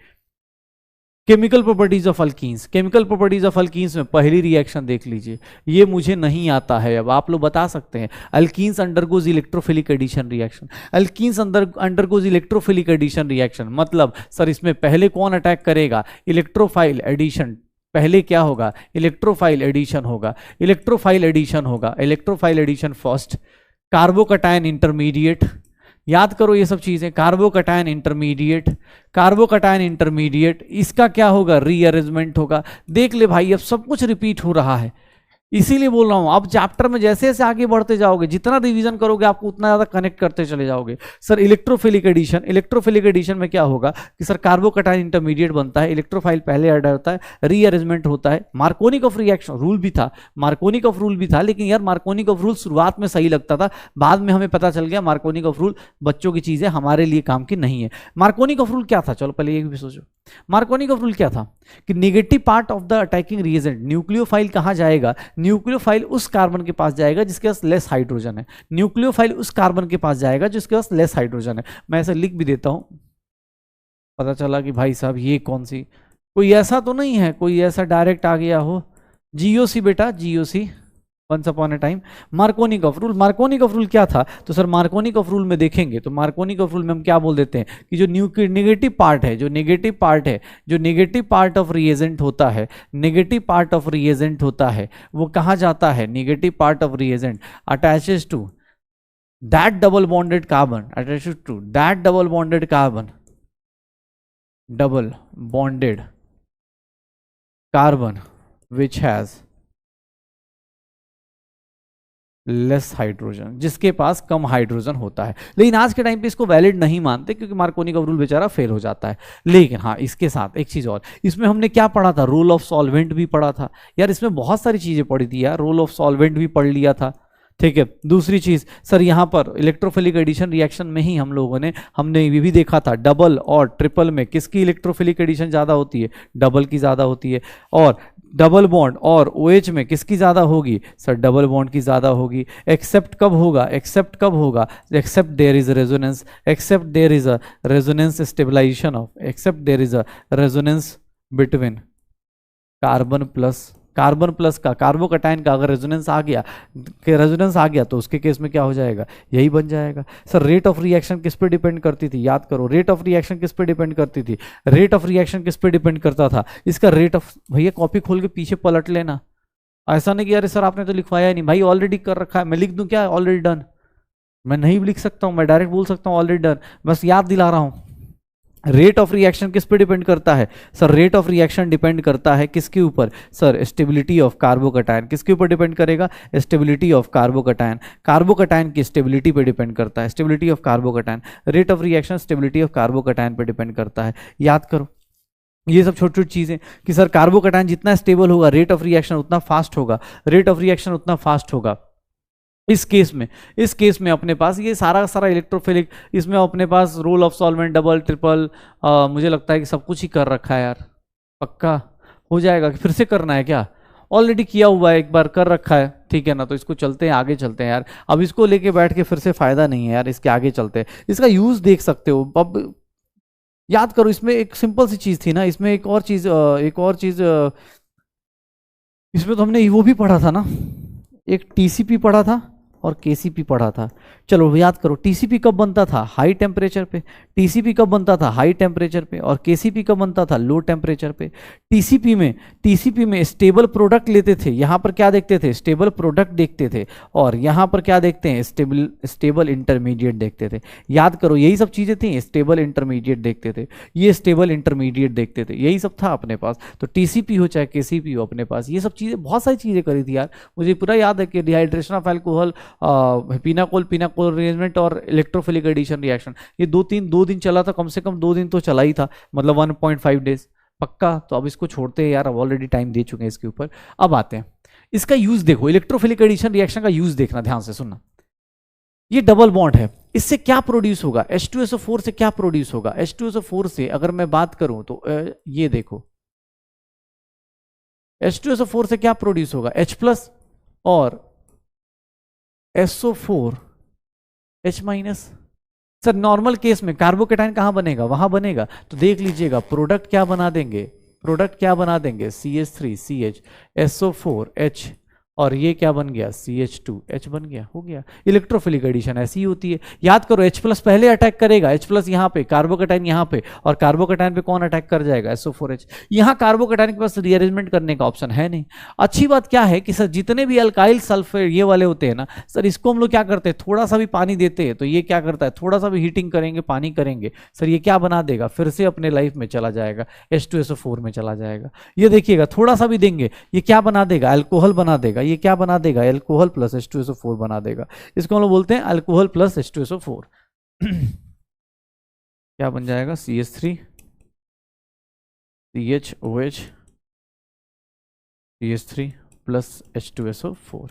chemical properties of alkenes, chemical properties of alkenes में पहली रिएक्शन देख लीजिए, ये मुझे नहीं आता है, अब आप लोग बता सकते हैं। Alkenes undergoes electrophilic addition reaction, alkenes undergoes electrophilic addition reaction, मतलब सर इसमें पहले कौन अटैक करेगा, इलेक्ट्रोफाइल एडिशन। पहले क्या होगा, इलेक्ट्रोफाइल एडिशन होगा, इलेक्ट्रोफाइल एडिशन होगा, electrophile addition first, carbocation intermediate, याद करो ये सब चीजें, कार्बोकटायन इंटरमीडिएट, कार्बोकटायन इंटरमीडिएट, इसका क्या होगा, रीअरेंजमेंट होगा। देख ले भाई अब सब कुछ रिपीट हो रहा है, इसीलिए बोल रहा हूं, आप चैप्टर में जैसे जैसे आगे बढ़ते जाओगे, जितना रिवीजन करोगे आपको उतना ज्यादा कनेक्ट करते चले जाओगे। Sir electrophilic addition, electrophilic addition में क्या होगा कि सर कार्बोकैटायन इंटरमीडिएट बनता है, इलेक्ट्रोफाइल पहले ऐड होता है, रीअरेंजमेंट होता है। मार्कोनिकॉफ रिएक्शन रूल भी था, मार्कोनिकॉफ रूल भी था, लेकिन यार मार्कोनिकॉफ रूल शुरुआत में सही लगता था, बाद में हमें पता चल गया मार्कोनिकॉफ रूल बच्चों की चीज है, हमारे लिए काम की नहीं है। मार्कोनिकॉफ रूल क्या था, चलो पहले ये भी सोचो। मार्कोनिकॉफ रूल क्या था कि negative part of the attacking reagent, nucleophile कहां जाएगा, न्यूक्लियोफाइल उस कार्बन के पास जाएगा जिसके पास लेस हाइड्रोजन है, न्यूक्लियोफाइल उस कार्बन के पास जाएगा जिसके पास लेस हाइड्रोजन है। मैं ऐसे लिख भी देता हूं, पता चला कि भाई साहब ये कौन सी, कोई ऐसा तो नहीं है, कोई ऐसा डायरेक्ट आ गया हो। जीओसी बेटा, GOC once upon a time. Markovnikov rule, Markovnikov rule क्या था, तो सर मार्कोनिकॉफ रूल में देखेंगे तो मार्कोनिकॉफ रूल में हम क्या बोल देते हैं कि जो नेगेटिव पार्ट है, जो नेगेटिव पार्ट है, जो नेगेटिव पार्ट ऑफ रिएजेंट होता है, नेगेटिव पार्ट ऑफ रिएजेंट होता है, वो कहाँ जाता है, negative part of reagent attaches to that double bonded carbon, attaches to that double bonded carbon, double bonded carbon which has less hydrogen, जिसके पास कम हाइड्रोजन होता है। लेकिन आज के टाइम पे इसको वैलिड नहीं मानते क्योंकि मार्कोनिकॉफ रूल बेचारा फेल हो जाता है। लेकिन हाँ, इसके साथ एक चीज और, इसमें हमने क्या पढ़ा था, रोल ऑफ सॉल्वेंट भी पढ़ा था यार, इसमें बहुत सारी चीजें पढ़ी थी यार, रोल ऑफ सॉल्वेंट भी पढ़ लिया था। ठीक है, दूसरी चीज सर यहाँ पर इलेक्ट्रोफिलिक एडिशन रिएक्शन में ही हम लोगों ने हमने ये भी देखा था, डबल और ट्रिपल में किसकी इलेक्ट्रोफिलिक एडिशन ज्यादा होती है, डबल की ज्यादा होती है, और डबल बॉन्ड और OH में किसकी ज्यादा होगी, सर डबल बॉन्ड की ज्यादा होगी। एक्सेप्ट कब होगा, एक्सेप्ट कब होगा, except there is resonance, except there is a resonance stabilization of, except there is a resonance between carbon plus का कार्बोकैटायन का अगर रेजोनेंस आ गया तो उसके केस में क्या हो जाएगा, यही बन जाएगा। सर रेट ऑफ रिएक्शन किस पे डिपेंड करती थी, याद करो, रेट ऑफ रिएक्शन किस पे डिपेंड करती थी, रेट ऑफ रिएक्शन किस पे डिपेंड करता था, इसका रेट ऑफ, भैया कॉपी खोल के पीछे पलट लेना, ऐसा नहीं कि अरे सर आपने तो लिखवाया नहीं, भाई ऑलरेडी कर रखा है, मैं लिख दूं क्या ऑलरेडी डन, मैं नहीं लिख सकता हूं, मैं डायरेक्ट बोल सकता हूं ऑलरेडी डन, बस याद दिला रहा हूं। रेट ऑफ रिएक्शन किस पे डिपेंड करता है, sir rate of reaction depend करता है किसके ऊपर, सर स्टेबिलिटी ऑफ कार्बोकैटायन, किसके ऊपर डिपेंड करेगा, स्टेबिलिटी ऑफ कार्बोकैटायन, कार्बोकैटायन की स्टेबिलिटी पे डिपेंड करता है, stability of carbocation, rate of reaction stability of carbocation पे डिपेंड करता है। याद करो ये सब छोटी छोटी चीजें कि सर कार्बोकैटायन जितना स्टेबल होगा रेट ऑफ रिएक्शन उतना फास्ट होगा, रेट ऑफ रिएक्शन उतना फास्ट होगा। इस केस में अपने पास ये सारा इलेक्ट्रोफिलिक, इसमें अपने पास role of solvent double triple, मुझे लगता है कि सब कुछ ही कर रखा है यार, पक्का हो जाएगा कि फिर से करना है क्या, ऑलरेडी किया हुआ है, एक बार कर रखा है, ठीक है ना, तो इसको चलते हैं आगे चलते हैं यार, अब इसको लेके बैठ के फिर से फायदा नहीं है यार, इसके आगे चलते हैं, इसका यूज देख सकते हो। अब याद करो इसमें एक सिंपल सी चीज थी ना, इसमें एक और चीज इसमें तो हमने वो भी पढ़ा था ना, एक TCP पढ़ा था और KCP पढ़ा था। चलो याद करो, TCP कब बनता था, हाई टेम्परेचर पे, TCP कब बनता था, हाई टेम्परेचर पे, और KCP कब बनता था, लो टेम्परेचर पे। TCP में स्टेबल प्रोडक्ट लेते थे, यहाँ पर क्या देखते थे, स्टेबल प्रोडक्ट देखते थे, और यहाँ पर क्या देखते हैं, स्टेबल इंटरमीडिएट देखते थे। याद करो यही सब चीजें थी, स्टेबल इंटरमीडिएट देखते थे, ये स्टेबल इंटरमीडिएट देखते थे, यही सब था अपने पास। तो TCP हो चाहे KCP हो, अपने पास ये सब चीजें, बहुत सारी चीजें करी थी यार, मुझे पूरा याद है कि dehydration of alcohol, pinacol arrangement और इलेक्ट्रोफिलिक एडिशन रिएक्शन, ये दो दिन चला था, कम से कम 2 दिन तो चला ही था, मतलब 1.5 डेज पक्का। तो अब इसको छोड़ते हैं यार, अब ऑलरेडी टाइम दे चुके हैं इसके ऊपर। अब आते हैं इसका यूज देखो, इलेक्ट्रोफिलिक एडिशन रिएक्शन का यूज देखना, ध्यान से सुनना। ये डबल बॉन्ड है, इससे क्या प्रोड्यूस होगा, H2SO4 से क्या प्रोड्यूस होगा, H2SO4 से अगर मैं बात करूं तो ये देखो, H2SO4 से क्या प्रोड्यूस होगा, H+ और SO4 H-। Sir normal case में कार्बोकैटायन कहां बनेगा, वहां बनेगा, तो देख लीजिएगा प्रोडक्ट क्या बना देंगे, CH3 CH SO4 H, और ये क्या बन गया, CH2H बन गया, हो गया। इलेक्ट्रोफिलिक एडिशन ऐसी ही होती है। याद करो H+ पहले अटैक करेगा, H+ यहाँ पे, कार्बोकैटायन यहाँ पे, और कार्बोकैटायन पे कौन अटैक कर जाएगा, SO4H। यहाँ कार्बोकैटायन के पास रीअरेंजमेंट करने का ऑप्शन है नहीं। अच्छी बात क्या है कि सर जितने भी अल्काइल सल्फेट ये वाले होते हैं ना सर, इसको हम लोग क्या करते हैं, थोड़ा सा भी पानी देते हैं तो ये क्या करता है, थोड़ा सा भी हीटिंग करेंगे, पानी करेंगे, सर ये क्या बना देगा, फिर से अपने लाइफ में चला जाएगा, H2SO4 में चला जाएगा। ये देखिएगा थोड़ा सा भी देंगे, ये क्या बना देगा, अल्कोहल बना देगा। ये क्या बना देगा, अल्कोहल प्लस H2SO4 बना देगा। इसको हम लोग बोलते हैं अल्कोहल प्लस H2SO4। क्या बन जाएगा, CH3 CHOH CH3 plus H2SO4।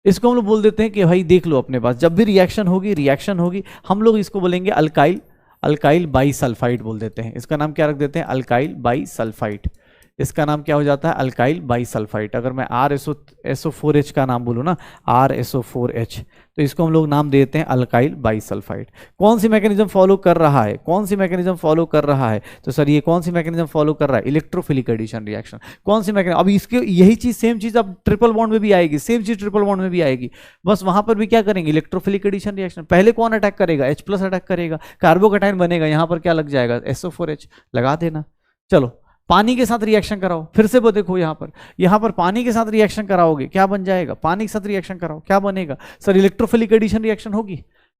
इसको हम लोग बोल देते हैं कि भाई देख लो अपने पास जब भी रिएक्शन होगी हम लोग इसको बोलेंगे अल्काइल बाईसल्फाइड बोल देते हैं। इसका नाम क्या रख देते हैं, अल्काइल बाईसल्फाइड। इसका नाम क्या हो जाता है, अल्काइल बाईसल्फाइड। अगर मैं RSO4H का नाम बोलूँ ना, RSO4H, तो इसको हम लोग नाम देते हैं अल्काइल बाईसल्फाइड। कौन सी मैकेनिज्म फॉलो कर रहा है, कौन सी मैकेनिज्म फॉलो कर रहा है, तो सर ये कौन सी मैकेनिज्म फॉलो कर रहा है, इलेक्ट्रोफिलिक एडिशन रिएक्शन। कौन सी मैकेनिज्म, अब इसके यही चीज सेम चीज अब ट्रिपल बॉन्ड में भी आएगी, सेम चीज ट्रिपल बॉन्ड में भी आएगी, बस वहां पर भी क्या करेंगे, इलेक्ट्रोफिलिक एडिशन रिएक्शन। पहले कौन अटैक करेगा, H+ अटैक करेगा, कार्बोकैटायन बनेगा, यहां पर क्या लग जाएगा, SO4H लगा देना। चलो पानी के साथ रिएक्शन कराओ, फिर से वो देखो यहां पर पानी के साथ रिएक्शन कराओगे क्या बन जाएगा, पानी के साथ रिएक्शन कराओ क्या बनेगा, सर इलेक्ट्रोफिलिक एडिशन रिएक्शन होगी।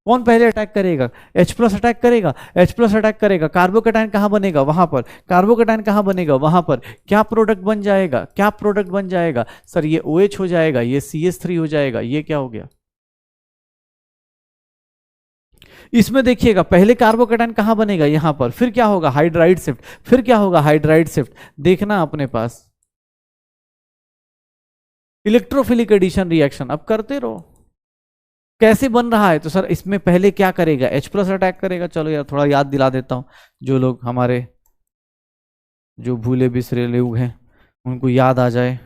कौन पहले अटैक करेगा, H+ अटैक करेगा, H+ अटैक करेगा, कार्बोकैटायन कहां बनेगा, वहां पर, कार्बोकैटायन कहां बनेगा, वहां पर, क्या प्रोडक्ट बन जाएगा, क्या प्रोडक्ट बन जाएगा, सर ये OH हो जाएगा, ये CH3 हो जाएगा, ये क्या हो गया। इसमें देखिएगा पहले कार्बोकैटायन कहां बनेगा, यहां पर, फिर क्या होगा, हाइड्राइड शिफ्ट, फिर क्या होगा, हाइड्राइड शिफ्ट। देखना अपने पास इलेक्ट्रोफिलिक एडिशन रिएक्शन अब करते रहो। कैसे बन रहा है, तो सर इसमें पहले क्या करेगा, H+ अटैक करेगा। चलो यार थोड़ा याद दिला देता हूं, जो लोग हमारे जो भूले बिसरे लोग हैं उनको याद आ जाए।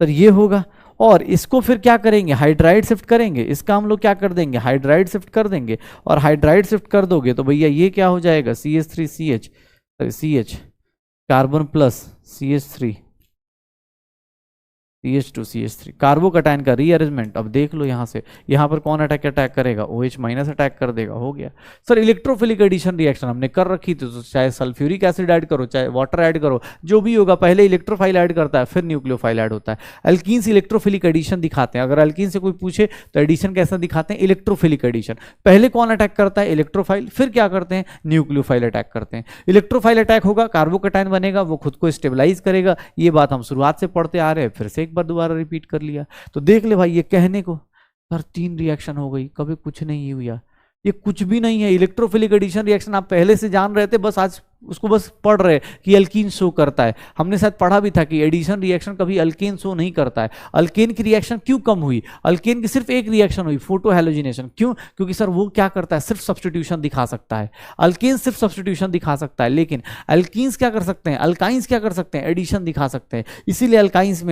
सर ये होगा, और इसको फिर क्या करेंगे, हाइड्राइड शिफ्ट करेंगे, इसका हम लोग क्या कर देंगे, हाइड्राइड शिफ्ट कर देंगे। और हाइड्राइड शिफ्ट कर दोगे तो भैया ये क्या हो जाएगा, CH carbon plus CH2 carbocation का रीअरेंजमेंट। अब देख लो यहां से, यहां पर कौन अटैक करेगा, OH- अटैक कर देगा, हो गया। सर इलेक्ट्रोफिलिक एडिशन रिएक्शन हमने कर रखी थी, तो चाहे सल्फ्यूरिक एसिड ऐड करो चाहे वाटर ऐड करो, जो भी होगा पहले इलेक्ट्रोफाइल ऐड करता है फिर न्यूक्लियोफाइल ऐड होता है। अल्कीन्स इलेक्ट्रोफिलिक एडिशन दिखाते हैं, अगर अल्कीन से कोई पूछे तो एडिशन कैसा दिखाते हैं, इलेक्ट्रोफिलिक एडिशन। पहले कौन अटैक करता है, इलेक्ट्रोफाइल, फिर क्या करते हैं, न्यूक्लियोफाइल अटैक करते हैं। इलेक्ट्रोफाइल अटैक होगा, कार्बोकैटायन बनेगा, वो खुद को स्टेबलाइज करेगा। ये बात हम शुरुआत से पढ़ते आ रहे हैं, फिर से एक बार दोबारा रिपीट कर लिया। तो देख ले भाई, ये कहने को सर 3 रिएक्शन हो गई, कभी कुछ नहीं हुआ, ये कुछ भी नहीं है। इलेक्ट्रोफिलिक एडिशन रिएक्शन आप पहले से जान रहे थे, बस आज उसको बस पढ़ रहे कि अल्कीन शो करता है। हमने शायद पढ़ा भी था कि एडिशन रिएक्शन कभी अल्केन शो नहीं करता है। अल्केन की रिएक्शन क्यों कम हुई, अल्केन की सिर्फ एक रिएक्शन हुई, फोटो हैलोजिनेशन। क्यों, क्योंकि सर वो क्या करता है, सिर्फ सब्स्टिट्यूशन दिखा सकता है। अल्केन सिर्फ सब्स्टिट्यूशन दिखा सकता है, लेकिन अल्कीन्स क्या कर सकते हैं, अल्काइंस क्या कर सकते हैं, एडिशन दिखा सकते हैं। इसीलिए अल्काइंस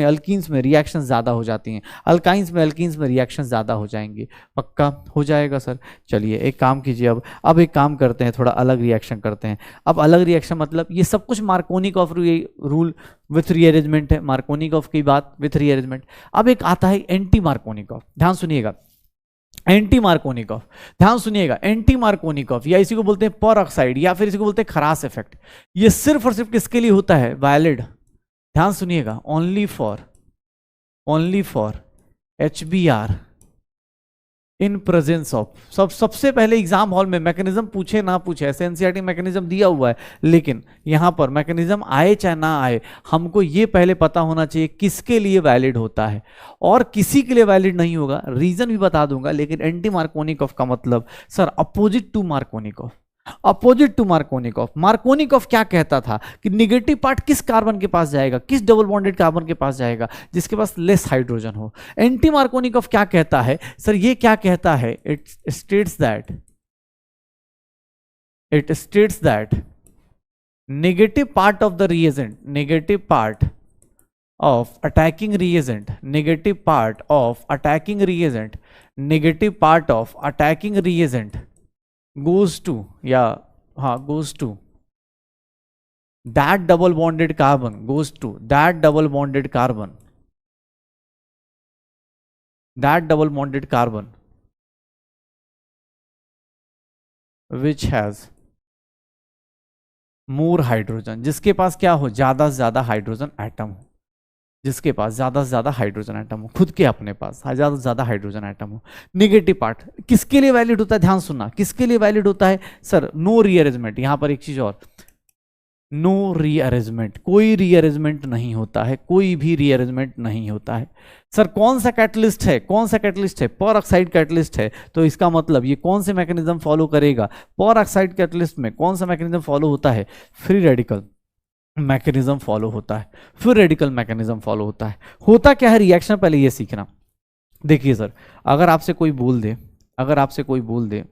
में रिएक्शन ज्यादा हो जाती हैं, अल्काइंस में रिएक्शन ज्यादा हो जाएंगे। पक्का हो जाएगा सर। चलिए एक काम कीजिए, अब एक काम करते हैं, थोड़ा अलग रिएक्शन करते हैं। अब अलग रिएक्शन मतलब ये सब कुछ मार्कोनिकॉफ रूल विथ रीअरेंजमेंट है, मार्कोनिकॉफ की बात विथ रीअरेंजमेंट। अब एक आता है एंटी मार्कोनिकॉफ, ध्यान सुनिएगा, एंटी मार्कोनिकॉफ, ध्यान सुनिएगा, एंटी मार्कोनिकॉफ या इसी को बोलते हैं परऑक्साइड या फिर इसी को बोलते हैं खरास इफेक्ट। ये सिर्फ और सिर्फ किसके लिए होता है, वैलिड, ध्यान सुनिएगा, only for HBr in presence of. सबसे पहले एग्जाम हॉल में मैकेनिज्म पूछे ना पूछे, ऐसे एनसीईआरटी मैकेनिज्म दिया हुआ है, लेकिन यहां पर मैकेनिज्म आए चाहे ना आए, हमको ये पहले पता होना चाहिए किसके लिए वैलिड होता है और किसी के लिए वैलिड नहीं होगा। रीजन भी बता दूंगा, लेकिन एंटी मार्कोनिकॉफ का मतलब sir opposite to Markovnikov, opposite to Markovnikov. Markovnikov क्या कहता था कि निगेटिव पार्ट किस कार्बन के पास जाएगा, किस डबल बॉन्डेड कार्बन के पास जाएगा, जिसके पास लेस हाइड्रोजन हो। एंटी मार्कोनिकॉफ क्या कहता है सर, ये क्या कहता है, it states that negative part of the reagent, negative part of attacking reagent, negative part of attacking reagent, negative part of attacking reagent goes to that double bonded carbon, goes to that double bonded carbon, which has more hydrogen, जिसके पास क्या हो, ज्यादा से ज्यादा हाइड्रोजन एटम हो, जिसके पास ज्यादा से ज्यादा हाइड्रोजन एटम हो, खुद के अपने पास ज्यादा से ज्यादा हाइड्रोजन एटम हो। नेगेटिव पार्ट किसके लिए वैलिड होता है, ध्यान सुनना, किसके लिए वैलिड होता है सर, नो रीअरेंजमेंट। यहां पर एक चीज और, नो रीअरेंजमेंट, कोई रीअरेंजमेंट नहीं होता है, कोई भी रीअरेंजमेंट नहीं होता है। सर कौन सा कैटलिस्ट है, कौन सा कैटलिस्ट है, परऑक्साइड कैटलिस्ट है, तो इसका मतलब ये कौन से मैकेनिज्म फॉलो करेगा, परऑक्साइड कैटलिस्ट में कौन सा मैकेनिज्म फॉलो होता है, फ्री रेडिकल मैकेनिज्म फॉलो होता है, फ्री रेडिकल मैकेनिज्म फॉलो होता है। होता क्या है रिएक्शन, पहले ये सीखना। देखिए सर, अगर आपसे कोई बोल दे, अगर आपसे कोई बोल दे,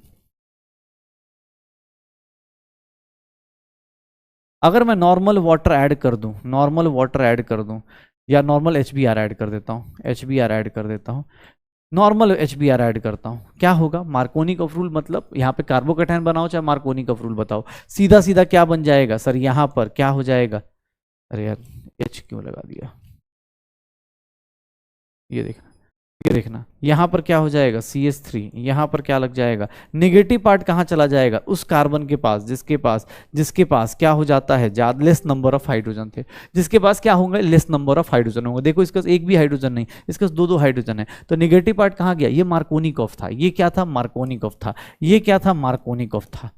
अगर मैं नॉर्मल वाटर ऐड कर दूं, नॉर्मल वाटर ऐड कर दूं, या नॉर्मल HBr ऐड कर देता हूं, HBr ऐड कर देता हूं, नॉर्मल HBr ऐड करता हूं, क्या होगा, मार्कोनी का रूल, मतलब यहाँ पे कार्बोकैटायन बनाओ चाहे मार्कोनी का रूल बताओ, सीधा सीधा क्या बन जाएगा सर, यहाँ पर क्या हो जाएगा, अरे यार H क्यों लगा दिया, ये देखना, ये देखना, यहां पर क्या हो जाएगा CH3, यहां पर क्या लग जाएगा, नेगेटिव पार्ट कहां चला जाएगा, उस कार्बन के पास जिसके पास क्या हो जाता है, ज्यादा लेस नंबर ऑफ हाइड्रोजन थे, जिसके पास क्या होंगे, लेस नंबर ऑफ हाइड्रोजन होंगे। देखो इसका एक भी हाइड्रोजन नहीं, इसका दो हाइड्रोजन है, तो नेगेटिव पार्ट कहां गया, ये मार्कोनिकॉफ था, ये क्या था, मार्कोनिकॉफ था, ये क्या था, मार्कोनिकॉफ था।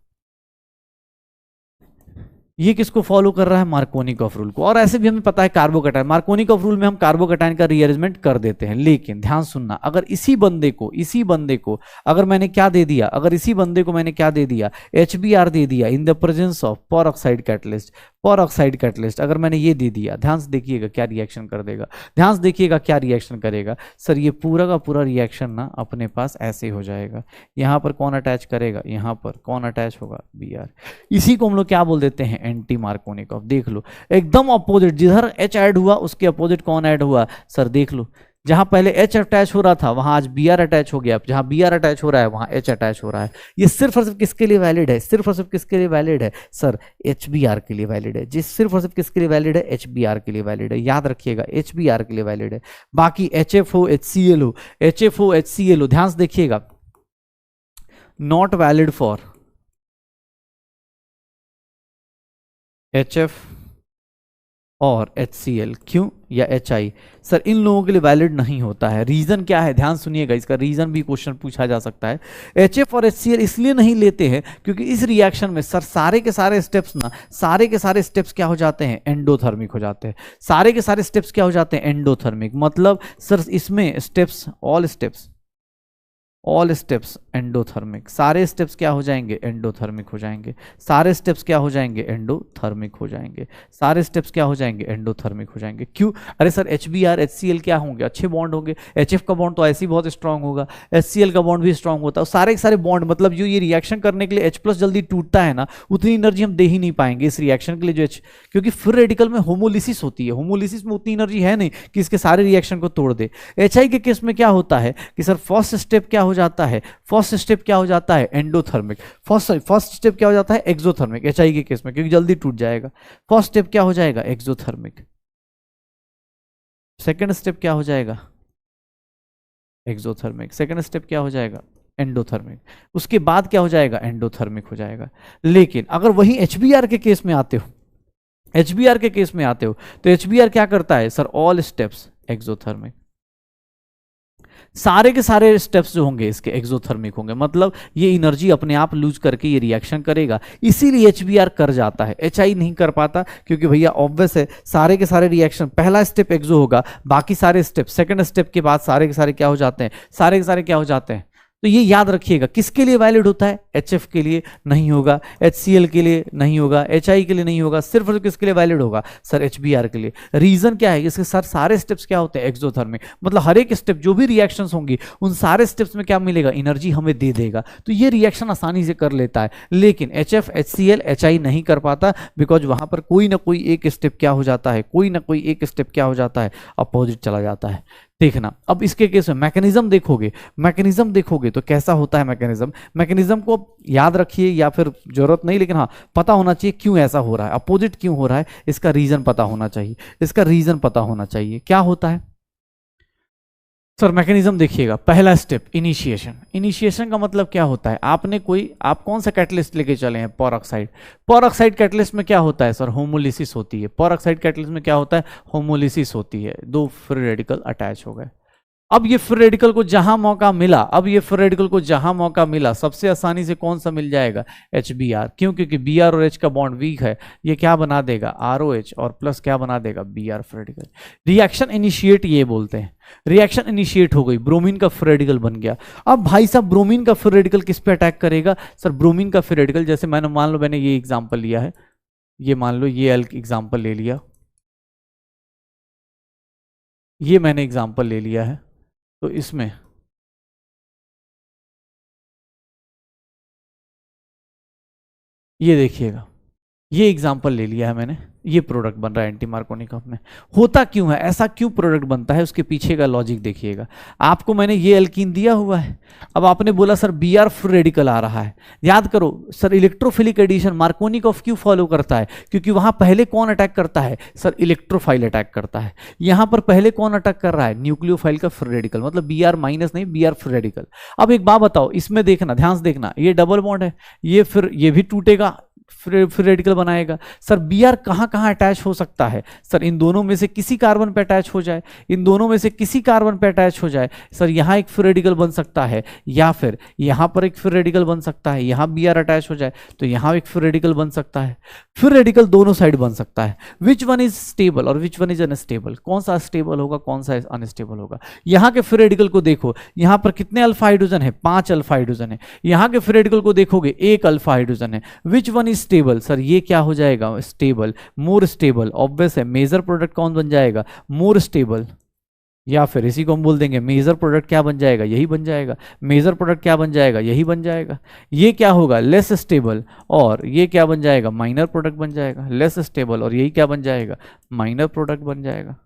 ये किसको फॉलो कर रहा है, मार्कोनिकॉफ रूल को। और ऐसे भी हमें पता है कार्बोकैटायन, मार्कोनिकॉफ रूल में हम कार्बोकैटायन का रीअरेंजमेंट कर देते हैं। लेकिन ध्यान सुनना, अगर इसी बंदे को अगर मैंने क्या दे दिया, अगर इसी बंदे को मैंने क्या दे दिया, HBr दे दिया इन the presence of peroxide catalyst, peroxide catalyst अगर मैंने ये दे दिया, ध्यान से देखिएगा क्या रिएक्शन कर देगा, ध्यान से देखिएगा क्या रिएक्शन करेगा सर, ये पूरा का पूरा रिएक्शन ना अपने पास ऐसे हो जाएगा। यहाँ पर कौन अटैच करेगा, यहाँ पर कौन अटैच होगा, Br। इसी को हम लोग क्या बोल देते हैं, एंटी मार्कोनिकॉफ। देख लो एकदम अपोजिट, जिधर H ऐड हुआ उसके अपोजिट कौन ऐड हुआ सर, देख लो जहां पहले H अटैच हो रहा था वहां आज Br अटैच हो गया, जहां Br अटैच हो रहा है वहां H अटैच हो रहा है। ये सिर्फ और सिर्फ किसके लिए वैलिड है, सिर्फ और सिर्फ किसके लिए वैलिड है सर, HBr के लिए वैलिड है। जिस सिर्फ और सिर्फ किसके लिए वैलिड है, HBr के लिए वैलिड है, याद रखिएगा HBr के लिए वैलिड है। बाकी HFO HCl हो, HFO HCl हो, ध्यान से देखिएगा, नॉट वैलिड फॉर HF और HCl, क्यों, या HI सर, इन लोगों के लिए वैलिड नहीं होता है। रीजन क्या है, ध्यान सुनिएगा, इसका रीजन भी क्वेश्चन पूछा जा सकता है। HF और HCl इसलिए नहीं लेते हैं क्योंकि इस रिएक्शन में सर सारे के सारे स्टेप्स ना, सारे के सारे स्टेप्स क्या हो जाते हैं, एंडोथर्मिक हो जाते हैं। सारे के सारे स्टेप्स क्या हो जाते हैं, एंडोथर्मिक, मतलब सर इसमें स्टेप्स, ऑल स्टेप्स एंडोथर्मिक, सारे स्टेप्स क्या हो जाएंगे, एंडोथर्मिक हो जाएंगे, सारे स्टेप्स क्या हो जाएंगे, एंडोथर्मिक हो जाएंगे, सारे स्टेप्स क्या हो जाएंगे, एंडोथर्मिक हो जाएंगे। क्यों, अरे सर HBr HCl क्या होंगे, अच्छे बॉन्ड होंगे, HF का बॉन्ड तो ऐसे ही बहुत स्ट्रांग होगा, HCl का बॉन्ड भी स्ट्रांग होता है, सारे के सारे बॉन्ड, मतलब जो ये रिएक्शन करने के लिए H+ जल्दी टूटता है ना, उतनी एनर्जी हम दे ही नहीं पाएंगे इस रिएक्शन के लिए, जो क्योंकि फ्री रेडिकल में होमोलिसिस होती है, होमोलिसिस में उतनी एनर्जी है नहीं कि इसके सारे रिएक्शन को तोड़ दे। HI के केस में क्या होता है कि सर फर्स्ट स्टेप क्या हो जाता है, फर्स्ट स्टेप क्या हो जाता है, एंडोथर्मिक, फर्स्ट स्टेप क्या हो जाता है, एक्सोथर्मिक, HI के केस में क्योंकि जल्दी टूट जाएगा। फर्स्ट स्टेप क्या हो जाएगा, एक्सोथर्मिक, सेकंड स्टेप क्या हो जाएगा, एक्सोथर्मिक, सेकंड स्टेप क्या हो जाएगा, एंडोथर्मिक, उसके बाद क्या हो जाएगा, एंडोथर्मिक हो जाएगा। लेकिन अगर वही HBr के केस में आते हो, HBr के केस में आते हो तो HBr क्या करता है सर, ऑल स्टेप्स एक्सोथर्मिक, सारे के सारे स्टेप्स जो होंगे इसके एक्सोथर्मिक होंगे, मतलब ये एनर्जी अपने आप लूज करके ये रिएक्शन करेगा, इसीलिए HBr कर जाता है, HI नहीं कर पाता क्योंकि भैया ऑब्वियस है सारे के सारे रिएक्शन, पहला स्टेप एक्सो होगा, बाकी सारे स्टेप सेकंड स्टेप के बाद सारे के सारे क्या हो जाते हैं, सारे के सारे क्या हो जाते हैं। तो ये याद रखिएगा, किसके लिए वैलिड होता है, HF के लिए नहीं होगा, HCl के लिए नहीं होगा, HI के लिए नहीं होगा, सिर्फ और किसके लिए वैलिड होगा सर, HBr के लिए। रीजन क्या है, इसके सर सारे स्टेप्स क्या होते हैं, एक्सोथर्मिक, मतलब हर एक स्टेप जो भी रिएक्शंस होंगी उन सारे स्टेप्स में क्या मिलेगा, एनर्जी हमें दे देगा, तो ये रिएक्शन आसानी से कर लेता है। लेकिन HF HCl HI नहीं कर पाता, बिकॉज वहां पर कोई ना कोई एक स्टेप क्या हो जाता है, कोई ना कोई एक स्टेप क्या हो जाता है, अपोजिट चला जाता है। देखना अब इसके केस में मैकेनिज्म देखोगे, मैकेनिज्म देखोगे तो कैसा होता है मैकेनिज्म, मैकेनिज्म को याद रखिए या फिर जरूरत नहीं, लेकिन हाँ पता होना चाहिए क्यों ऐसा हो रहा है, अपोजिट क्यों हो रहा है, इसका रीजन पता होना चाहिए, इसका रीजन पता होना चाहिए। क्या होता है सर, मैकेनिज्म देखिएगा, पहला स्टेप इनिशिएशन, इनिशिएशन का मतलब क्या होता है, आप कौन सा कैटलिस्ट लेके चले हैं, परऑक्साइड, परऑक्साइड कैटलिस्ट में क्या होता है सर, होमोलिसिस होती है, परऑक्साइड कैटलिस्ट में क्या होता है, होमोलिसिस होती है, दो फ्री रेडिकल अटैच हो गए, अब ये फ्री रेडिकल को जहां मौका मिला, अब ये फ्री रेडिकल को जहां मौका मिला सबसे आसानी से कौन सा मिल जाएगा, एच बी आर। क्यों? क्योंकि बी आर और एच का बॉन्ड वीक है, ये क्या बना देगा, आर ओ एच, और प्लस क्या बना देगा, B R free radical. Reaction initiate ये बोलते हैं, रिएक्शन इनिशिएट हो गई, ब्रोमीन का फ्री रेडिकल बन गया। अब भाई साहब ब्रोमीन का फ्री रेडिकल किस पे अटैक करेगा, सर ब्रोमीन का फ्री रेडिकल, जैसे मैंने मान लो मैंने ये एग्जांपल लिया है, ये मान लो ये एग्जांपल ले लिया, ये मैंने एग्जांपल ले लिया है, तो इसमें ये देखिएगा, ये एग्जांपल ले लिया है मैंने, ये प्रोडक्ट बन रहा है एंटी मार्कोनिकॉफ में। होता क्यों है ऐसा, क्यों प्रोडक्ट बनता है, उसके पीछे का लॉजिक देखिएगा। आपको मैंने ये एल्कीन दिया हुआ है, अब आपने बोला sir B R free radical आ रहा है। याद करो सर, इलेक्ट्रोफिलिक एडिशन मार्कोनिकॉफ क्यों फॉलो करता है, क्योंकि वहां पहले कौन अटैक करता है, सर इलेक्ट्रोफाइल अटैक करता है। यहां पर पहले कौन अटैक कर रहा है, न्यूक्लियोफाइल का फ्री रेडिकल, मतलब बी आर माइनस नहीं, बी आर फ्री रेडिकल। अब एक बात बताओ, इसमें देखना, ध्यान से देखना, ये डबल बॉन्ड है, ये फिर ये भी टूटेगा, फ्री रेडिकल बनाएगा। सर बी आर कहां कहां अटैच हो सकता है, सर इन दोनों में से किसी कार्बन पे अटैच हो जाए, इन दोनों में से किसी कार्बन पे अटैच हो जाए। सर यहां एक फ्री रेडिकल बन सकता है, या फिर यहां पर एक फ्री रेडिकल बन सकता है, यहां बी आर अटैच हो जाए तो यहां एक फ्री रेडिकल बन सकता है। फ्री रेडिकल दोनों साइड बन सकता है। विच वन इज स्टेबल और विच वन इज अनस्टेबल, कौन सा स्टेबल होगा कौन सा अनस्टेबल होगा। यहां के फ्री रेडिकल को देखो, यहां पर कितने अल्फा हाइड्रोजन है, 5 अल्फा हाइड्रोजन है। यहां के फ्री रेडिकल को देखोगे 1 अल्फा हाइड्रोजन है। विच वन इज स्टेबल, सर ये क्या हो जाएगा, स्टेबल, मोर स्टेबल। ऑब्वियस है, मेजर प्रोडक्ट कौन बन जाएगा, मोर स्टेबल, या फिर इसी को हम बोल देंगे मेजर प्रोडक्ट क्या बन जाएगा, यही बन जाएगा। मेजर प्रोडक्ट क्या बन जाएगा, यही बन जाएगा। ये क्या होगा, लेस स्टेबल, और ये क्या बन जाएगा, माइनर प्रोडक्ट बन जाएगा। लेस स्टेबल और यही क्या बन जाएगा, माइनर प्रोडक्ट बन जाएगा।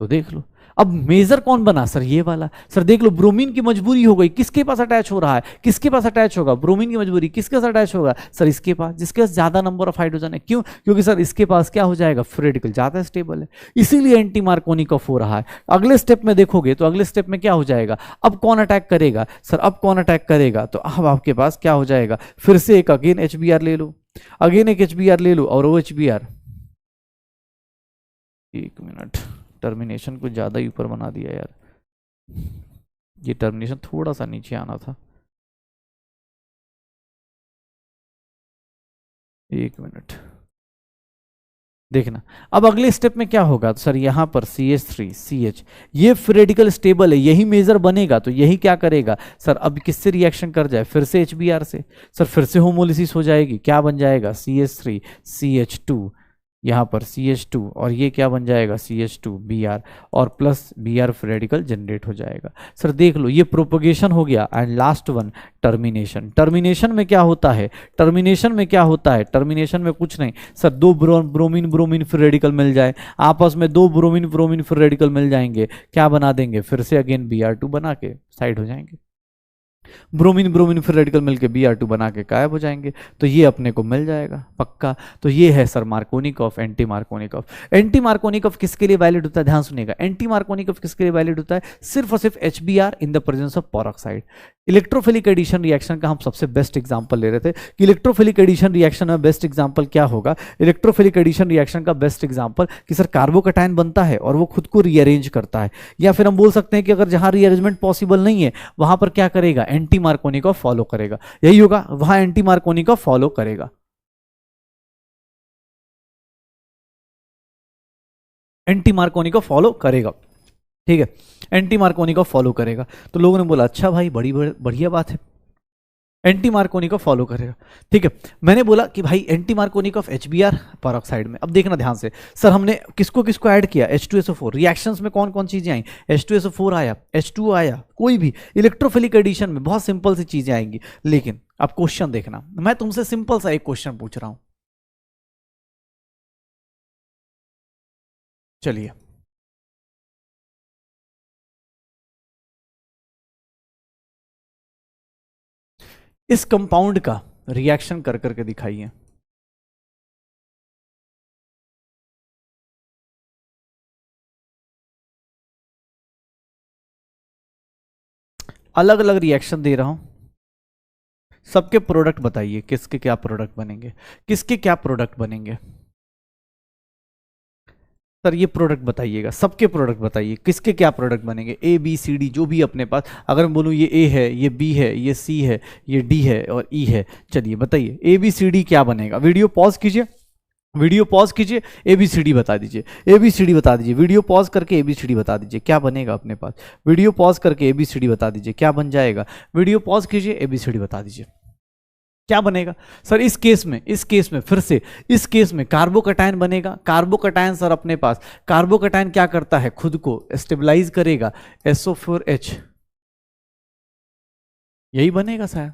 तो देख लो, अब मेजर कौन बना, सर ये वाला। सर देख लो, ब्रोमीन की मजबूरी हो गई, किसके पास अटैच हो रहा है, किसके पास अटैच होगा, ब्रोमीन की मजबूरी किसके पास अटैच होगा, सर इसके पास, जिसके पास ज्यादा नंबर ऑफ हाइड्रोजन है। क्यों? क्योंकि सर इसके पास क्या हो जाएगा, फ्री रेडिकल ज्यादा स्टेबल है, इसीलिए एंटी मार्कोनिकॉफ हो रहा है। अगले स्टेप में देखोगे तो अगले स्टेप में क्या हो जाएगा, अब कौन अटैक करेगा, सर अब कौन अटैक करेगा, तो अब आपके पास क्या हो जाएगा, फिर से एक अगेन एच बी आर ले लो, अगेन एक एच बी आर ले लो, और वो एच बी आर, एक मिनट, टर्मिनेशन कुछ ज़्यादा ही ऊपर बना दिया यार, ये टर्मिनेशन थोड़ा सा नीचे आना था, एक मिनट देखना। अब अगले स्टेप में क्या होगा, तो सर यहाँ पर CH3CH, ये फ्री रेडिकल स्टेबल है, यही मेजर बनेगा, तो यही क्या करेगा, सर अब किससे रिएक्शन कर जाए, फिर से HBr से, सर फिर से होमोलिसिस हो जाएगी, क्या बन जाएगा, CH3CH2, यहाँ पर CH2, और ये क्या बन जाएगा, CH2Br, और plus Br free radical generate हो जाएगा। सर देख लो, ये प्रोपोगेशन हो गया, and last one termination. Termination में क्या होता है, टर्मिनेशन में क्या होता है, टर्मिनेशन में कुछ नहीं सर, दो ब्रोमीन ब्रोमीन फ्री रेडिकल मिल जाए आपस में, दो ब्रोमीन ब्रोमीन फ्री रेडिकल मिल जाएंगे, क्या बना देंगे, फिर से अगेन Br2 बना के साइड हो जाएंगे, ब्रोमीन ब्रोमीन फिर रेडिकल मिलके Br2 बना के गायब हो जाएंगे, तो ये अपने को मिल जाएगा पक्का। तो ये है sir Markovnikov, anti Markovnikov. Anti Markovnikov किसके लिए वैलिड होता है, ध्यान सुनिएगा, एंटी मार्कोनिकॉफ किसके लिए वैलिड होता है, सिर्फ और सिर्फ HBr in the presence of peroxide. Electrophilic addition reaction का हम सबसे बेस्ट एग्जांपल ले रहे थे कि इलेक्ट्रोफिलिक एडिशन रिएक्शन में बेस्ट एग्जांपल क्या होगा, इलेक्ट्रोफिलिक एडिशन रिएक्शन का बेस्ट एग्जांपल कि सर कार्बोकैटायन बनता है और वो खुद को रीअरेंज करता है, या फिर हम बोल सकते हैं कि अगर जहां रीअरेंजमेंट पॉसिबल नहीं है वहां पर क्या करेगा, एंटी मार्कोनिकॉफ फॉलो करेगा, यही होगा, वहां एंटी मार्कोनिकॉफ फॉलो करेगा, एंटी मार्कोनिकॉफ फॉलो करेगा, ठीक है, एंटी मार्कोनिकॉफ फॉलो करेगा। तो लोगों ने बोला अच्छा भाई बड़ी बढ़िया बात है, एंटी मार्कोनिकॉफ फॉलो करेगा, ठीक है। मैंने बोला कि भाई एंटी मार्कोनिकॉफ HBr पेरोक्साइड में, अब देखना ध्यान से, सर हमने किसको किसको ऐड किया, H2SO4, रिएक्शंस में कौन कौन चीजें आई, H2SO4 आया, H2O आया, कोई भी इलेक्ट्रोफिलिक एडिशन में बहुत सिंपल सी चीजें आएंगी। लेकिन अब क्वेश्चन देखना, मैं तुमसे सिंपल सा एक क्वेश्चन पूछ रहा हूं, चलिए इस कंपाउंड का रिएक्शन कर करके दिखाइए। अलग अलग रिएक्शन दे रहा हूं, सबके प्रोडक्ट बताइए, किसके क्या प्रोडक्ट बनेंगे, किसके क्या प्रोडक्ट बनेंगे। सर ये प्रोडक्ट बताइएगा, सबके प्रोडक्ट बताइए, किसके क्या प्रोडक्ट बनेंगे, ए बी सी डी जो भी अपने पास, अगर मैं बोलूँ ये ए है, ये बी है, ये सी है, ये डी है और ई है, चलिए बताइए ए बी सी डी क्या बनेगा। वीडियो पॉज कीजिए, वीडियो पॉज कीजिए, ए बी सी डी बता दीजिए, ए बी सी डी बता दीजिए, वीडियो पॉज करके ए बी सी डी बता दीजिए क्या बनेगा अपने पास, वीडियो पॉज करके ए बी सी डी बता दीजिए क्या बन जाएगा, वीडियो पॉज कीजिए ए बी सी डी बता दीजिए क्या बनेगा। सर इस केस में फिर से इस केस में कार्बोकैटायन बनेगा। कार्बोकैटायन सर अपने पास, कार्बोकैटायन क्या करता है, खुद को स्टेबलाइज करेगा, SO4H, यही बनेगा शायद।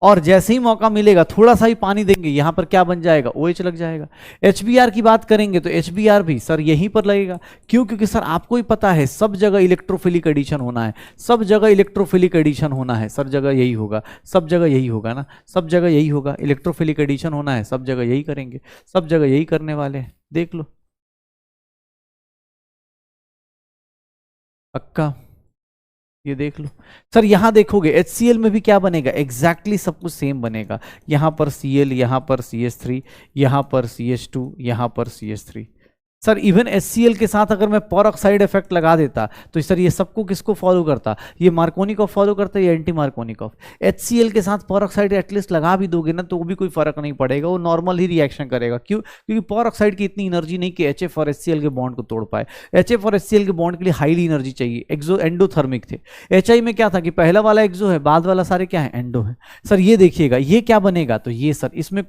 और जैसे ही मौका मिलेगा थोड़ा सा ही पानी देंगे, यहां पर क्या बन जाएगा, OH लग जाएगा। HBr की बात करेंगे तो HBr भी सर यहीं पर लगेगा। क्यों? क्योंकि सर आपको ही पता है सब जगह इलेक्ट्रोफिलिक एडिशन होना है, सब जगह इलेक्ट्रोफिलिक एडिशन होना है, सब जगह यही होगा, सब जगह यही होगा ना, सब जगह यही होगा, इलेक्ट्रोफिलिक एडिशन होना है, सब जगह यही करेंगे, सब जगह यही करने वाले हैं, देख लो पक्का, ये देख लो। सर यहां देखोगे HCl में भी क्या बनेगा, एग्जैक्टली सब कुछ सेम बनेगा। यहां पर Cl, यहां पर CH3, यहां पर CH2, यहां पर CH3। सर इवन HCl के साथ अगर मैं पर ऑक्साइड इफेक्ट लगा देता तो सर ये सबको किसको फॉलो करता, ये मार्कोनिकॉफ फॉलो करता है या एंटी मार्कोनिकॉफ। HCl के साथ पर ऑक्साइड एटलीस्ट लगा भी दोगे ना तो भी कोई फर्क नहीं पड़ेगा, वो नॉर्मल ही रिएक्शन करेगा। क्यों? क्योंकि पर ऑक्साइड की इतनी एनर्जी नहीं कि HF और HCl के बॉन्ड को तोड़ पाए। HF और HCl के बॉन्ड के लिए हाईली एनर्जी चाहिए, एक्सो एंडोथर्मिक थे। HI में क्या था कि पहला वाला एक्सो है, बाद वाला सारे क्या है, एंडो है। सर ये देखिएगा ये क्या बनेगा, तो ये सर इसमें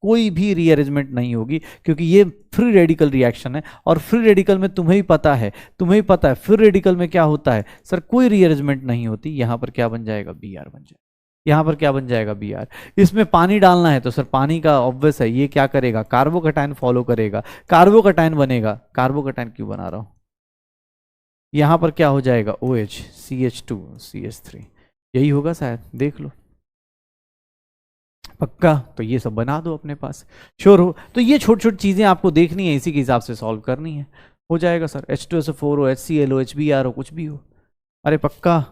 कोई भी रीअरेंजमेंट नहीं होगी क्योंकि ये फ्री रेडिकल रिएक्शन है। और फ्री रेडिकल में तुम्हें ही पता है फ्री रेडिकल में क्या होता है सर, कोई रीअरेंजमेंट नहीं होती। यहां पर क्या बन जाएगा, Br बन जाएगा। यहां पर क्या बन जाएगा, Br। इसमें पानी डालना है तो सर पानी का ऑब्वियस है, ये क्या करेगा, कार्बोकैटायन फॉलो करेगा, कार्बोकैटायन बनेगा। कार्बोकैटायन क्यों बना रहा हूं, यहां पर क्या हो जाएगा, OH, CH2, CH3, यही होगा शायद, देख लो पक्का। तो ये सब बना दो अपने पास, श्योर हो। तो ये छोटी छोटी चीजें आपको देखनी है, इसी के हिसाब से सॉल्व करनी है, हो जाएगा सर। H2SO4 हो, HCl हो, HBr हो, कुछ भी हो, अरे पक्का।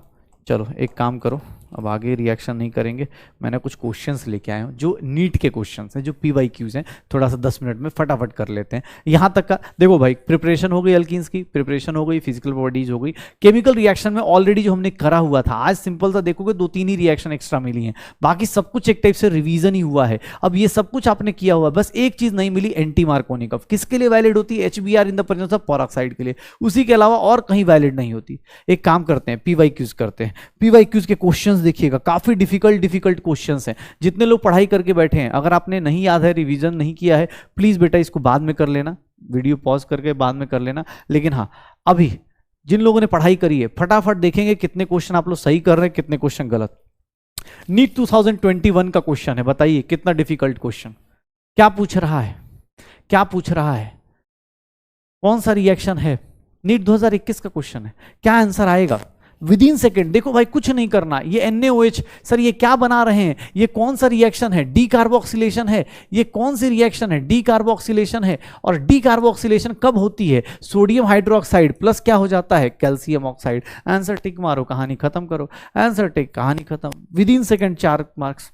चलो एक काम करो, अब आगे रिएक्शन नहीं करेंगे, मैंने कुछ क्वेश्चंस लेके आया हूँ जो नीट के क्वेश्चंस हैं, जो PYQs हैं, थोड़ा सा 10 मिनट में फटाफट कर लेते हैं। यहाँ तक का देखो भाई, प्रिपरेशन हो गई अल्कीन्स की, प्रिपरेशन हो गई, फिजिकल बॉडीज हो गई, केमिकल रिएक्शन में ऑलरेडी जो हमने करा हुआ था, आज सिंपल सा देखोगे 2-3 ही रिएक्शन एक्स्ट्रा मिली हैं, बाकी सब कुछ एक टाइप से रिवीजन ही हुआ है। अब ये सब कुछ आपने किया हुआ, बस एक चीज नहीं मिली, एंटी मार्कोनिकॉफ। किसके लिए वैलिड होती है, HBr in the presence of peroxide के लिए, उसी के अलावा और कहीं वैलिड नहीं होती। एक काम करते हैं, PYQs करते हैं। PYQs के क्वेश्चंस देखिएगा, काफी डिफिकल्ट क्वेश्चंस हैं। जितने लोग पढ़ाई करके बैठे हैं, अगर आपने नहीं याद है, रिवीजन नहीं किया है, प्लीज बेटा इसको बाद में कर लेना, वीडियो पॉज करके बाद में कर लेना। लेकिन हाँ, अभी जिन लोगों ने पढ़ाई करी है फटाफट देखेंगे कितने क्वेश्चन आप लोग सही कर रहे हैं, कितने क्वेश्चन गलत। नीट 2021 का क्वेश्चन है, बताइए कितना डिफिकल्ट क्वेश्चन, क्या पूछ रहा है, क्या पूछ रहा है, कौन सा रिएक्शन है। नीट 2021 का क्वेश्चन है, क्या आंसर आएगा विद इन सेकेंड। देखो भाई कुछ नहीं करना, ये NaOH सर ये क्या बना रहे हैं, ये कौन सा रिएक्शन है, डी कार्बोक्सिलेशन है, ये कौन सी रिएक्शन है, डी कार्बोक्सिलेशन है। और डी कार्बोक्सिलेशन कब होती है, सोडियम हाइड्रोक्साइड प्लस क्या हो जाता है, कैल्शियम ऑक्साइड। आंसर टिक मारो, कहानी खत्म करो, आंसर टिक, कहानी खत्म, within second 4 marks.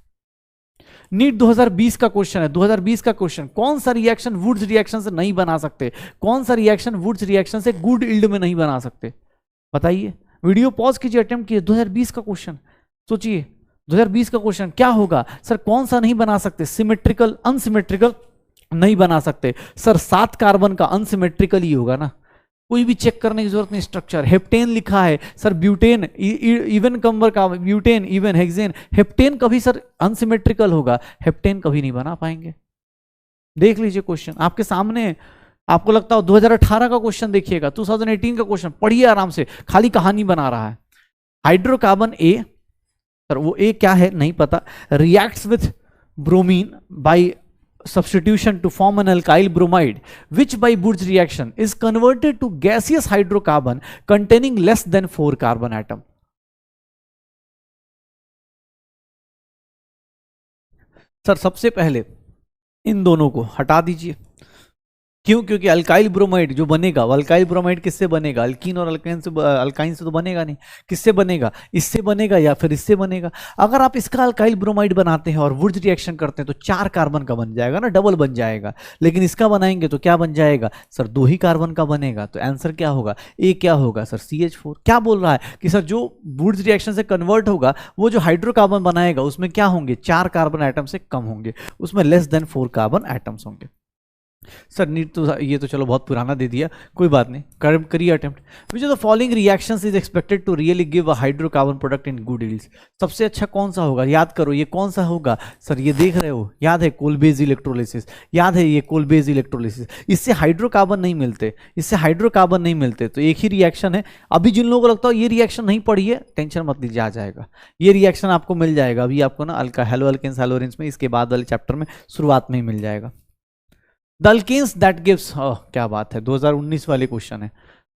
NEET 2020 का क्वेश्चन है, 2020 का क्वेश्चन, कौन सा रिएक्शन वुड्स रिएक्शन से नहीं बना सकते, कौन सा रिएक्शन वुड्स रिएक्शन से गुड इल्ड में नहीं बना सकते, बताइए। वीडियो पॉज कीजिए, अटेम्प्ट कीजिए, 2020 का क्वेश्चन सोचिए, 2020 का क्वेश्चन क्या होगा सर, कौन सा नहीं बना सकते, सिमेट्रिकल अनसिमेट्रिकल नहीं बना सकते सर, 7 कार्बन का अनसिमेट्रिकल ही होगा ना, कोई भी चेक करने की जरूरत नहीं। स्ट्रक्चर हेप्टेन लिखा है सर, ब्यूटेन इवन नंबर का, ब्यूटेन इवन हेक्सेन, हेप्टेन कभी सर अनसिमेट्रिकल होगा, हेप्टेन कभी नहीं बना पाएंगे। देख लीजिए क्वेश्चन आपके सामने, आपको लगता हो 2018 का क्वेश्चन देखिएगा, 2018 का क्वेश्चन पढ़िए आराम से, खाली कहानी बना रहा है। हाइड्रोकार्बन ए, सर वो ए क्या है नहीं पता, reacts with bromine by substitution to form an alkyl bromide which by Wurtz reaction is converted to gaseous hydrocarbon containing less than 4 carbon atom। Sir सबसे पहले इन दोनों को हटा दीजिए, क्यों? क्योंकि अल्काइल ब्रोमाइड जो बनेगा, वो अल्काइल ब्रोमाइड किससे बनेगा? अल्कीन और अल्काइन से तो बनेगा नहीं। किससे बनेगा? इससे बनेगा या फिर इससे बनेगा। अगर आप इसका अल्काइल ब्रोमाइड बनाते हैं और वुड्स रिएक्शन करते हैं तो 4 कार्बन का बन जाएगा ना, डबल बन जाएगा। लेकिन इसका बनाएंगे तो क्या बन जाएगा सर? 2 ही कार्बन का बनेगा। तो आंसर क्या होगा? ए क्या होगा सर? CH4। क्या बोल रहा है कि सर जो वुड्स रिएक्शन से कन्वर्ट होगा वो जो हाइड्रोकार्बन बनाएगा उसमें क्या होंगे? 4 कार्बन आइटम से कम होंगे, उसमें लेस देन 4 कार्बन आइटम्स होंगे। सर नीट तो ये तो चलो बहुत पुराना दे दिया, कोई बात नहीं, करिए attempt. Which of the following reactions is expected to really give a hydrocarbon product in good yields? सबसे अच्छा कौन सा होगा? याद करो, ये कौन सा होगा सर? ये देख रहे हो, याद है कोलबेज इलेक्ट्रोलिसिस, याद है ये कोलबेज इलेक्ट्रोलिसिस। इससे हाइड्रोकार्बन नहीं मिलते, इससे हाइड्रोकार्बन नहीं मिलते, तो एक ही रिएक्शन है। अभी जिन लोगों को लगता है ये रिएक्शन नहीं पढ़ी है, टेंशन मत लीजिए, आ जाएगा ये रिएक्शन, आपको मिल जाएगा अभी आपको ना अल्का हेलो अल्केन्स हेलोरेंस में, इसके बाद वाले चैप्टर में शुरुआत में ही मिल जाएगा। द अल्केन्स दैट गिव्स, क्या बात है, 2019 वाले क्वेश्चन है।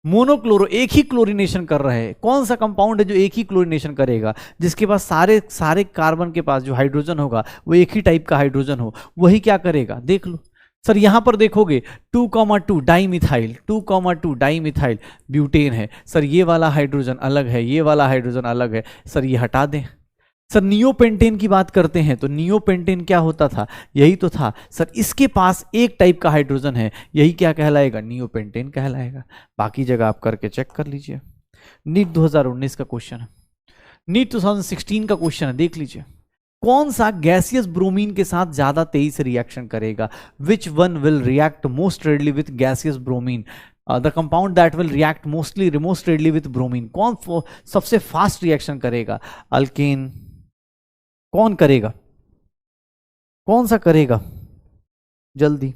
मोनोक्लोरो, एक ही क्लोरीनेशन कर रहे हैं। कौन सा कंपाउंड है जो एक ही क्लोरीनेशन करेगा, जिसके पास सारे कार्बन के पास जो हाइड्रोजन होगा वो एक ही टाइप का हाइड्रोजन हो, वही क्या करेगा? देख लो सर, यहां पर देखोगे 2,2 डाइमिथाइल, 2,2 डाइमिथाइल ब्यूटेन है। सर ये वाला हाइड्रोजन अलग है, ये वाला हाइड्रोजन अलग है, सर ये हटा दें। सर नियोपेंटेन की बात करते हैं तो नियोपेंटेन क्या होता था? यही तो था सर, इसके पास एक टाइप का हाइड्रोजन है, यही क्या कहलाएगा? नियोपेंटेन कहलाएगा। बाकी जगह आप करके चेक कर लीजिए। नीट 2019 का क्वेश्चन है, नीट 2016 का क्वेश्चन है, देख लीजिए। कौन सा गैसियस ब्रोमीन के साथ ज्यादा तेजी से रिएक्शन करेगा? Which one will react most readily with gaseous bromine? The compound that will react most readily with bromine. कौन सबसे फास्ट रिएक्शन करेगा? अल्केन। कौन करेगा? कौन सा करेगा? जल्दी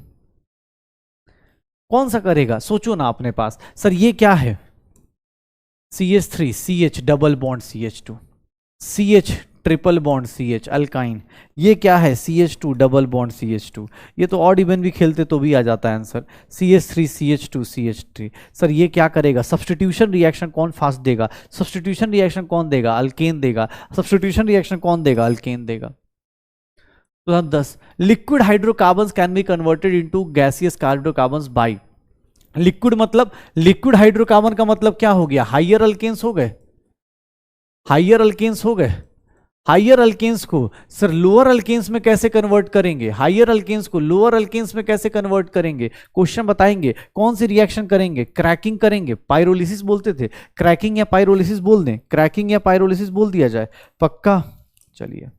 कौन सा करेगा? सोचो ना अपने पास। सर ये क्या है? CH3 CH double bond CH2, CH triple bond CH alkyne. ये क्या है? CH2 double bond CH2। ये तो ऑड इवन भी खेलते तो भी आ जाता है answer. CH3 CH2 CH3। Sir ये क्या करेगा? सब्स्टिट्यूशन रिएक्शन कौन फास्ट देगा? सब्स्टिट्यूशन रिएक्शन कौन देगा? अल्केन देगा। सब्स्टिट्यूशन रिएक्शन कौन देगा? अल्केन देगा। 2010 liquid hydrocarbons can be converted into gaseous hydrocarbons by. Liquid मतलब, लिक्विड हाइड्रोकार्बन का मतलब क्या हो गया? हाइयर अल्केन्स हो गए, हाइयर अल्केन्स हो गए। हाइयर अल्केन्स को सर लोअर अल्केन्स में कैसे कन्वर्ट करेंगे? हाइयर अल्केन्स को लोअर अल्केन्स में कैसे कन्वर्ट करेंगे? क्वेश्चन बताएंगे। कौन सी रिएक्शन करेंगे? क्रैकिंग करेंगे। पायरोलिसिस बोलते थे, क्रैकिंग या पायरोलिसिस बोल दें, क्रैकिंग या पायरोलिसिस बोल दिया जाए, पक्का? चलिए,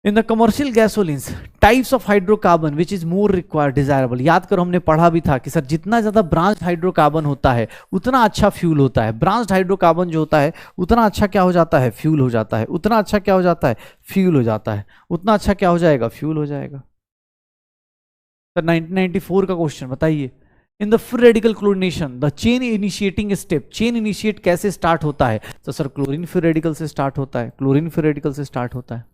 in the commercial gasolines types of hydrocarbon which is more required desirable. याद करो, हमने पढ़ा भी था कि सर जितना ज्यादा ब्रांच्ड हाइड्रोकार्बन होता है उतना अच्छा फ्यूल होता है। ब्रांच्ड हाइड्रोकार्बन जो होता है उतना अच्छा क्या हो जाता है? फ्यूल हो जाता है। उतना अच्छा क्या हो जाता है? फ्यूल हो जाता है। उतना अच्छा क्या हो जाएगा? फ्यूल हो जाएगा। सर 1994 का क्वेश्चन बताइए। In the free radical chlorination the chain initiating step, chain initiate कैसे स्टार्ट होता है? तो सर क्लोरीन फ्री रेडिकल से स्टार्ट होता है, क्लोरीन फ्री रेडिकल से स्टार्ट होता है।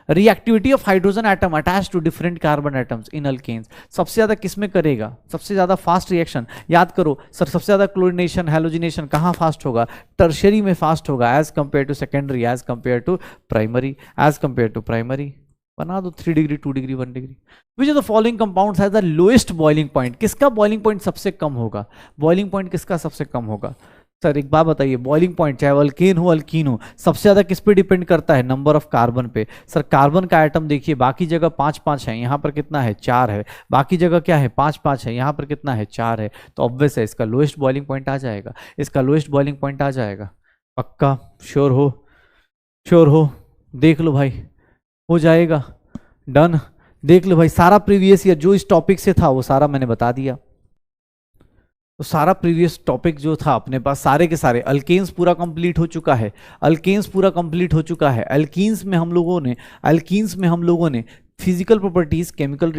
Reactivity of hydrogen atom attach to different carbon atoms in alkanes, सबसे ज्यादा किसमें करेगा? सबसे ज्यादा फास्ट रिएक्शन याद करो सर, सबसे ज्यादा क्लोरीनेशन हैलोजिनेशन कहां फास्ट होगा? टर्शियरी में फास्ट होगा, as compare to secondary, as compare to primary, as compare to primary. बना दो 3 degree 2 degree 1 degree. Which of the following compounds has the lowest boiling point? किसका बॉइलिंग पॉइंट सबसे कम होगा? बॉइलिंग पॉइंट किसका सबसे कम होगा? सर एक बात बताइए, बॉइलिंग पॉइंट चाहे अल्केन हो अल्कीन हो, सबसे ज्यादा किस पे डिपेंड करता है? नंबर ऑफ कार्बन पे। सर कार्बन का आइटम देखिए, बाकी जगह 5-5 है, यहाँ पर कितना है? 4 है। बाकी जगह क्या है? 5-5 है, यहाँ पर कितना है? 4 है। तो ऑब्वियस है इसका लोएस्ट बॉइलिंग पॉइंट आ जाएगा, इसका लोएस्ट बॉइलिंग पॉइंट आ जाएगा। पक्का? श्योर हो? श्योर हो? देख लो भाई, हो जाएगा डन। देख लो भाई, सारा प्रीवियस ईयर जो इस टॉपिक से था वो सारा मैंने बता दिया। तो सारा प्रीवियस टॉपिक जो था अपने पास, सारे के सारे अल्केन्स पूरा कंप्लीट हो चुका है, अल्केन्स पूरा कंप्लीट हो चुका है। अल्कीन्स में हम लोगों ने फिजिकल प्रॉपर्टीज, केमिकल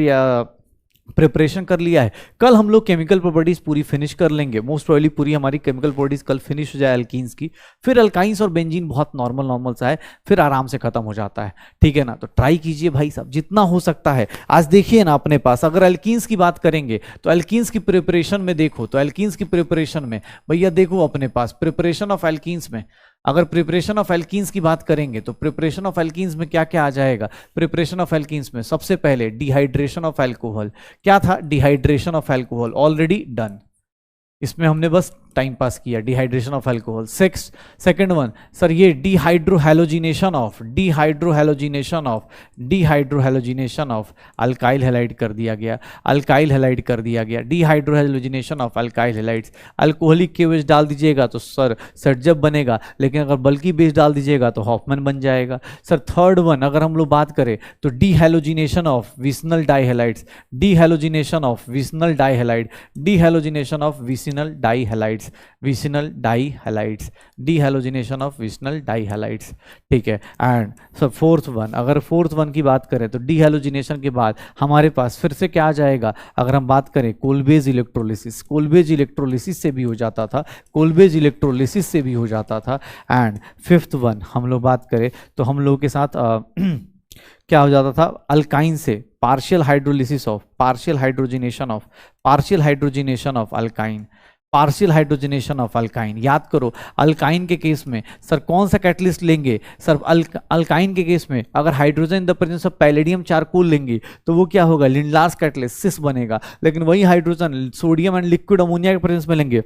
प्रिपरेशन कर लिया है। कल हम लोग केमिकल प्रॉपर्टीज पूरी फिनिश कर लेंगे, मोस्ट प्रोबेबली पूरी हमारी केमिकल प्रॉपर्टीज कल फिनिश हो जाए अल्कीन्स की। फिर अल्काइंस और बेंजीन बहुत नॉर्मल सा है, फिर आराम से खत्म हो जाता है, ठीक है ना। तो ट्राई कीजिए भाई साहब जितना हो सकता है। आज देखिए ना अपने पास, अगर अल्कीन्स की बात करेंगे तो अल्कीन्स की प्रिपरेशन में देखो, तो अल्कीन्स की प्रिपरेशन में भैया देखो अपने पास प्रिपरेशन ऑफ अल्कीन्स में अगर प्रिपरेशन ऑफ एल्कीन्स की बात करेंगे तो प्रिपरेशन ऑफ एल्कीन्स में क्या क्या आ जाएगा? प्रिपरेशन ऑफ एल्कीन्स में सबसे पहले डिहाइड्रेशन ऑफ अल्कोहल। क्या था? Dehydration of alcohol, already done, इसमें हमने बस टाइम पास किया, dehydration of alcohol. Second one sir, ये डिहाइड्रोहैलोजिनेशन ऑफ अल्काइल हैलाइड कर दिया गया, dehydrohalogenation of alkyl halides. Alcoholic के बेस डाल दीजिएगा तो सर सेटजब बनेगा, लेकिन अगर बल्कि बेस डाल दीजिएगा तो हॉफमैन बन जाएगा। सर थर्ड वन अगर हम लोग बात करें तो dehalogenation of vicinal dihalides, dehalogenation of vicinal dihalides, dehalogenation of vicinal dihalides, ठीक है। एंड सर फोर्थ वन की बात करें तो डिहैलोजिनेशन के बाद हमारे पास फिर से क्या आ जाएगा? अगर हम बात करें कोल्बेज इलेक्ट्रोलिसिस से भी हो जाता था, एंड फिफ्थ वन हम लोग बात करें तो हम लोग के साथ क्या हो जाता था? अल्काइन से पार्शियल हाइड्रोजनेशन ऑफ अल्काइन। याद करो अल्काइन के केस में सर कौन सा कैटलिस्ट लेंगे? सर अल्काइन के केस में अगर hydrogen in the presence of palladium charcoal लेंगे तो वो क्या होगा? लिंडलार्स कैटलिस्ट, सिस बनेगा। लेकिन वही hydrogen sodium and liquid ammonia के प्रेजेंस में लेंगे,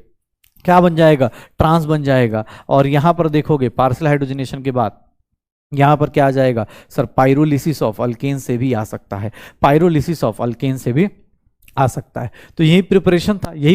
क्या बन जाएगा? ट्रांस बन जाएगा। और यहां पर देखोगे पार्शियल हाइड्रोजनेशन के बाद यहां पर क्या आ जाएगा? सर पाइरोलिसिस ऑफ अल्केन से भी आ सकता है, तो यही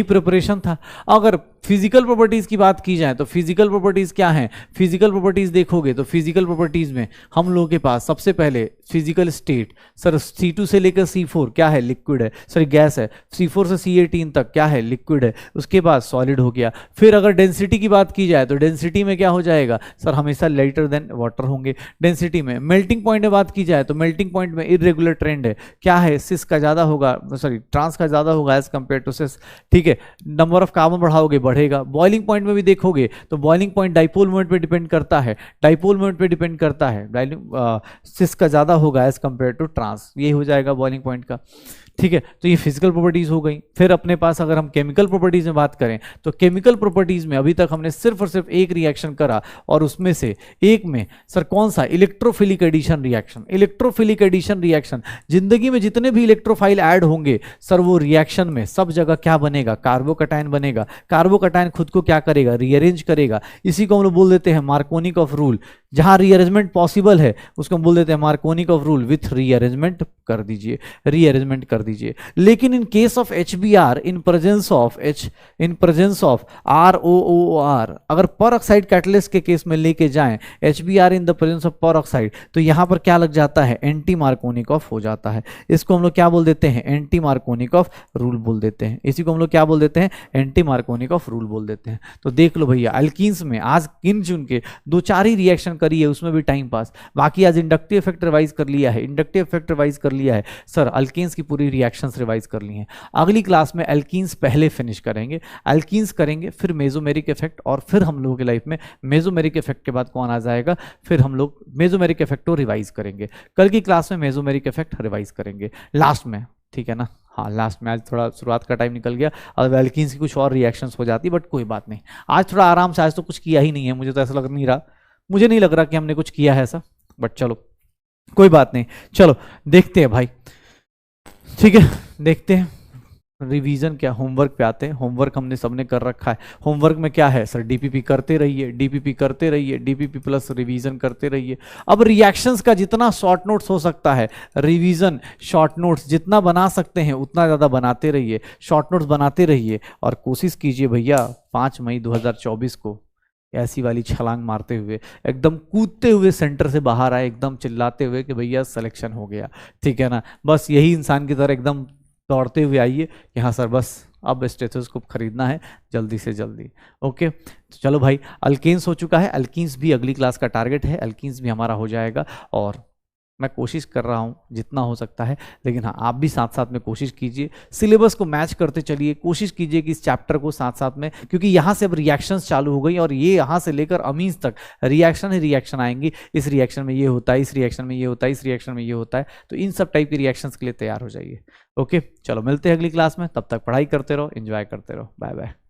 प्रिपरेशन था। अगर फिजिकल प्रॉपर्टीज की बात की जाए तो फिजिकल प्रॉपर्टीज क्या हैं? फिजिकल प्रॉपर्टीज देखोगे तो फिजिकल प्रॉपर्टीज में हम लोगों के पास सबसे पहले फिजिकल स्टेट, सर C2 से लेकर C4 क्या है? लिक्विड है, सॉरी गैस है। C4 से C18 तक क्या है? लिक्विड है। उसके बाद सॉलिड हो गया। फिर अगर डेंसिटी की बात की जाए तो डेंसिटी में क्या हो जाएगा? सर हमेशा लाइटर देन वाटर होंगे डेंसिटी में। मेल्टिंग पॉइंट में बात की जाए तो मेल्टिंग पॉइंट में इरेगुलर ट्रेंड है, क्या है? सिस का ज्यादा होगा, सॉरी ट्रांस का ज्यादा होगा एज कंपेयर टू सिस, ठीक है। नंबर ऑफ कार्बन बढ़ाओगे बढ़ेगा। बॉइलिंग पॉइंट में भी देखोगे तो बॉइलिंग पॉइंट डाइपोल मोमेंट पे डिपेंड करता है, सिस का ज्यादा होगा एज कंपेयर टू ट्रांस, ये हो जाएगा बॉइलिंग पॉइंट का, ठीक है। तो ये फिजिकल प्रॉपर्टीज हो गई। फिर अपने पास अगर हम केमिकल प्रॉपर्टीज में बात करें तो केमिकल प्रॉपर्टीज में अभी तक हमने सिर्फ और सिर्फ एक रिएक्शन करा, और उसमें से एक में सर कौन सा? Electrophilic addition reaction. जिंदगी में जितने भी इलेक्ट्रोफाइल ऐड होंगे सर वो रिएक्शन में सब जगह क्या बनेगा? कार्बोकैटायन बनेगा। कार्बोकैटायन खुद को क्या करेगा? रीअरेंज करेगा। इसी को हम लोग बोल देते हैं मार्कोनिक ऑफ रूल। जहां रीअरेंजमेंट पॉसिबल है उसको हम बोल देते हैं मार्कोनिक ऑफ रूल विथ रीअरेंजमेंट कर दीजिए। लेकिन इन case of HBr in presence of ROOR, अगर पर ऑक्साइड कैटलिस्ट के केस में लेके जाएं HBr in the presence of पर ऑक्साइड, तो यहां पर क्या लग जाता है? एंटी मार्कोनिक ऑफ हो जाता है। इसको हम लोग क्या बोल देते हैं? एंटी मार्कोनिक ऑफ रूल बोल देते हैं। इसी को हम लोग क्या बोल देते हैं? एंटी मार्कोनिक ऑफ रूल बोल देते हैं। तो देख लो भैया अल्कीन्स में आज गिन चुन के 2-4 ही रिएक्शन करी है, उसमें भी टाइम पास। बाकी आज इंडक्टिव इफेक्ट रिवाइज कर लिया है, सर अल्कीन्स की पूरी रिएक्शंस रिवाइज कर ली हैं। अगली क्लास में एल्कीन्स पहले फिनिश करेंगे, फिर मेसोमेरिक इफेक्ट, और फिर हम लोगों की लाइफ में मेसोमेरिक इफेक्ट के बाद कौन आ जाएगा? फिर हम लोग मेसोमेरिक इफेक्ट को रिवाइज करेंगे। कल की क्लास में मेसोमेरिक इफेक्ट रिवाइज करेंगे लास्ट में, ठीक है ना? हाँ लास्ट में, आज थोड़ा शुरुआत का टाइम निकल गया और एल्कीन्स की कुछ और रिएक्शंस हो जाती, बट कोई बात नहीं, आज थोड़ा आराम से, आज तो कुछ किया ही नहीं है, मुझे तो ऐसा लग नहीं रहा, मुझे नहीं लग रहा कि हमने कुछ किया है ऐसा, बट चलो कोई बात नहीं। चलो देखते हैं भाई, ठीक है, देखते हैं रिवीजन क्या। होमवर्क पे आते हैं। होमवर्क हमने सबने कर रखा है। होमवर्क में क्या है सर? डीपीपी करते रहिए, डीपीपी प्लस रिवीजन करते रहिए। अब रिएक्शंस का जितना शॉर्ट नोट्स हो सकता है, रिवीजन शॉर्ट नोट्स जितना बना सकते हैं उतना ज़्यादा बनाते रहिए, शॉर्ट नोट्स बनाते रहिए, और कोशिश कीजिए भैया 5 मई 2024 को ऐसी वाली छलांग मारते हुए, एकदम कूदते हुए सेंटर से बाहर आए, एकदम चिल्लाते हुए कि भैया सिलेक्शन हो गया, ठीक है ना? बस यही इंसान की तरह एकदम दौड़ते हुए आइए कि हाँ सर बस अब स्टेथोस्कोप खरीदना है जल्दी से जल्दी। ओके तो चलो भाई, अल्केन्स हो चुका है, अल्कीन्स भी अगली क्लास का टारगेट है, अल्कीन्स भी हमारा हो जाएगा, और मैं कोशिश कर रहा हूँ जितना हो सकता है, लेकिन हाँ आप भी साथ साथ में कोशिश कीजिए, सिलेबस को मैच करते चलिए, कोशिश कीजिए कि इस चैप्टर को साथ साथ में, क्योंकि यहाँ से अब रिएक्शंस चालू हो गई और ये यहाँ से लेकर अमीन्स तक रिएक्शन ही रिएक्शन आएंगी। इस रिएक्शन में ये होता है, इस रिएक्शन में ये होता है, इस रिएक्शन में ये होता है, तो इन सब टाइप की रिएक्शंस के लिए तैयार हो जाइए। ओके चलो मिलते हैं अगली क्लास में, तब तक पढ़ाई करते रहो, एंजॉय करते रहो, बाय बाय।